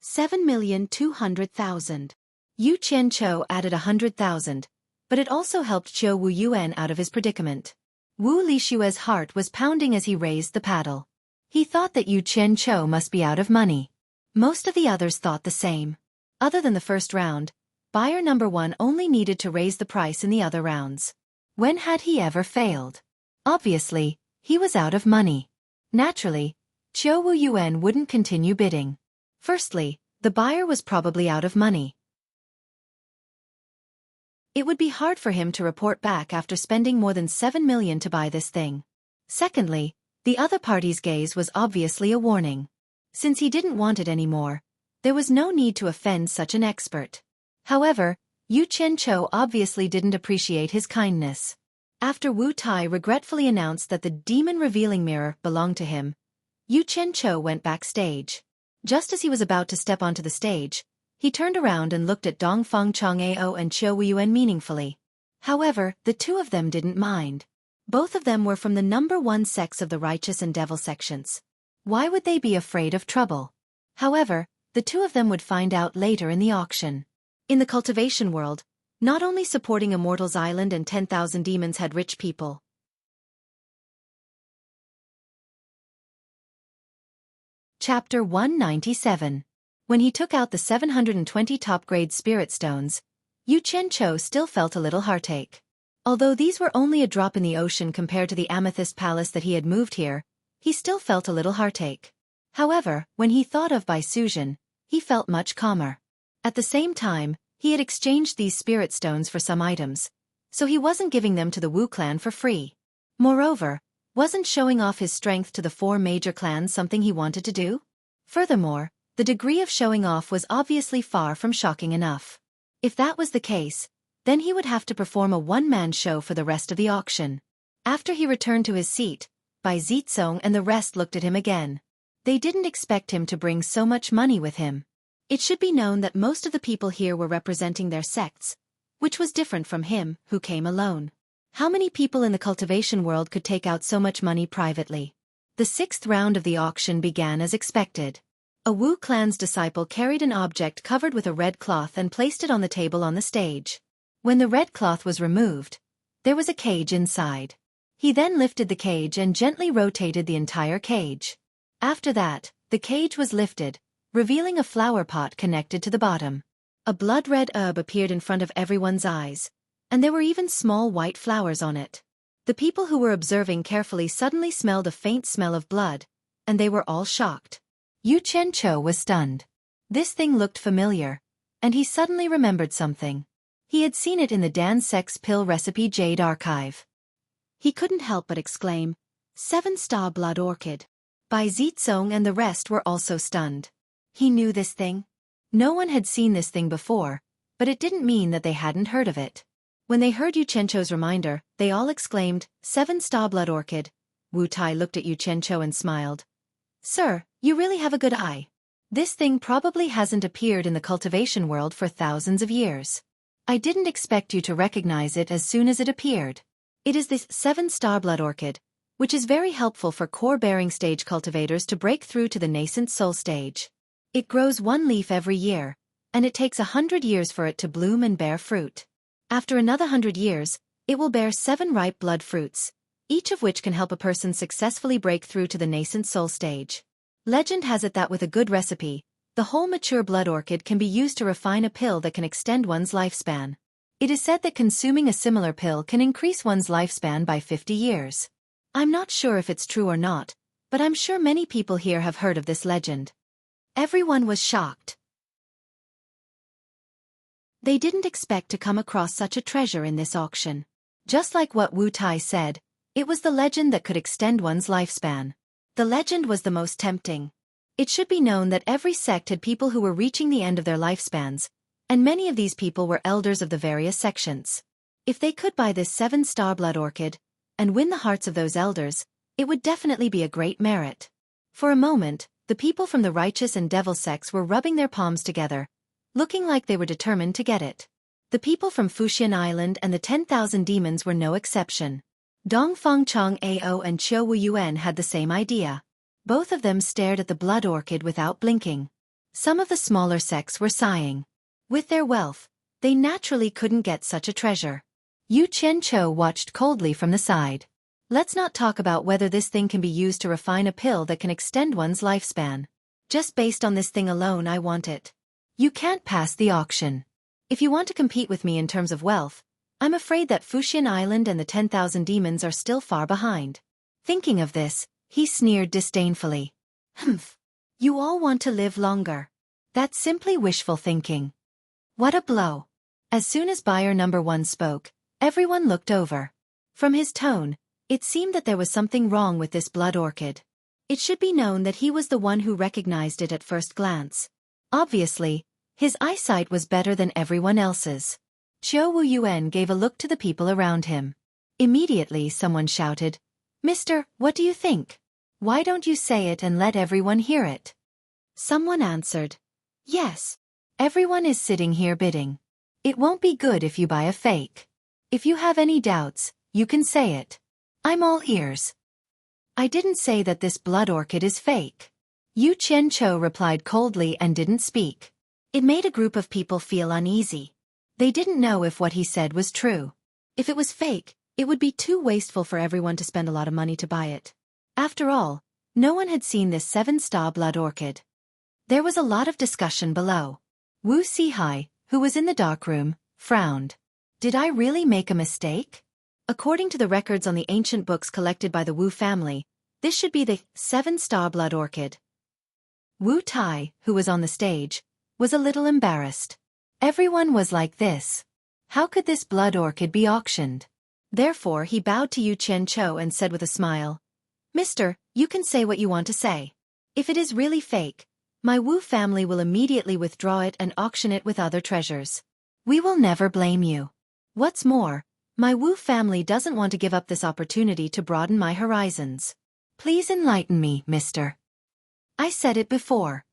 7,200,000. Yu Qianqiu added 100,000, but it also helped Qiu Wu Yuan out of his predicament. Wu Lixue's heart was pounding as he raised the paddle. He thought that Yu Qianqiu must be out of money. Most of the others thought the same. Other than the first round, buyer number 1 only needed to raise the price in the other rounds. When had he ever failed? Obviously, he was out of money. Naturally, Qiu Wu Yuan wouldn't continue bidding. Firstly, the buyer was probably out of money. It would be hard for him to report back after spending more than 7 million to buy this thing. Secondly, the other party's gaze was obviously a warning. Since he didn't want it anymore, there was no need to offend such an expert. However, Yu Qianqiu obviously didn't appreciate his kindness. After Wu Tai regretfully announced that the demon revealing mirror belonged to him, Yu Qianqiu went backstage. Just as he was about to step onto the stage, he turned around and looked at Dongfang Chong Ao and Qiu Wu Yuan meaningfully. However, the 2 of them didn't mind. Both of them were from the number 1 sects of the righteous and devil sections. Why would they be afraid of trouble? However, the 2 of them would find out later in the auction. In the cultivation world, not only supporting Immortals Island and 10,000 demons had rich people. Chapter 197. When he took out the 720 top-grade spirit stones, Yu Qianqiu still felt a little heartache. Although these were only a drop in the ocean compared to the amethyst palace that he had moved here, he still felt a little heartache. However, when he thought of Bai Suzhen, he felt much calmer. At the same time, he had exchanged these spirit stones for some items, so he wasn't giving them to the Wu clan for free. Moreover, wasn't showing off his strength to the 4 major clans something he wanted to do? Furthermore, the degree of showing off was obviously far from shocking enough. If that was the case, then he would have to perform a one-man show for the rest of the auction. After he returned to his seat, Bai Zizong and the rest looked at him again. They didn't expect him to bring so much money with him. It should be known that most of the people here were representing their sects, which was different from him, who came alone. How many people in the cultivation world could take out so much money privately? The 6th round of the auction began as expected. A Wu clan's disciple carried an object covered with a red cloth and placed it on the table on the stage. When the red cloth was removed, there was a cage inside. He then lifted the cage and gently rotated the entire cage. After that, the cage was lifted, revealing a flower pot connected to the bottom. A blood-red herb appeared in front of everyone's eyes, and there were even small white flowers on it. The people who were observing carefully suddenly smelled a faint smell of blood, and they were all shocked. Yu Qianqiu was stunned. This thing looked familiar, and he suddenly remembered something. He had seen it in the Dan Sex pill recipe Jade Archive. He couldn't help but exclaim, 7-star blood orchid. Bai Zizong and the rest were also stunned. He knew this thing. No one had seen this thing before, but it didn't mean that they hadn't heard of it. When they heard Yu Qianqiu's reminder, they all exclaimed, "Seven-star blood orchid." Wu Tai looked at Yu Qianqiu and smiled. "Sir, you really have a good eye. This thing probably hasn't appeared in the cultivation world for thousands of years. I didn't expect you to recognize it as soon as it appeared. It is this seven-star blood orchid, which is very helpful for core-bearing stage cultivators to break through to the nascent soul stage. It grows one leaf every year, and it takes 100 years for it to bloom and bear fruit. After another 100 years, it will bear 7 ripe blood fruits, each of which can help a person successfully break through to the nascent soul stage. Legend has it that with a good recipe, the whole mature blood orchid can be used to refine a pill that can extend one's lifespan. It is said that consuming a similar pill can increase one's lifespan by 50 years. I'm not sure if it's true or not, but I'm sure many people here have heard of this legend." Everyone was shocked. They didn't expect to come across such a treasure in this auction. Just like what Wu Tai said, it was the legend that could extend one's lifespan. The legend was the most tempting. It should be known that every sect had people who were reaching the end of their lifespans, and many of these people were elders of the various sections. If they could buy this 7-star blood orchid, and win the hearts of those elders, it would definitely be a great merit. For a moment, the people from the righteous and devil sects were rubbing their palms together, looking like they were determined to get it. The people from Fuxian Island and the 10,000 demons were no exception. Dongfang Chong Ao and Qiu Wu Yuan had the same idea. Both of them stared at the blood orchid without blinking. Some of the smaller sects were sighing. With their wealth, they naturally couldn't get such a treasure. Yu Qianqiu watched coldly from the side. Let's not talk about whether this thing can be used to refine a pill that can extend one's lifespan. Just based on this thing alone, I want it. You can't pass the auction. If you want to compete with me in terms of wealth, I'm afraid that Fuxian Island and the 10,000 demons are still far behind. Thinking of this, he sneered disdainfully. Humph. You all want to live longer. That's simply wishful thinking. What a blow. As soon as buyer number 1 spoke, everyone looked over. From his tone, it seemed that there was something wrong with this blood orchid. It should be known that he was the one who recognized it at first glance. Obviously, his eyesight was better than everyone else's. Qiu Wu Yuan gave a look to the people around him. Immediately someone shouted, "Mister, what do you think? Why don't you say it and let everyone hear it?" Someone answered, "Yes. Everyone is sitting here bidding. It won't be good if you buy a fake. If you have any doubts, you can say it. I'm all ears." "I didn't say that this blood orchid is fake." Yu Qianqiu replied coldly and didn't speak. It made a group of people feel uneasy. They didn't know if what he said was true. If it was fake, it would be too wasteful for everyone to spend a lot of money to buy it. After all, no one had seen this 7-star blood orchid. There was a lot of discussion below. Wu Sihai, who was in the darkroom, frowned. Did I really make a mistake? According to the records on the ancient books collected by the Wu family, this should be the 7-star blood orchid. Wu Tai, who was on the stage, was a little embarrassed. Everyone was like this. How could this blood orchid be auctioned? Therefore he bowed to Yu Qianqiu and said with a smile, "Mister, you can say what you want to say. If it is really fake, my Wu family will immediately withdraw it and auction it with other treasures. We will never blame you. What's more, my Wu family doesn't want to give up this opportunity to broaden my horizons. Please enlighten me, mister." "I said it before.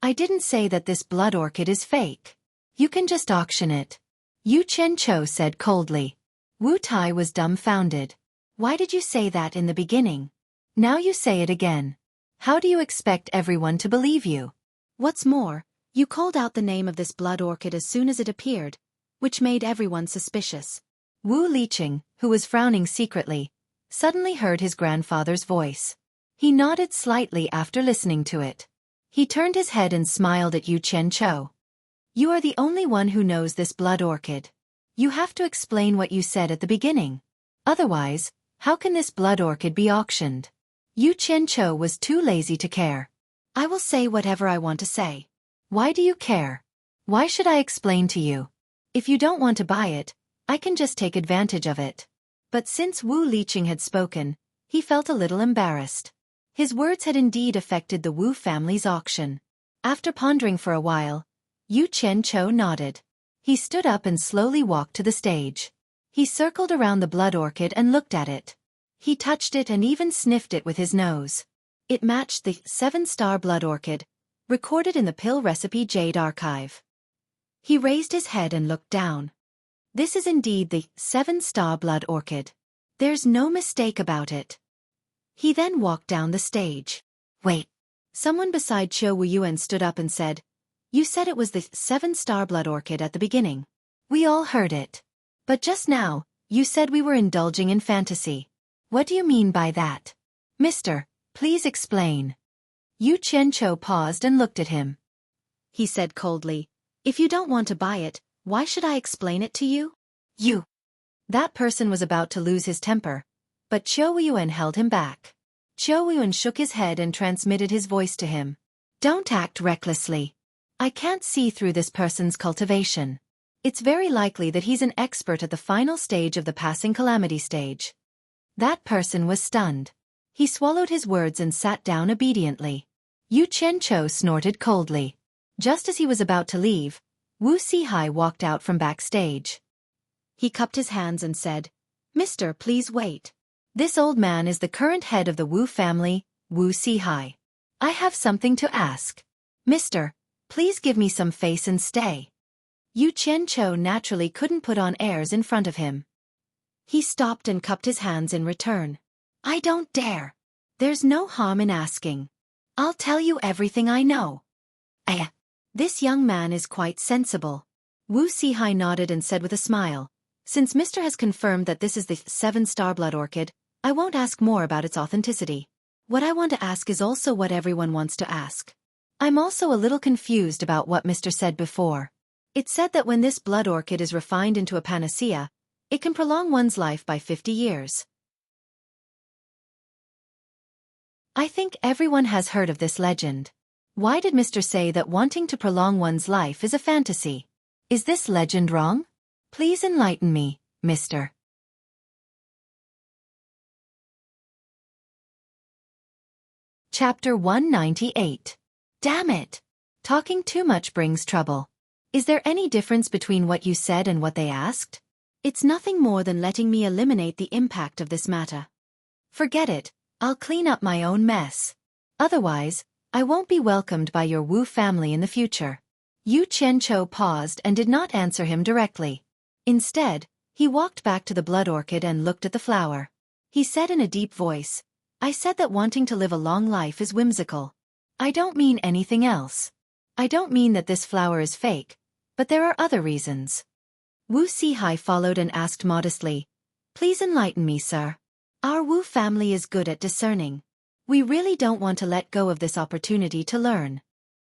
I didn't say that this blood orchid is fake. You can just auction it," Yu Qianqiu said coldly. Wu Tai was dumbfounded. "Why did you say that in the beginning? Now you say it again. How do you expect everyone to believe you? What's more, you called out the name of this blood orchid as soon as it appeared, which made everyone suspicious." Wu Liqing, who was frowning secretly, suddenly heard his grandfather's voice. He nodded slightly after listening to it. He turned his head and smiled at Yu Qianqiu. "You are the only one who knows this blood orchid. You have to explain what you said at the beginning. Otherwise, how can this blood orchid be auctioned?" Yu Qianqiu was too lazy to care. "I will say whatever I want to say. Why do you care? Why should I explain to you? If you don't want to buy it, I can just take advantage of it." But since Wu Liqing had spoken, he felt a little embarrassed. His words had indeed affected the Wu family's auction. After pondering for a while, Yu Qianqiu nodded. He stood up and slowly walked to the stage. He circled around the blood orchid and looked at it. He touched it and even sniffed it with his nose. It matched the 7-star blood orchid, recorded in the pill recipe Jade archive. He raised his head and looked down. This is indeed the 7-star blood orchid. There's no mistake about it. He then walked down the stage. Wait. Someone beside Xueqi stood up and said, "You said it was the 7-star blood orchid at the beginning. We all heard it. But just now, you said we were indulging in fantasy. What do you mean by that? Mister, please explain." Yu Qianqiu paused and looked at him. He said coldly, "If you don't want to buy it, why should I explain it to you?" You. That person was about to lose his temper, but Xueqi held him back. Xueqi shook his head and transmitted his voice to him. "Don't act recklessly. I can't see through this person's cultivation. It's very likely that he's an expert at the final stage of the passing calamity stage." That person was stunned. He swallowed his words and sat down obediently. Yu Qianqiu snorted coldly. Just as he was about to leave, Wu Sihai walked out from backstage. He cupped his hands and said, "Mister, please wait. This old man is the current head of the Wu family, Wu Sihai. I have something to ask. Mister, please give me some face and stay." Yu Qianqiu naturally couldn't put on airs in front of him. He stopped and cupped his hands in return. "I don't dare. There's no harm in asking. I'll tell you everything I know." This young man is quite sensible. Wu Sihai nodded and said with a smile, "Since Mr. has confirmed that this is the 7-star blood orchid, I won't ask more about its authenticity. What I want to ask is also what everyone wants to ask. I'm also a little confused about what Mr. said before. It said that when this blood orchid is refined into a panacea, it can prolong one's life by 50 years. I think everyone has heard of this legend. Why did Mr. say that wanting to prolong one's life is a fantasy? Is this legend wrong? Please enlighten me, Mr. Chapter 198. Damn it! Talking too much brings trouble. Is there any difference between what you said and what they asked? It's nothing more than letting me eliminate the impact of this matter. Forget it, I'll clean up my own mess. Otherwise, I won't be welcomed by your Wu family in the future. Yu Qianqiu paused and did not answer him directly. Instead, he walked back to the blood orchid and looked at the flower. He said in a deep voice, "I said that wanting to live a long life is whimsical. I don't mean anything else. I don't mean that this flower is fake, but there are other reasons." Wu Sihai followed and asked modestly, "Please enlighten me, sir. Our Wu family is good at discerning. We really don't want to let go of this opportunity to learn."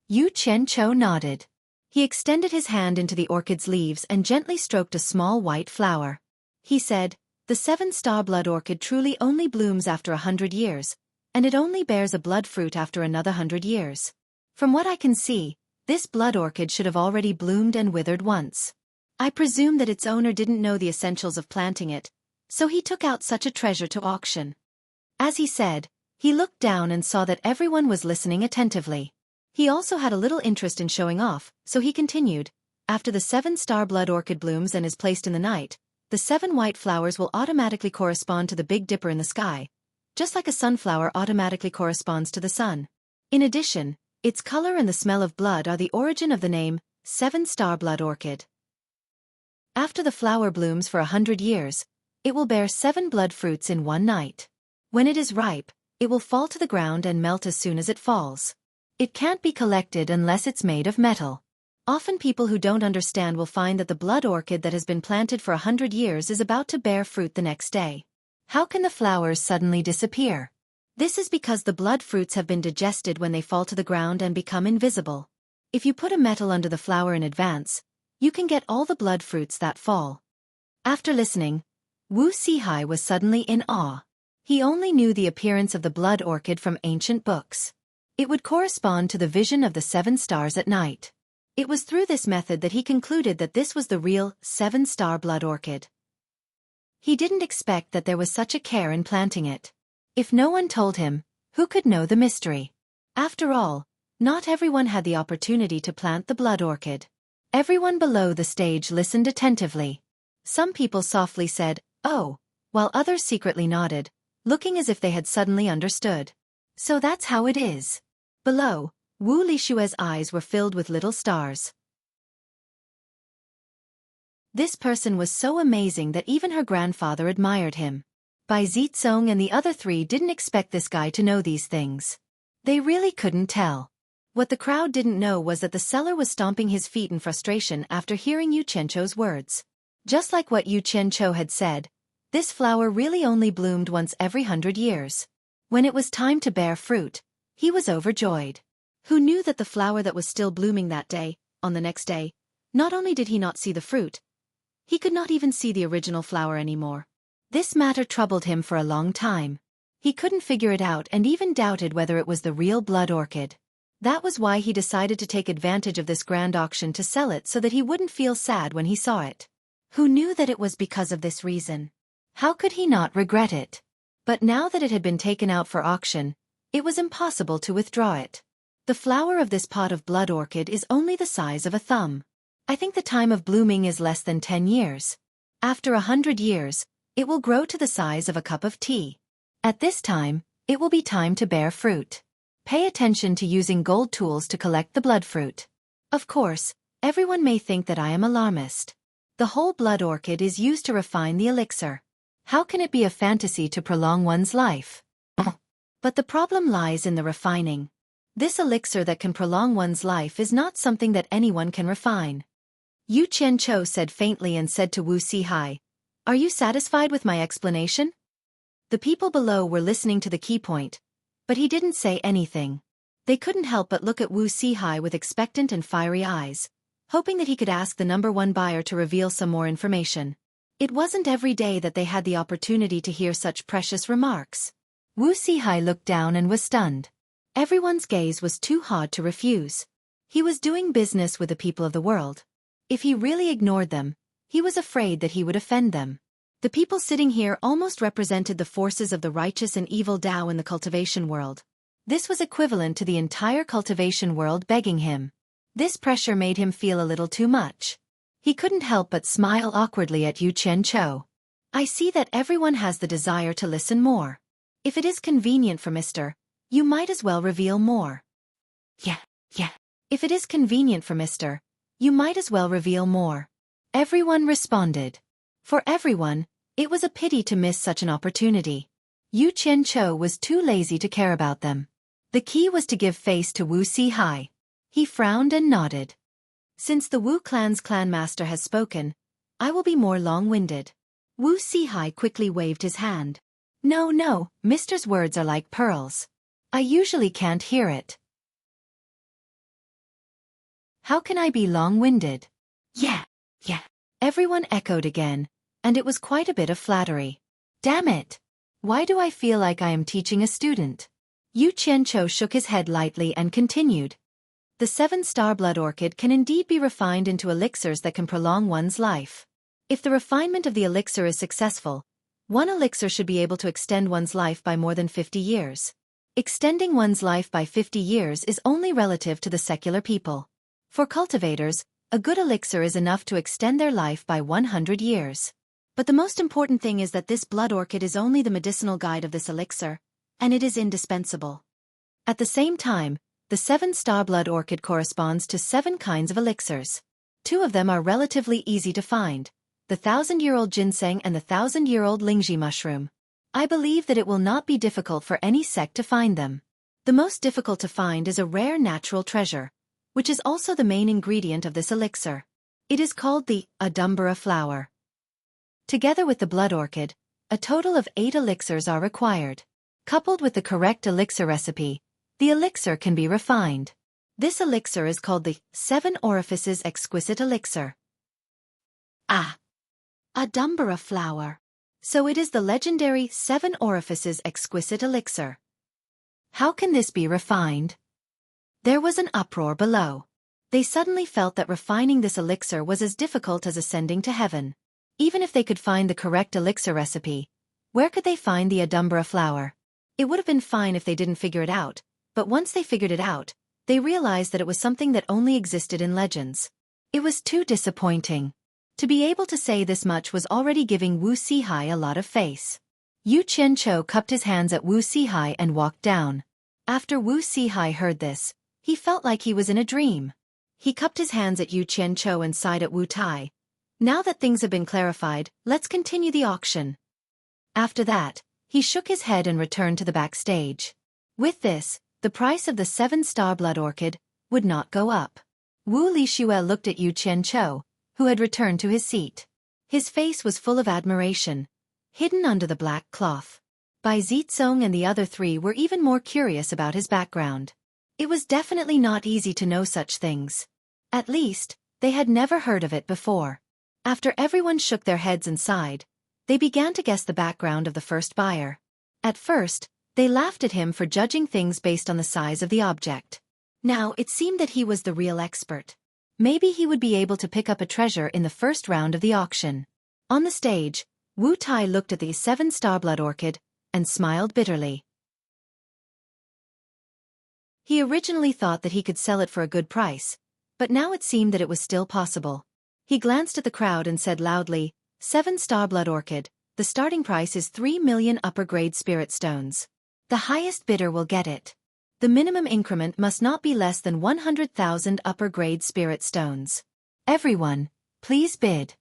Yu Qianqiu nodded. He extended his hand into the orchid's leaves and gently stroked a small white flower. He said, "The 7-star blood orchid truly only blooms after 100 years, and it only bears a blood fruit after another 100 years. From what I can see, this blood orchid should have already bloomed and withered once. I presume that its owner didn't know the essentials of planting it, so he took out such a treasure to auction." As he said, he looked down and saw that everyone was listening attentively. He also had a little interest in showing off, so he continued, "After the 7-star blood orchid blooms and is placed in the night, the 7 white flowers will automatically correspond to the Big Dipper in the sky, just like a sunflower automatically corresponds to the sun. In addition, its color and the smell of blood are the origin of the name, 7-star blood orchid. After the flower blooms for 100 years, it will bear 7 blood fruits in one night. When it is ripe, it will fall to the ground and melt as soon as it falls. It can't be collected unless it's made of metal. Often people who don't understand will find that the blood orchid that has been planted for 100 years is about to bear fruit the next day. How can the flowers suddenly disappear? This is because the blood fruits have been digested when they fall to the ground and become invisible. If you put a metal under the flower in advance, you can get all the blood fruits that fall." After listening, Wu Sihai was suddenly in awe. He only knew the appearance of the blood orchid from ancient books. It would correspond to the vision of the 7 stars at night. It was through this method that he concluded that this was the real 7-star blood orchid. He didn't expect that there was such a care in planting it. If no one told him, who could know the mystery? After all, Not everyone had the opportunity to plant the blood orchid. Everyone below the stage listened attentively. Some people softly said, "Oh," while others secretly nodded, looking as if they had suddenly understood. So that's how it is. Below, Wu Lishue's eyes were filled with little stars. This person was so amazing that even her grandfather admired him. Bai Zizong and the other three didn't expect this guy to know these things. They really couldn't tell. What the crowd didn't know was that the seller was stomping his feet in frustration after hearing Yu Qianqiu's words. Just like what Yu Qianqiu had said, this flower really only bloomed once every 100 years. When it was time to bear fruit, he was overjoyed. Who knew that the flower that was still blooming that day, on the next day, not only did he not see the fruit, he could not even see the original flower anymore. This matter troubled him for a long time. He couldn't figure it out and even doubted whether it was the real blood orchid. That was why he decided to take advantage of this grand auction to sell it so that he wouldn't feel sad when he saw it. Who knew that it was because of this reason? How could he not regret it? But now that it had been taken out for auction, it was impossible to withdraw it. The flower of this pot of blood orchid is only the size of a thumb. I think the time of blooming is less than 10 years. After 100 years, it will grow to the size of a cup of tea. At this time, it will be time to bear fruit. Pay attention to using gold tools to collect the blood fruit. Of course, everyone may think that I am alarmist. The whole blood orchid is used to refine the elixir. How can it be a fantasy to prolong one's life? But the problem lies in the refining. This elixir that can prolong one's life is not something that anyone can refine. Yu Qianqiu said faintly and said to Wu Sihai, "Are you satisfied with my explanation?" The people below were listening to the key point, but he didn't say anything. They couldn't help but look at Wu Sihai with expectant and fiery eyes, hoping that he could ask the number one buyer to reveal some more information. It wasn't every day that they had the opportunity to hear such precious remarks. Wu Sihai looked down and was stunned. Everyone's gaze was too hard to refuse. He was doing business with the people of the world. If he really ignored them, he was afraid that he would offend them. The people sitting here almost represented the forces of the righteous and evil Tao in the cultivation world. This was equivalent to the entire cultivation world begging him. This pressure made him feel a little too much. He couldn't help but smile awkwardly at Yu Qianqiu. "I see that everyone has the desire to listen more. If it is convenient for Mr., you might as well reveal more." Yeah. If it is convenient for Mr., you might as well reveal more. Everyone responded. For everyone, it was a pity to miss such an opportunity. Yu Qianqiu was too lazy to care about them. The key was to give face to Wu Sihai. He frowned and nodded. "Since the Wu clan's clan master has spoken, I will be more long-winded." Wu Sihai quickly waved his hand. No, Mister's words are like pearls. I usually can't hear it. How can I be long-winded? Yeah. Everyone echoed again, and it was quite a bit of flattery. Damn it! Why do I feel like I am teaching a student? Yu Qianqiu shook his head lightly and continued. The 7-star blood orchid can indeed be refined into elixirs that can prolong one's life. If the refinement of the elixir is successful, one elixir should be able to extend one's life by more than 50 years. Extending one's life by 50 years is only relative to the secular people. For cultivators, a good elixir is enough to extend their life by 100 years. But the most important thing is that this blood orchid is only the medicinal guide of this elixir, and it is indispensable. At the same time, the 7-star blood orchid corresponds to 7 kinds of elixirs. 2 of them are relatively easy to find, the 1,000-year-old ginseng and the 1,000-year-old lingzhi mushroom. I believe that it will not be difficult for any sect to find them. The most difficult to find is a rare natural treasure, which is also the main ingredient of this elixir. It is called the Adumbra flower. Together with the blood orchid, a total of 8 elixirs are required. Coupled with the correct elixir recipe, the elixir can be refined. This elixir is called the 7 Orifices Exquisite Elixir. Adumbra flower. So it is the legendary 7 Orifices Exquisite Elixir. How can this be refined? There was an uproar below. They suddenly felt that refining this elixir was as difficult as ascending to heaven. Even if they could find the correct elixir recipe, where could they find the Adumbra flower? It would have been fine if they didn't figure it out, but once they figured it out, they realized that it was something that only existed in legends. It was too disappointing. To be able to say this much was already giving Wu Sihai a lot of face. Yu Qianqiu cupped his hands at Wu Sihai and walked down. After Wu Sihai heard this, he felt like he was in a dream. He cupped his hands at Yu Qianqiu and sighed at Wu Tai. Now that things have been clarified, let's continue the auction. After that, he shook his head and returned to the backstage. With this, the price of the 7-star blood orchid would not go up. Wu Lixue looked at Yu Qianqiu, who had returned to his seat. His face was full of admiration, hidden under the black cloth. Bai Zizong and the other three were even more curious about his background. It was definitely not easy to know such things. At least, they had never heard of it before. After everyone shook their heads and sighed, they began to guess the background of the first buyer. At first, they laughed at him for judging things based on the size of the object. Now it seemed that he was the real expert. Maybe he would be able to pick up a treasure in the first round of the auction. On the stage, Wu Tai looked at the 7-star blood orchid and smiled bitterly. He originally thought that he could sell it for a good price, but now it seemed that it was still possible. He glanced at the crowd and said loudly, 7-star blood orchid, the starting price is 3 million upper-grade spirit stones. The highest bidder will get it. The minimum increment must not be less than 100,000 upper-grade spirit stones. Everyone, please bid.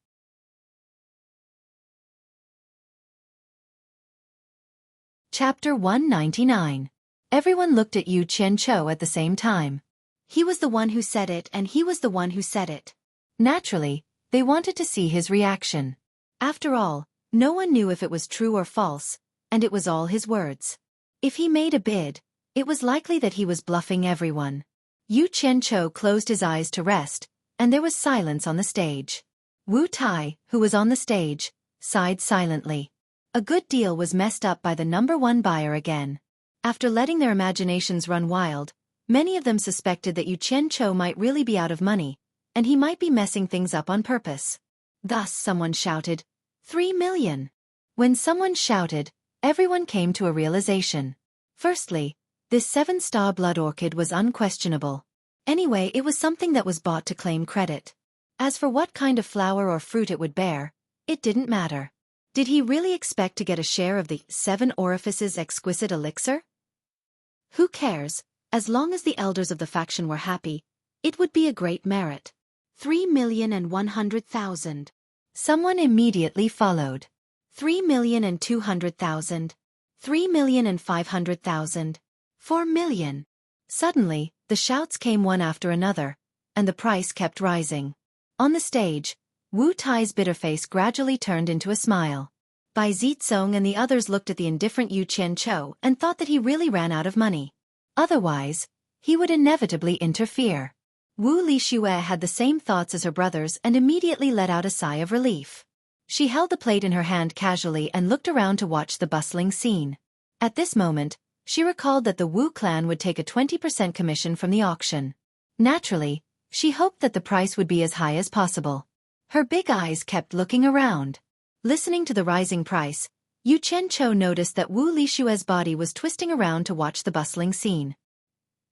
Chapter 199. Everyone looked at Yu Qianqiu at the same time. He was the one who said it and he was the one who said it. Naturally, they wanted to see his reaction. After all, no one knew if it was true or false, and it was all his words. If he made a bid, it was likely that he was bluffing everyone. Yu Qianqiu closed his eyes to rest, and there was silence on the stage. Wu Tai, who was on the stage, sighed silently. A good deal was messed up by the number one buyer again. After letting their imaginations run wild, many of them suspected that Yu Qianqiu might really be out of money, and he might be messing things up on purpose. Thus someone shouted, 3 million. When someone shouted, everyone came to a realization. Firstly, this 7-star blood orchid was unquestionable. Anyway, it was something that was bought to claim credit. As for what kind of flower or fruit it would bear, it didn't matter. Did he really expect to get a share of the 7 orifices exquisite elixir? Who cares, as long as the elders of the faction were happy, it would be a great merit. 3,100,000. Someone immediately followed. 3,200,000. 3,500,000. 4 million. Suddenly, the shouts came one after another, and the price kept rising. On the stage, Wu Tai's bitter face gradually turned into a smile. Bai Zizong and the others looked at the indifferent Yu Qianqiu and thought that he really ran out of money. Otherwise, he would inevitably interfere. Wu Lixue had the same thoughts as her brothers and immediately let out a sigh of relief. She held the plate in her hand casually and looked around to watch the bustling scene. At this moment, she recalled that the Wu clan would take a 20% commission from the auction. Naturally, she hoped that the price would be as high as possible. Her big eyes kept looking around. Listening to the rising price, Yu Qianqiu noticed that Wu Lixue's body was twisting around to watch the bustling scene.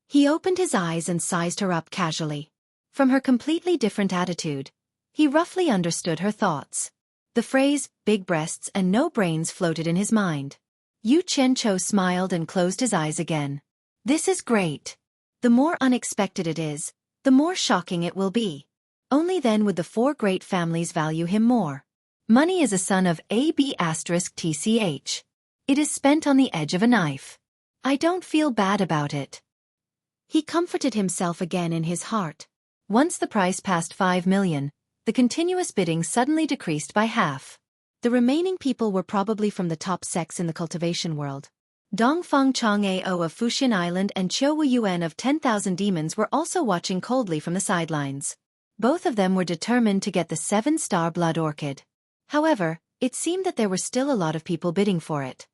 He opened his eyes and sized her up casually. From her completely different attitude, he roughly understood her thoughts. The phrase, big breasts and no brains floated in his mind. Yu Qianqiu smiled and closed his eyes again. This is great. The more unexpected it is, the more shocking it will be. Only then would the 4 great families value him more. Money is a son of AB*TCH. It is spent on the edge of a knife. I don't feel bad about it. He comforted himself again in his heart. Once the price passed 5 million, the continuous bidding suddenly decreased by half. The remaining people were probably from the top sects in the cultivation world. Dongfang Chang'ao of Fuxian Island and Qiu Yuan of 10,000 Demons were also watching coldly from the sidelines. Both of them were determined to get the 7-star blood orchid. However, it seemed that there were still a lot of people bidding for it.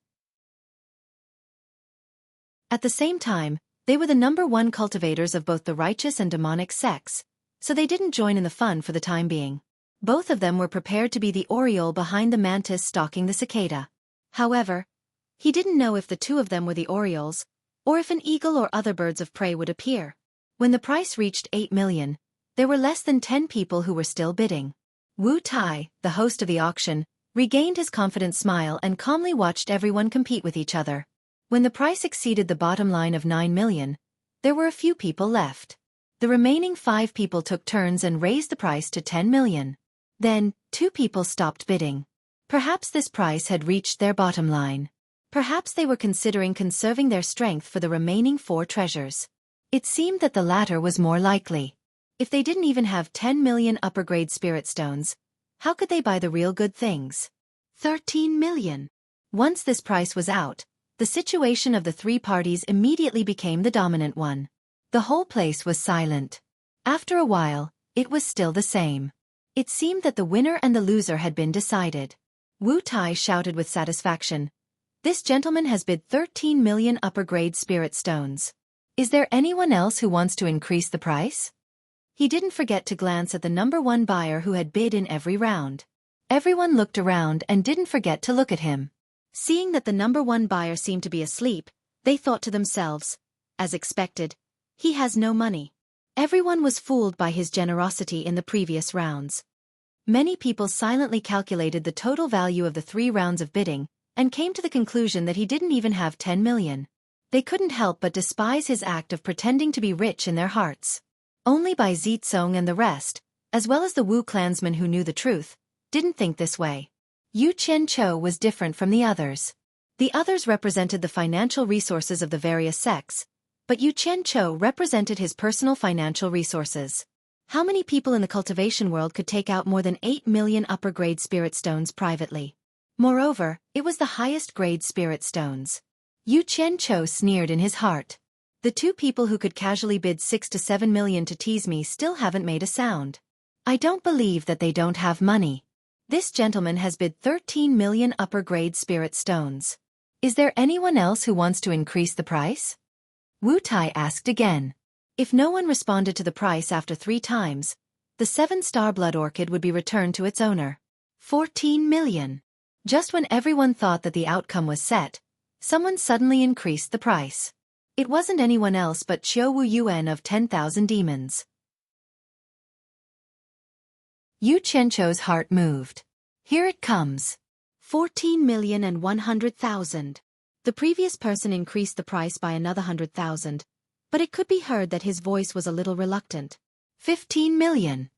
At the same time, they were the number one cultivators of both the righteous and demonic sects, so they didn't join in the fun for the time being. Both of them were prepared to be the oriole behind the mantis stalking the cicada. However, he didn't know if the two of them were the orioles, or if an eagle or other birds of prey would appear. When the price reached 8 million, there were less than 10 people who were still bidding. Wu Tai, the host of the auction, regained his confident smile and calmly watched everyone compete with each other. When the price exceeded the bottom line of 9 million, there were a few people left. The remaining 5 people took turns and raised the price to 10 million. Then, 2 people stopped bidding. Perhaps this price had reached their bottom line. Perhaps they were considering conserving their strength for the remaining 4 treasures. It seemed that the latter was more likely. If they didn't even have 10 million upper-grade spirit stones, how could they buy the real good things? 13 million. Once this price was out, the situation of the 3 parties immediately became the dominant one. The whole place was silent. After a while, it was still the same. It seemed that the winner and the loser had been decided. Wu Tai shouted with satisfaction, "This gentleman has bid 13 million upper-grade spirit stones. Is there anyone else who wants to increase the price?" He didn't forget to glance at the number 1 buyer who had bid in every round. Everyone looked around and didn't forget to look at him. Seeing that the number 1 buyer seemed to be asleep, they thought to themselves, as expected, he has no money. Everyone was fooled by his generosity in the previous rounds. Many people silently calculated the total value of the 3 rounds of bidding, and came to the conclusion that he didn't even have 10 million. They couldn't help but despise his act of pretending to be rich in their hearts. Only Bai Zitsong and the rest, as well as the Wu clansmen who knew the truth, didn't think this way. Yu Qianqiu was different from the others. The others represented the financial resources of the various sects, but Yu Qianqiu represented his personal financial resources. How many people in the cultivation world could take out more than 8 million upper-grade spirit stones privately? Moreover, it was the highest-grade spirit stones. Yu Qianqiu sneered in his heart. The 2 people who could casually bid 6 to 7 million to tease me still haven't made a sound. I don't believe that they don't have money. This gentleman has bid 13 million upper-grade spirit stones. Is there anyone else who wants to increase the price? Wu Tai asked again. If no one responded to the price after 3 times, the 7-star blood orchid would be returned to its owner. 14 million. Just when everyone thought that the outcome was set, someone suddenly increased the price. It wasn't anyone else but Qiu Wu Yuan of 10,000 demons. Yu Qianqiu's heart moved. Here it comes. 14,100,000. The previous person increased the price by another 100,000, but it could be heard that his voice was a little reluctant. 15 million.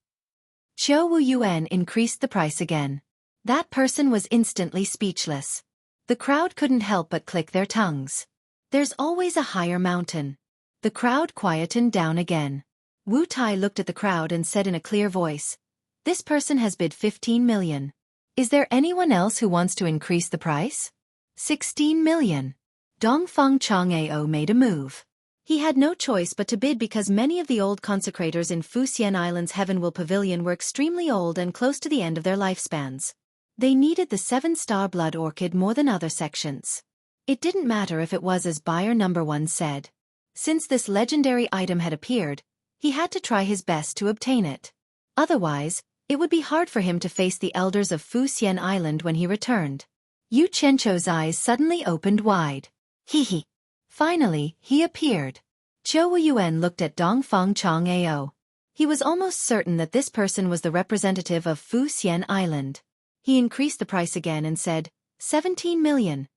Qiu Wu Yuan increased the price again. That person was instantly speechless. The crowd couldn't help but click their tongues. There's always a higher mountain. The crowd quietened down again. Wu Tai looked at the crowd and said in a clear voice, "This person has bid 15 million. Is there anyone else who wants to increase the price?" 16 million. Dongfang Chang'ao made a move. He had no choice but to bid because many of the old consecrators in Fuxian Island's Heavenwell Pavilion were extremely old and close to the end of their lifespans. They needed the 7-star blood orchid more than other sections. It didn't matter if it was as buyer number 1 said. Since this legendary item had appeared, he had to try his best to obtain it. Otherwise, it would be hard for him to face the elders of Fuxian Island when he returned. Yu Qianqiu's eyes suddenly opened wide. He. Finally, he appeared. Qiu Wu Yuan looked at Dongfang Chang'ao. He was almost certain that this person was the representative of Fuxian Island. He increased the price again and said, 17 million.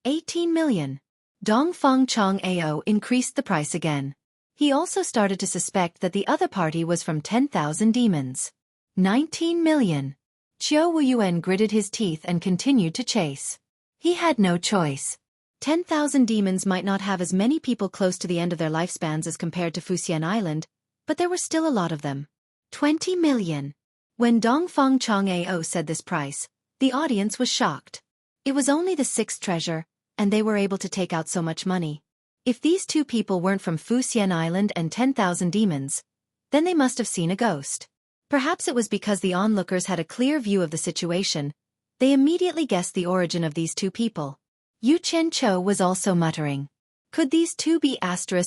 18 million. Dongfang Chang'ao increased the price again. He also started to suspect that the other party was from 10,000 demons. 19 million. Qiu Wu Yuan gritted his teeth and continued to chase. He had no choice. 10,000 demons might not have as many people close to the end of their lifespans as compared to Fuxian Island, but there were still a lot of them. 20 million. When Dongfang Chang'ao said this price, the audience was shocked. It was only the 6th treasure, and they were able to take out so much money. If these 2 people weren't from Fuxian Island and 10,000 demons, then they must have seen a ghost. Perhaps it was because the onlookers had a clear view of the situation. They immediately guessed the origin of these 2 people. Yu Qianqiu was also muttering. Could these 2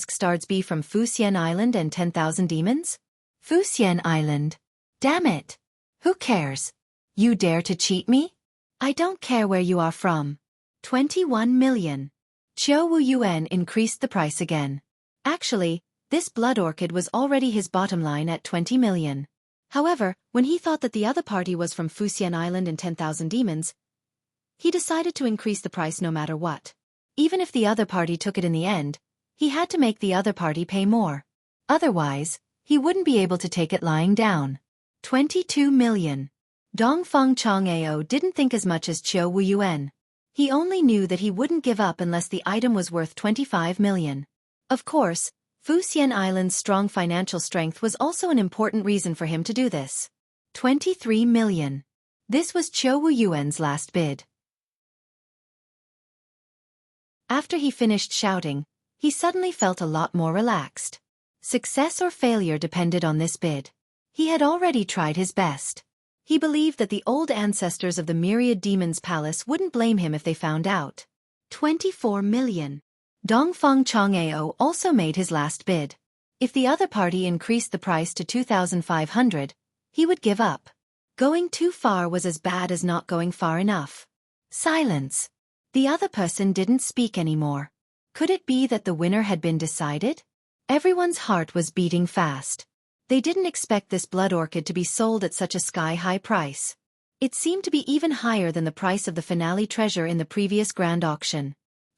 stars be from Fuxian Island and 10,000 demons? Fuxian Island. Damn it. Who cares? You dare to cheat me? I don't care where you are from. 21 million. Qiu Wu Yuan increased the price again. Actually, This blood orchid was already his bottom line at 20 million. However, when he thought that the other party was from Fuxian Island and 10,000 demons, he decided to increase the price no matter what. Even if the other party took it in the end, he had to make the other party pay more. Otherwise, he wouldn't be able to take it lying down. 22 million. Dongfeng Chang'ao didn't think as much as Qiu Wuyuan. He only knew that he wouldn't give up unless the item was worth 25 million. Of course, Fuxian Island's strong financial strength was also an important reason for him to do this. 23 million. This was Qiu Wuyuan's last bid. After he finished shouting, he suddenly felt a lot more relaxed. Success or failure depended on this bid. He had already tried his best. He believed that the old ancestors of the Myriad Demons Palace wouldn't blame him if they found out. 24 million. Dongfeng Chang'ao also made his last bid. If the other party increased the price to 2,500, he would give up. Going too far was as bad as not going far enough. Silence. The other person didn't speak anymore. Could it be that the winner had been decided? Everyone's heart was beating fast. They didn't expect this blood orchid to be sold at such a sky-high price. It seemed to be even higher than the price of the finale treasure in the previous grand auction.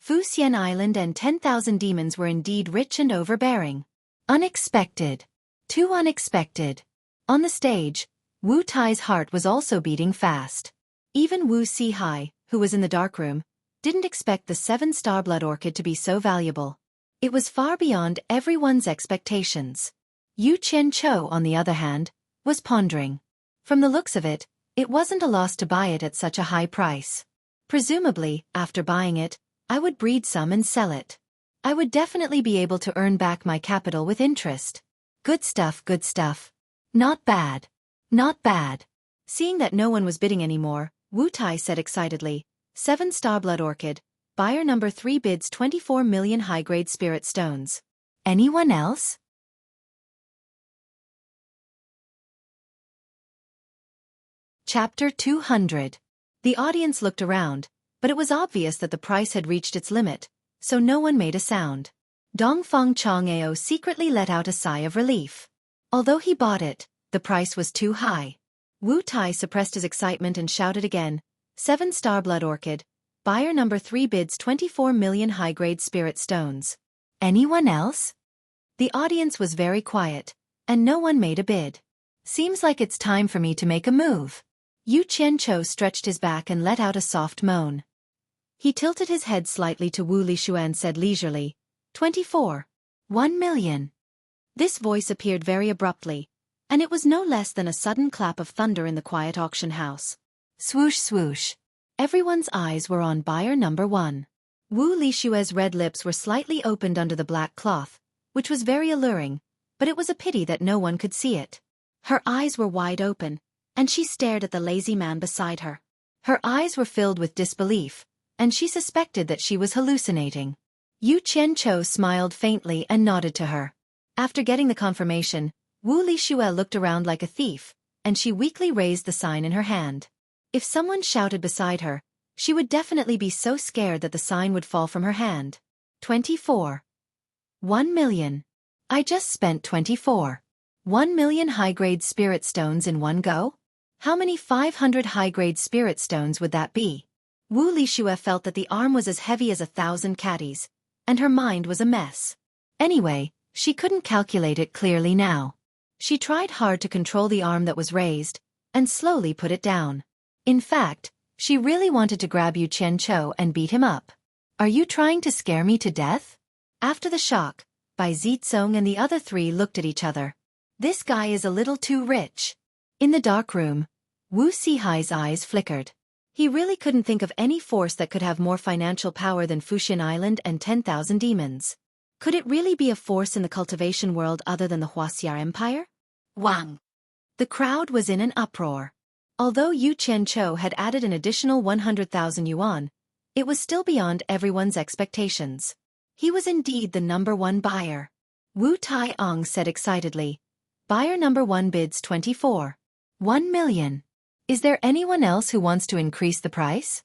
Fuxian Island and 10,000 demons were indeed rich and overbearing. Unexpected. Too unexpected. On the stage, Wu Tai's heart was also beating fast. Even Wu Sihai, who was in the darkroom, didn't expect the 7-star blood orchid to be so valuable. It was far beyond everyone's expectations. Yu Qianchou, on the other hand, was pondering. From the looks of it, it wasn't a loss to buy it at such a high price. Presumably, after buying it, I would breed some and sell it. I would definitely be able to earn back my capital with interest. Good stuff, good stuff. Not bad. Not bad. Seeing that no one was bidding anymore, Wu Tai said excitedly, 7-star blood orchid, buyer number 3 bids 24 million high-grade spirit stones. Anyone else? Chapter 200. The audience looked around, but it was obvious that the price had reached its limit, so no one made a sound. Dongfeng Chang'ao secretly let out a sigh of relief. Although he bought it, the price was too high. Wu Tai suppressed his excitement and shouted again, 7-star blood orchid, buyer number 3 bids 24 million high-grade spirit stones. Anyone else? The audience was very quiet, and no one made a bid. Seems like it's time for me to make a move. Yu Qianchou stretched his back and let out a soft moan. He tilted his head slightly to Wu Lishu and said leisurely, 24. 1 million. This voice appeared very abruptly, and it was no less than a sudden clap of thunder in the quiet auction house. Swoosh swoosh. Everyone's eyes were on buyer number 1. Wu Lishue's red lips were slightly opened under the black cloth, which was very alluring, but it was a pity that no one could see it. Her eyes were wide open, and she stared at the lazy man beside her. Her eyes were filled with disbelief, and she suspected that she was hallucinating. Yu Qianchou smiled faintly and nodded to her. After getting the confirmation, Wu Lishue looked around like a thief, and she weakly raised the sign in her hand. If someone shouted beside her, she would definitely be so scared that the sign would fall from her hand. 24. 1 million. I just spent 24. 1 million high-grade spirit stones in one go? How many 500 high-grade spirit stones would that be? Wu Lishue felt that the arm was as heavy as 1,000 caddies, and her mind was a mess. Anyway, she couldn't calculate it clearly now. She tried hard to control the arm that was raised, and slowly put it down. In fact, she really wanted to grab Yu Qianchou and beat him up. Are you trying to scare me to death? After the shock, Bai Zizong and the other 3 looked at each other. This guy is a little too rich. In the dark room, Wu Sihai's eyes flickered. He really couldn't think of any force that could have more financial power than Fuxian Island and 10,000 demons. Could it really be a force in the cultivation world other than the Huaxia Empire? Wang! The crowd was in an uproar. Although Yu Qianchou had added an additional 100,000 yuan, it was still beyond everyone's expectations. He was indeed the number 1 buyer. Wu Tai-ong said excitedly, buyer number 1 bids 24. 1 million. Is there anyone else who wants to increase the price?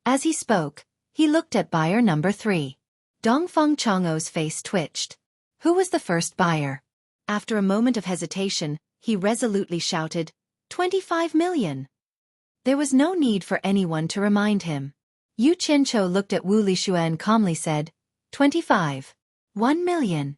As he spoke, he looked at buyer number 3. Dongfeng Chang'o's face twitched. Who was the first buyer? After a moment of hesitation, he resolutely shouted, 25 million. There was no need for anyone to remind him. Yu Qianqiu looked at Wu Lixue and calmly said, 25. 1 million.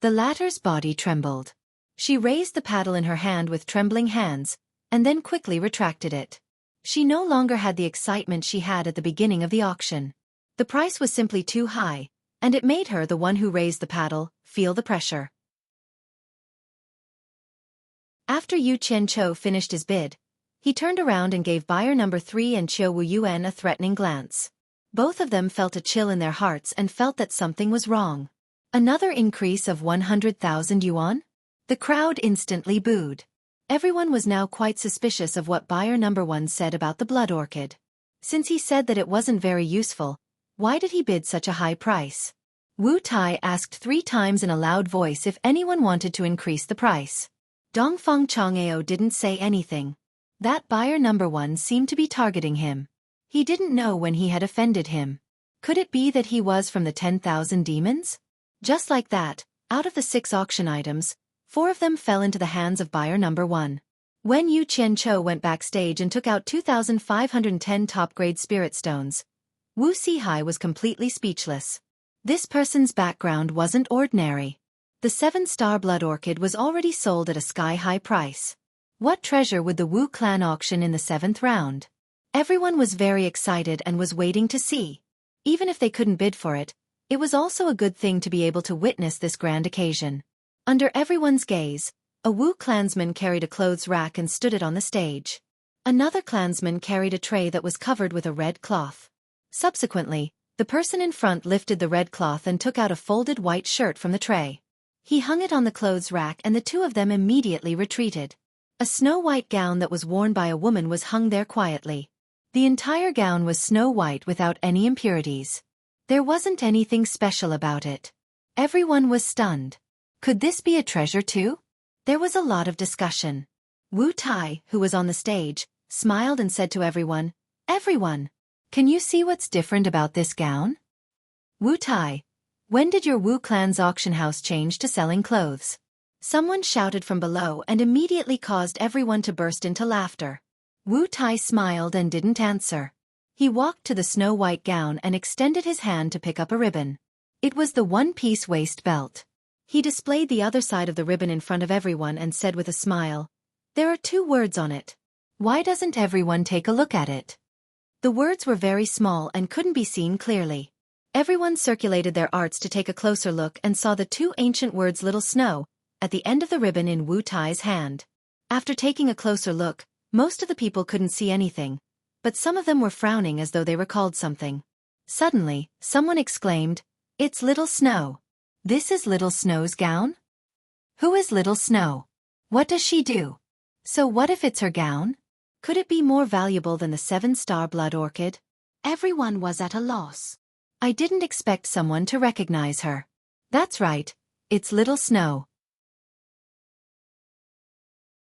The latter's body trembled. She raised the paddle in her hand with trembling hands, and then quickly retracted it. She no longer had the excitement she had at the beginning of the auction. The price was simply too high, and it made her, the one who raised the paddle, feel the pressure. After Yu Qianqiu finished his bid, he turned around and gave buyer number 3 and Qiu Wu Yuan a threatening glance. Both of them felt a chill in their hearts and felt that something was wrong. Another increase of 100,000 yuan? The crowd instantly booed. Everyone was now quite suspicious of what buyer number 1 said about the blood orchid. Since he said that it wasn't very useful, why did he bid such a high price? Wu Tai asked 3 times in a loud voice if anyone wanted to increase the price. Dongfang Chang'eo didn't say anything. That buyer number 1 seemed to be targeting him. He didn't know when he had offended him. Could it be that he was from the 10,000 demons? Just like that, out of the 6 auction items, 4 of them fell into the hands of buyer number 1. When Yu Qianqiu went backstage and took out 2,510 top-grade spirit stones, Wu Sihai was completely speechless. This person's background wasn't ordinary. The 7-star blood orchid was already sold at a sky-high price. What treasure would the Wu clan auction in the 7th round? Everyone was very excited and was waiting to see. Even if they couldn't bid for it, it was also a good thing to be able to witness this grand occasion. Under everyone's gaze, a Wu clansman carried a clothes rack and stood it on the stage. Another clansman carried a tray that was covered with a red cloth. Subsequently, the person in front lifted the red cloth and took out a folded white shirt from the tray. He hung it on the clothes rack and the 2 of them immediately retreated. A snow-white gown that was worn by a woman was hung there quietly. The entire gown was snow-white without any impurities. There wasn't anything special about it. Everyone was stunned. Could this be a treasure too? There was a lot of discussion. Wu Tai, who was on the stage, smiled and said to everyone, "Everyone, can you see what's different about this gown?" Wu Tai, when did your Wu clan's auction house change to selling clothes? Someone shouted from below and immediately caused everyone to burst into laughter. Wu Tai smiled and didn't answer. He walked to the snow-white gown and extended his hand to pick up a ribbon. It was the one-piece waist belt. He displayed the other side of the ribbon in front of everyone and said with a smile, "There are 2 words on it. Why doesn't everyone take a look at it?" The words were very small and couldn't be seen clearly. Everyone circulated their arts to take a closer look and saw the 2 ancient words "Little Snow" at the end of the ribbon in Wu Tai's hand. After taking a closer look, most of the people couldn't see anything, but some of them were frowning as though they recalled something. Suddenly, someone exclaimed, "It's Little Snow. This is Little Snow's gown?" Who is Little Snow? What does she do? So what if it's her gown? Could it be more valuable than the 7-star blood orchid? Everyone was at a loss. I didn't expect someone to recognize her. That's right, it's Little Snow.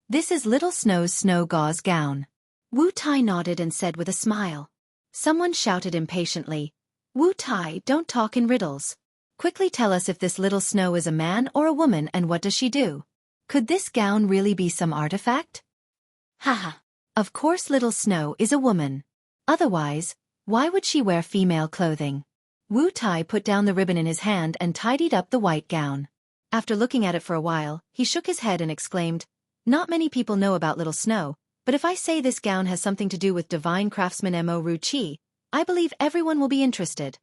This is Little Snow's snow gauze gown. Wu Tai nodded and said with a smile. Someone shouted impatiently, "Wu Tai, don't talk in riddles. Quickly tell us if this Little Snow is a man or a woman and what does she do? Could this gown really be some artifact?" Haha. Of course Little Snow is a woman. Otherwise, why would she wear female clothing? Wu Tai put down the ribbon in his hand and tidied up the white gown. After looking at it for a while, he shook his head and exclaimed, "Not many people know about Little Snow, but if I say this gown has something to do with divine craftsman Mo Ru Qi, I believe everyone will be interested."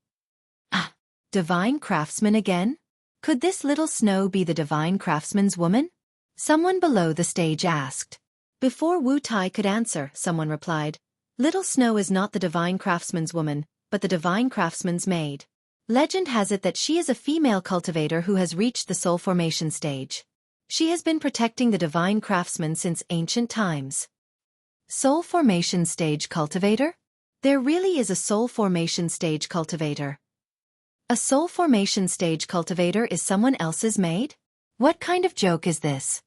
Ah, divine craftsman again? Could this Little Snow be the divine craftsman's woman? Someone below the stage asked. Before Wu Tai could answer, someone replied, "Little Snow is not the divine craftsman's woman, but the divine craftsman's maid. Legend has it that she is a female cultivator who has reached the soul formation stage. She has been protecting the divine craftsman since ancient times." Soul formation stage cultivator? There really is a soul formation stage cultivator. A soul formation stage cultivator is someone else's maid? What kind of joke is this?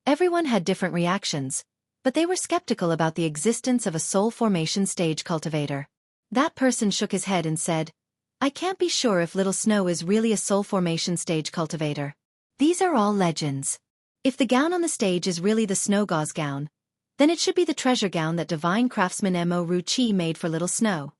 Everyone had different reactions, but they were skeptical about the existence of a soul formation stage cultivator. That person shook his head and said, "I can't be sure if Little Snow is really a soul formation stage cultivator. These are all legends. If the gown on the stage is really the snow gauze gown, then it should be the treasure gown that divine craftsman Xueqi made for little Snow.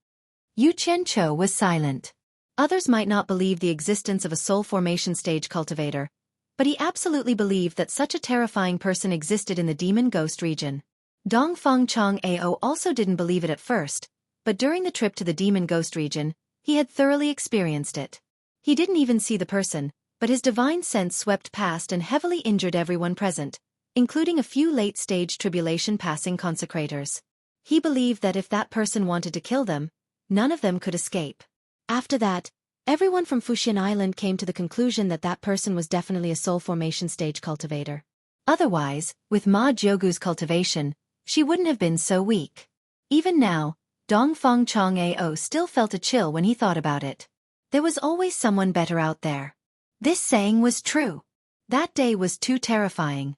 Yu Qianqiu was silent. Others might not believe the existence of a soul formation stage cultivator, but he absolutely believed that such a terrifying person existed in the demon ghost region. Dongfeng Chang'ao also didn't believe it at first, but during the trip to the demon ghost region, he had thoroughly experienced it. He didn't even see the person, but his divine sense swept past and heavily injured everyone present, including a few late-stage tribulation passing consecrators. He believed that if that person wanted to kill them, none of them could escape. After that, everyone from Fuxian Island came to the conclusion that that person was definitely a soul formation stage cultivator. Otherwise, with Ma Jiugu's cultivation, she wouldn't have been so weak. Even now, Dongfeng Chang'ao still felt a chill when he thought about it. There was always someone better out there. This saying was true. That day was too terrifying.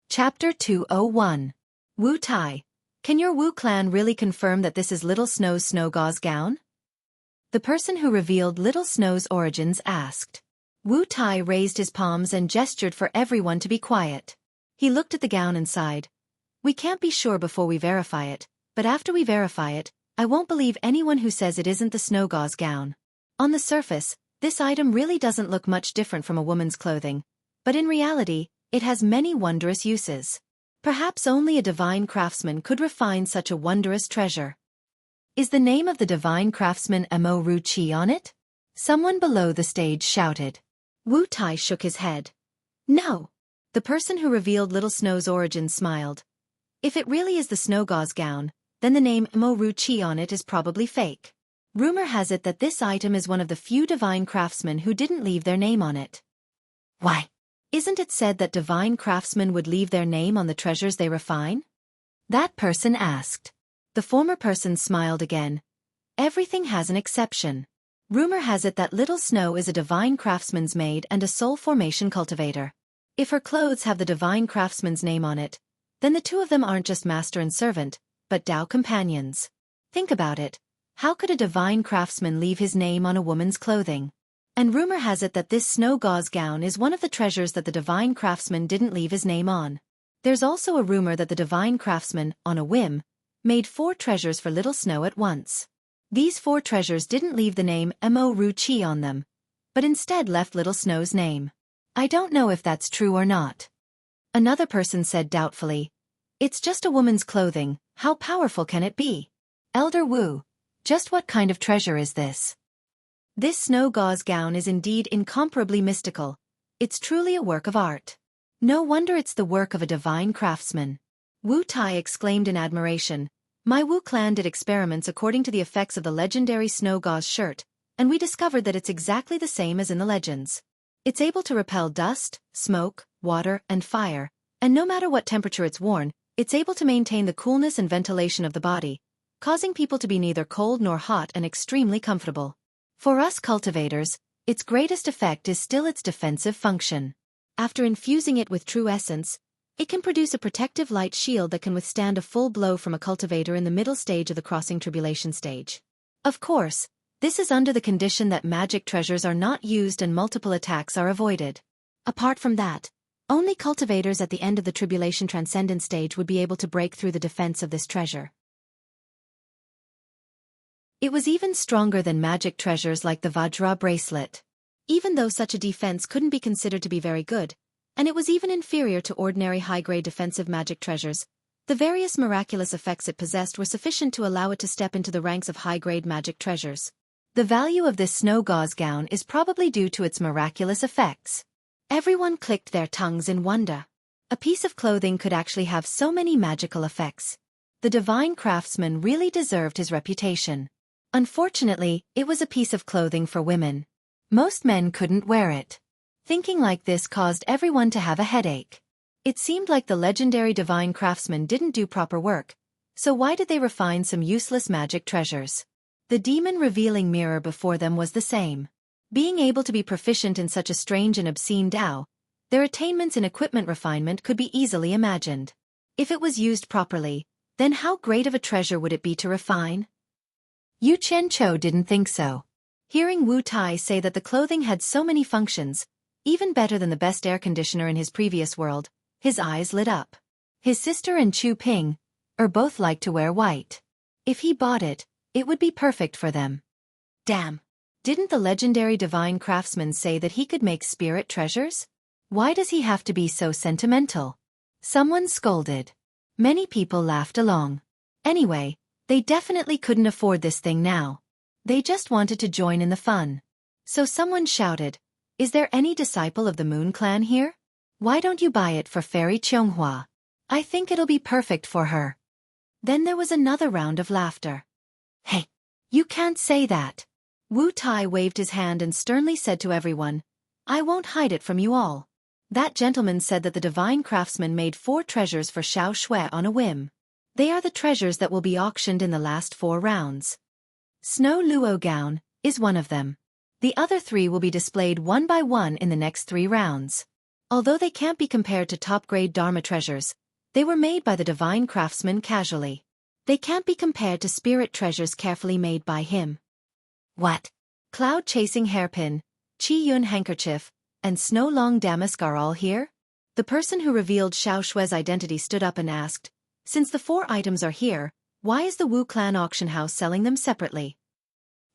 Chapter 201. Wu Tai. Can your Wu clan really confirm that this is Little Snow's snow gauze gown? The person who revealed Little Snow's origins asked. Wu Tai raised his palms and gestured for everyone to be quiet. He looked at the gown and sighed. We can't be sure before we verify it, but after we verify it, I won't believe anyone who says it isn't the snow gauze gown. On the surface, this item really doesn't look much different from a woman's clothing, but in reality, it has many wondrous uses. Perhaps only a divine craftsman could refine such a wondrous treasure. Is the name of the divine craftsman Xueqi on it? Someone below the stage shouted. Wu Tai shook his head. No. The person who revealed Little Snow's origin smiled. If it really is the snow gauze gown, then the name Xueqi on it is probably fake. Rumor has it that this item is one of the few divine craftsmen who didn't leave their name on it. Why? Isn't it said that divine craftsmen would leave their name on the treasures they refine? That person asked. The former person smiled again. Everything has an exception. Rumor has it that Little Snow is a divine craftsman's maid and a soul formation cultivator. If her clothes have the divine craftsman's name on it, then the two of them aren't just master and servant, but Tao companions. Think about it. How could a divine craftsman leave his name on a woman's clothing? And rumor has it that this snow gauze gown is one of the treasures that the divine craftsman didn't leave his name on. There's also a rumor that the divine craftsman, on a whim, made 4 treasures for Little Snow at once. These 4 treasures didn't leave the name Xueqi on them, but instead left Little Snow's name. I don't know if that's true or not. Another person said doubtfully. It's just a woman's clothing, how powerful can it be? Elder Wu, just what kind of treasure is this? This snow gauze gown is indeed incomparably mystical. It's truly a work of art. No wonder it's the work of a divine craftsman. Wu Tai exclaimed in admiration. My Wu clan did experiments according to the effects of the legendary snow gauze shirt, and we discovered that it's exactly the same as in the legends. It's able to repel dust, smoke, water, and fire, and no matter what temperature it's worn, it's able to maintain the coolness and ventilation of the body, causing people to be neither cold nor hot and extremely comfortable. For us cultivators, its greatest effect is still its defensive function. After infusing it with true essence, it can produce a protective light shield that can withstand a full blow from a cultivator in the middle stage of the crossing tribulation stage. Of course, this is under the condition that magic treasures are not used and multiple attacks are avoided. Apart from that, only cultivators at the end of the tribulation transcendent stage would be able to break through the defense of this treasure. It was even stronger than magic treasures like the Vajra bracelet. Even though such a defense couldn't be considered to be very good, and it was even inferior to ordinary high-grade defensive magic treasures, the various miraculous effects it possessed were sufficient to allow it to step into the ranks of high-grade magic treasures. The value of this snow gauze gown is probably due to its miraculous effects. Everyone clicked their tongues in wonder. A piece of clothing could actually have so many magical effects. The divine craftsman really deserved his reputation. Unfortunately, it was a piece of clothing for women. Most men couldn't wear it. Thinking like this caused everyone to have a headache. It seemed like the legendary divine craftsman didn't do proper work, so why did they refine some useless magic treasures? The demon revealing mirror before them was the same. Being able to be proficient in such a strange and obscene Tao, their attainments in equipment refinement could be easily imagined. If it was used properly, then how great of a treasure would it be to refine? Yu Qianqiu didn't think so. Hearing Wu Tai say that the clothing had so many functions, even better than the best air conditioner in his previous world, his eyes lit up. His sister and Chu Ping both like to wear white. If he bought it, it would be perfect for them. Damn. Didn't the legendary divine craftsman say that he could make spirit treasures? Why does he have to be so sentimental? Someone scolded. Many people laughed along. Anyway, they definitely couldn't afford this thing now. They just wanted to join in the fun. So someone shouted, "Is there any disciple of the Moon Clan here? Why don't you buy it for Fairy Chonghua? I think it'll be perfect for her." Then there was another round of laughter. "Hey, you can't say that." Wu Tai waved his hand and sternly said to everyone, "I won't hide it from you all." That gentleman said that the divine craftsman made 4 treasures for Xiao Shui on a whim. They are the treasures that will be auctioned in the last 4 rounds. Snow Luo gown is one of them. The other 3 will be displayed one by one in the next 3 rounds. Although they can't be compared to top-grade Dharma treasures, they were made by the divine craftsman casually. They can't be compared to spirit treasures carefully made by him. What? Cloud-chasing hairpin, Qi-yun handkerchief, and snow-long damask are all here? The person who revealed Xiao Shui's identity stood up and asked, "Since the 4 items are here, why is the Wu Clan auction house selling them separately?"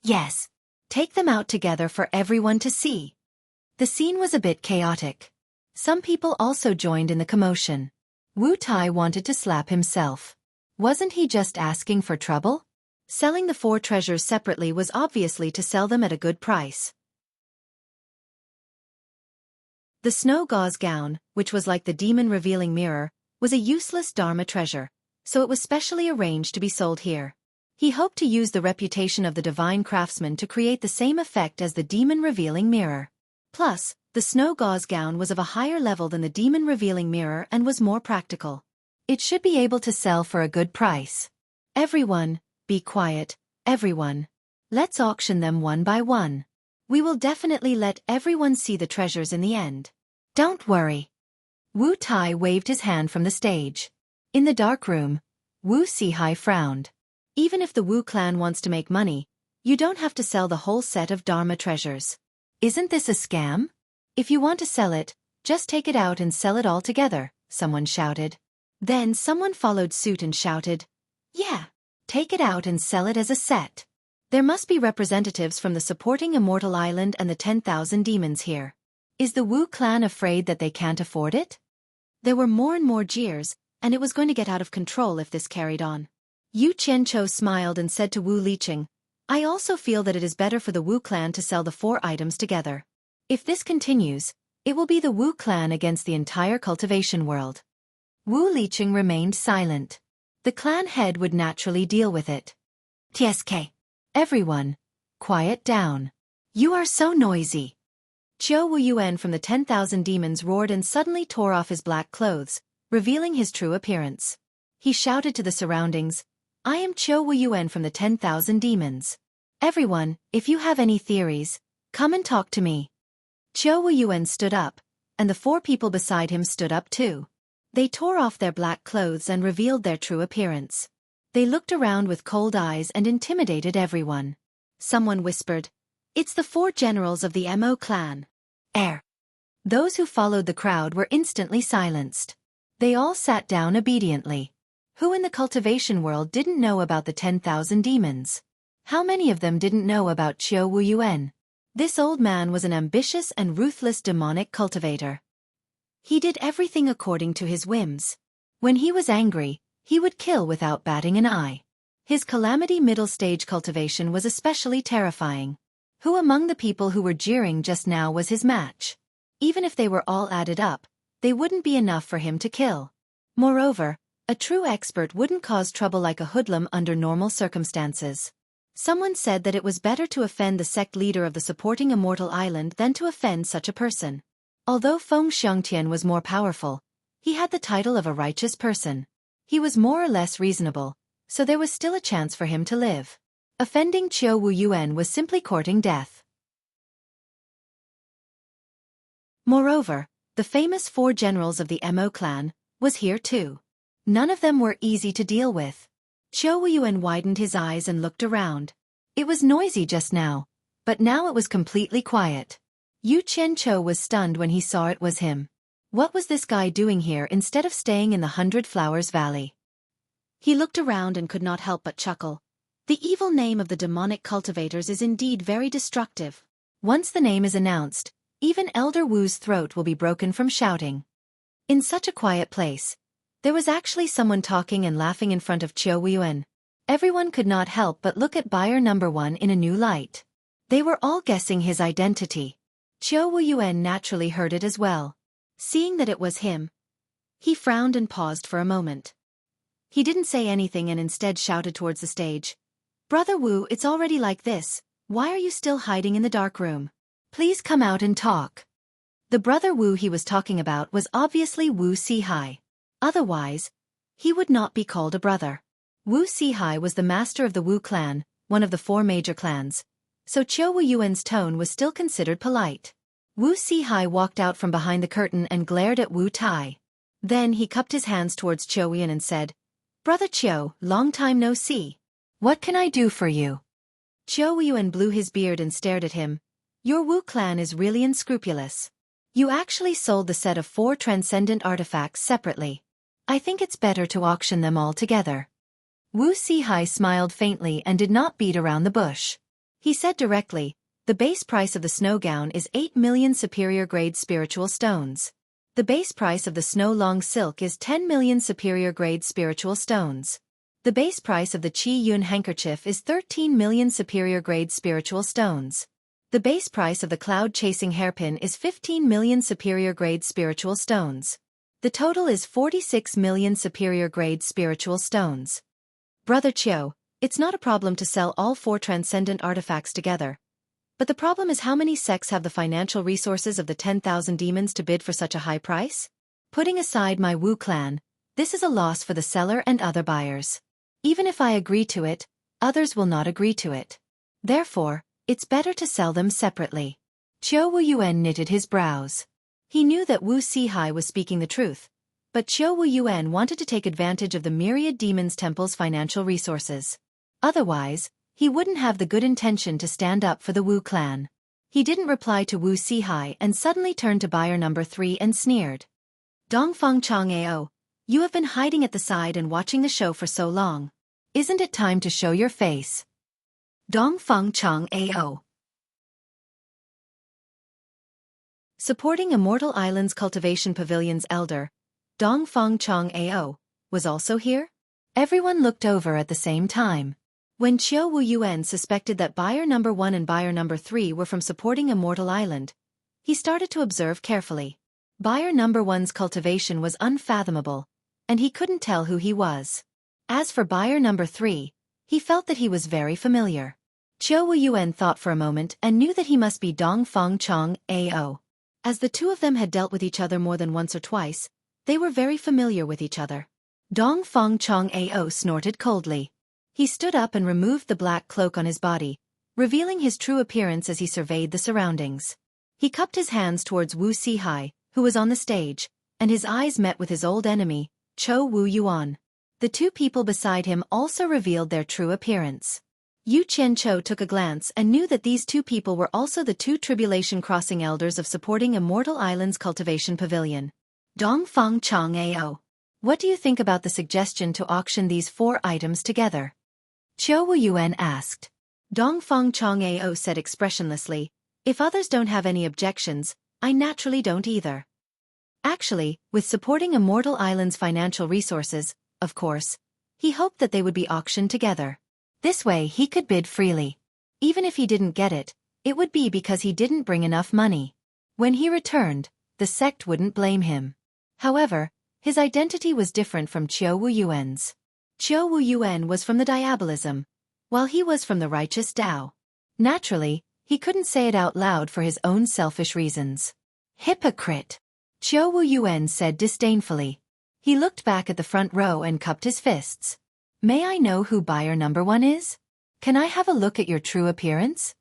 "Yes. Take them out together for everyone to see." The scene was a bit chaotic. Some people also joined in the commotion. Wu Tai wanted to slap himself. Wasn't he just asking for trouble? Selling the 4 treasures separately was obviously to sell them at a good price. The snow gauze gown, which was like the demon-revealing mirror, was a useless Dharma treasure, so it was specially arranged to be sold here. He hoped to use the reputation of the divine craftsman to create the same effect as the demon-revealing mirror. Plus, the snow gauze gown was of a higher level than the demon-revealing mirror and was more practical. It should be able to sell for a good price. Everyone, be quiet, everyone. Let's auction them one by one. We will definitely let everyone see the treasures in the end. Don't worry. Wu Tai waved his hand from the stage. In the dark room, Wu Sihai frowned. Even if the Wu clan wants to make money, you don't have to sell the whole set of Dharma treasures. Isn't this a scam? If you want to sell it, just take it out and sell it all together, someone shouted. Then someone followed suit and shouted, "Yeah, take it out and sell it as a set." There must be representatives from the supporting Immortal Island and the 10,000 demons here. Is the Wu clan afraid that they can't afford it? There were more and more jeers, and it was going to get out of control if this carried on. Yu Qianqiu smiled and said to Wu Liqing, "I also feel that it is better for the Wu clan to sell the 4 items together. If this continues, it will be the Wu clan against the entire cultivation world." Wu Liqing remained silent. The clan head would naturally deal with it. "TSK. Everyone, quiet down. You are so noisy." Qiu Wuyuan from the 10,000 demons roared and suddenly tore off his black clothes, revealing his true appearance. He shouted to the surroundings, "I am Qiu Wuyuan from the 10,000 demons. Everyone, if you have any theories, come and talk to me." Qiu Wuyuan stood up, and the 4 people beside him stood up too. They tore off their black clothes and revealed their true appearance. They looked around with cold eyes and intimidated everyone. Someone whispered, "It's the 4 generals of the Mo clan." Those who followed the crowd were instantly silenced. They all sat down obediently. Who in the cultivation world didn't know about the 10,000 demons? How many of them didn't know about Qiu Wuyuan? This old man was an ambitious and ruthless demonic cultivator. He did everything according to his whims. When he was angry, he would kill without batting an eye. His calamity middle stage cultivation was especially terrifying. Who among the people who were jeering just now was his match? Even if they were all added up, they wouldn't be enough for him to kill. Moreover, a true expert wouldn't cause trouble like a hoodlum under normal circumstances. Someone said that it was better to offend the sect leader of the supporting Immortal Island than to offend such a person. Although Feng Xiongtian was more powerful, he had the title of a righteous person. He was more or less reasonable, so there was still a chance for him to live. Offending Qiu Wuyuan was simply courting death. Moreover, the famous 4 generals of the Mo clan was here too. None of them were easy to deal with. Qiu Wuyuan widened his eyes and looked around. It was noisy just now, but now it was completely quiet. Yu Qianqiu was stunned when he saw it was him. What was this guy doing here instead of staying in the 100 Flowers Valley? He looked around and could not help but chuckle. The evil name of the demonic cultivators is indeed very destructive. Once the name is announced, even Elder Wu's throat will be broken from shouting. In such a quiet place, there was actually someone talking and laughing in front of Qiu Wuyuan. Everyone could not help but look at buyer number 1 in a new light. They were all guessing his identity. Qiu Wuyuan naturally heard it as well. Seeing that it was him, he frowned and paused for a moment. He didn't say anything and instead shouted towards the stage. Brother Wu, it's already like this. Why are you still hiding in the dark room? Please come out and talk. The brother Wu he was talking about was obviously Wu Sihai. Otherwise, he would not be called a brother. Wu Sihai was the master of the Wu clan, one of the 4 major clans, so Qiu Wuyuan's tone was still considered polite. Wu Sihai walked out from behind the curtain and glared at Wu Tai. Then he cupped his hands towards Qiu Wuyuan and said, Brother Qiu, long time no see. What can I do for you? Qiu Wuyuan blew his beard and stared at him. Your Wu clan is really unscrupulous. You actually sold the set of 4 transcendent artifacts separately. I think it's better to auction them all together. Wu Sihai smiled faintly and did not beat around the bush. He said directly, the base price of the snow gown is 8 million superior grade spiritual stones. The base price of the snow long silk is 10 million superior grade spiritual stones. The base price of the Qi Yun handkerchief is 13 million superior grade spiritual stones. The base price of the cloud chasing hairpin is 15 million superior grade spiritual stones. The total is 46 million superior grade spiritual stones. Brother Qiu, it's not a problem to sell all 4 transcendent artifacts together. But the problem is how many sects have the financial resources of the 10,000 demons to bid for such a high price? Putting aside my Wu clan, this is a loss for the seller and other buyers. Even if I agree to it, others will not agree to it. Therefore, it's better to sell them separately. Qiu Wuyuan knitted his brows. He knew that Wu Sihai was speaking the truth, but Qiu Wuyuan wanted to take advantage of the myriad demons temple's financial resources. Otherwise, he wouldn't have the good intention to stand up for the Wu clan. He didn't reply to Wu Sihai and suddenly turned to buyer number 3 and sneered. Dongfeng Chang'ao, you have been hiding at the side and watching the show for so long. Isn't it time to show your face? Dongfeng Chang'ao. Supporting Immortal Island's Cultivation Pavilion's elder, Dongfeng Chang'ao, was also here? Everyone looked over at the same time. When Qiu Wuyuan suspected that buyer number 1 and buyer number 3 were from supporting Immortal Island, he started to observe carefully. Buyer number 1's cultivation was unfathomable, and he couldn't tell who he was. As for buyer number 3, he felt that he was very familiar. Qiu Wuyuan thought for a moment and knew that he must be Dongfeng Chang'ao. As the two of them had dealt with each other more than once or twice, they were very familiar with each other. Dongfeng Chang'ao snorted coldly. He stood up and removed the black cloak on his body, revealing his true appearance as he surveyed the surroundings. He cupped his hands towards Wu Sihai, who was on the stage, and his eyes met with his old enemy, Qiu Wuyuan. The 2 people beside him also revealed their true appearance. Yu Qianqiu took a glance and knew that these 2 people were also the 2 Tribulation Crossing elders of supporting Immortal Island's Cultivation Pavilion. Dongfeng Chang'ao. What do you think about the suggestion to auction these 4 items together? Qiu Wuyuan asked. Dongfeng Chang'ao said expressionlessly, if others don't have any objections, I naturally don't either. Actually, with supporting Immortal Island's financial resources, of course, he hoped that they would be auctioned together. This way he could bid freely. Even if he didn't get it, it would be because he didn't bring enough money. When he returned, the sect wouldn't blame him. However, his identity was different from Qiu Wuyuan's. Qiu Wuyuan was from the Diabolism, while he was from the Righteous Tao. Naturally, he couldn't say it out loud for his own selfish reasons. Hypocrite! Qiu Wuyuan said disdainfully. He looked back at the front row and cupped his fists. May I know who buyer number 1 is? Can I have a look at your true appearance?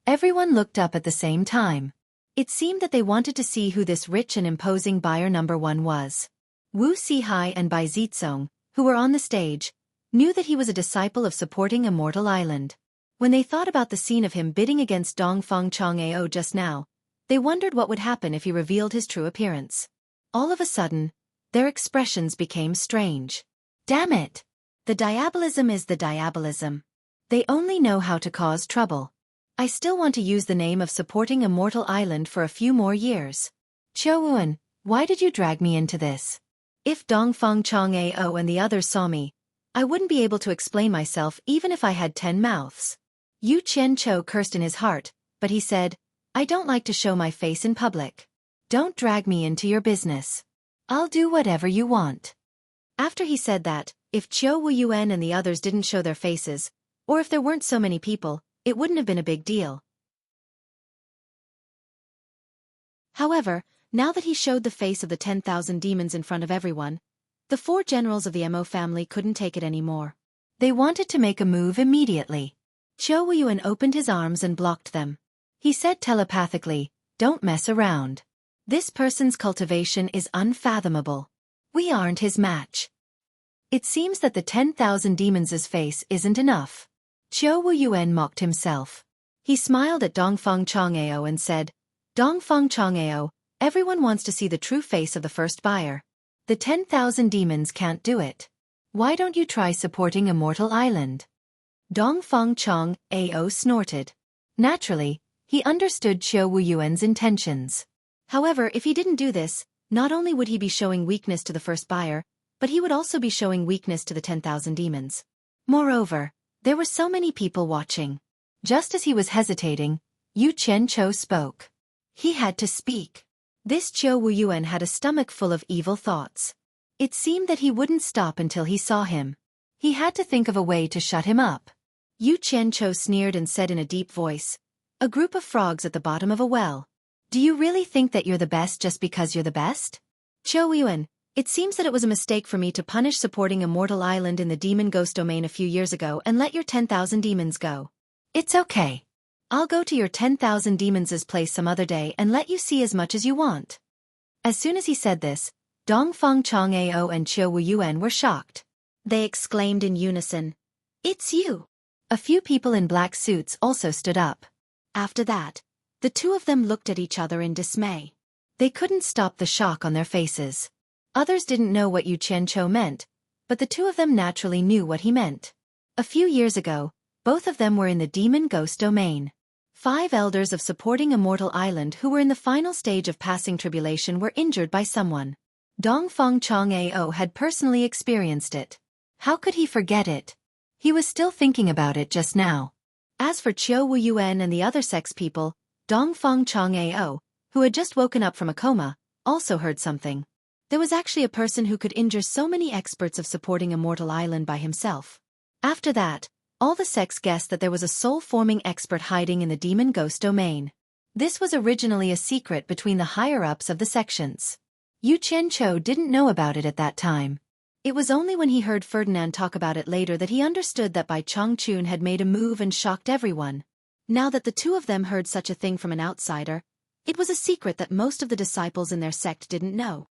Everyone looked up at the same time. It seemed that they wanted to see who this rich and imposing buyer number 1 was. Wu Sihai and Bai Zizong, who were on the stage, knew that he was a disciple of supporting Immortal Island. When they thought about the scene of him bidding against Dongfang Chang'ao just now, they wondered what would happen if he revealed his true appearance. All of a sudden, their expressions became strange. Damn it! The diabolism is the diabolism. They only know how to cause trouble. I still want to use the name of supporting Immortal Island for a few more years. Xueqi, why did you drag me into this? If Dongfang Chang'ao and the others saw me, I wouldn't be able to explain myself even if I had 10 mouths. Yu Qianzhou cursed in his heart, but he said, I don't like to show my face in public. Don't drag me into your business. I'll do whatever you want. After he said that, if Xueqi and the others didn't show their faces, or if there weren't so many people, it wouldn't have been a big deal. However, now that he showed the face of the 10,000 demons in front of everyone, the 4 generals of the Mo family couldn't take it anymore. They wanted to make a move immediately. Xueqi opened his arms and blocked them. He said telepathically, don't mess around. This person's cultivation is unfathomable. We aren't his match. It seems that the 10,000 demons' face isn't enough. Xueqi mocked himself. He smiled at Dongfang Chang'ao and said, Dongfang Chang'ao, everyone wants to see the true face of the first buyer. The 10,000 demons can't do it. Why don't you try supporting Immortal Island? Dongfang Chang'ao snorted. Naturally, he understood Xueqi's intentions. However, if he didn't do this, not only would he be showing weakness to the first buyer, but he would also be showing weakness to the 10,000 demons. Moreover, there were so many people watching. Just as he was hesitating, Yu Qianzhou spoke. He had to speak. This Xueqi had a stomach full of evil thoughts. It seemed that he wouldn't stop until he saw him. He had to think of a way to shut him up. Yu Qianzhou sneered and said in a deep voice, a group of frogs at the bottom of a well. Do you really think that you're the best just because you're the best? Xueqi, it seems that it was a mistake for me to punish supporting Immortal Island in the demon ghost domain a few years ago and let your 10,000 demons go. It's okay. I'll go to your 10,000 demons' place some other day and let you see as much as you want. As soon as he said this, Dongfang Chang'ao and Xueqi were shocked. They exclaimed in unison, It's you! A few people in black suits also stood up. After that, the 2 of them looked at each other in dismay. They couldn't stop the shock on their faces. Others didn't know what Yu Qianzhou meant, but the 2 of them naturally knew what he meant. A few years ago, both of them were in the demon ghost domain. 5 elders of supporting Immortal Island who were in the final stage of passing tribulation were injured by someone. Dongfang Chang'ao had personally experienced it. How could he forget it? He was still thinking about it just now. As for Xueqi and the other sex people, Dongfang Chang'ao, who had just woken up from a coma, also heard something. There was actually a person who could injure so many experts of supporting Immortal Island by himself. After that, all the sects guessed that there was a soul-forming expert hiding in the demon ghost domain. This was originally a secret between the higher-ups of the sections. Yu Qianzhou didn't know about it at that time. It was only when he heard Ferdinand talk about it later that he understood that Bai Changchun had made a move and shocked everyone. Now that the 2 of them heard such a thing from an outsider, it was a secret that most of the disciples in their sect didn't know.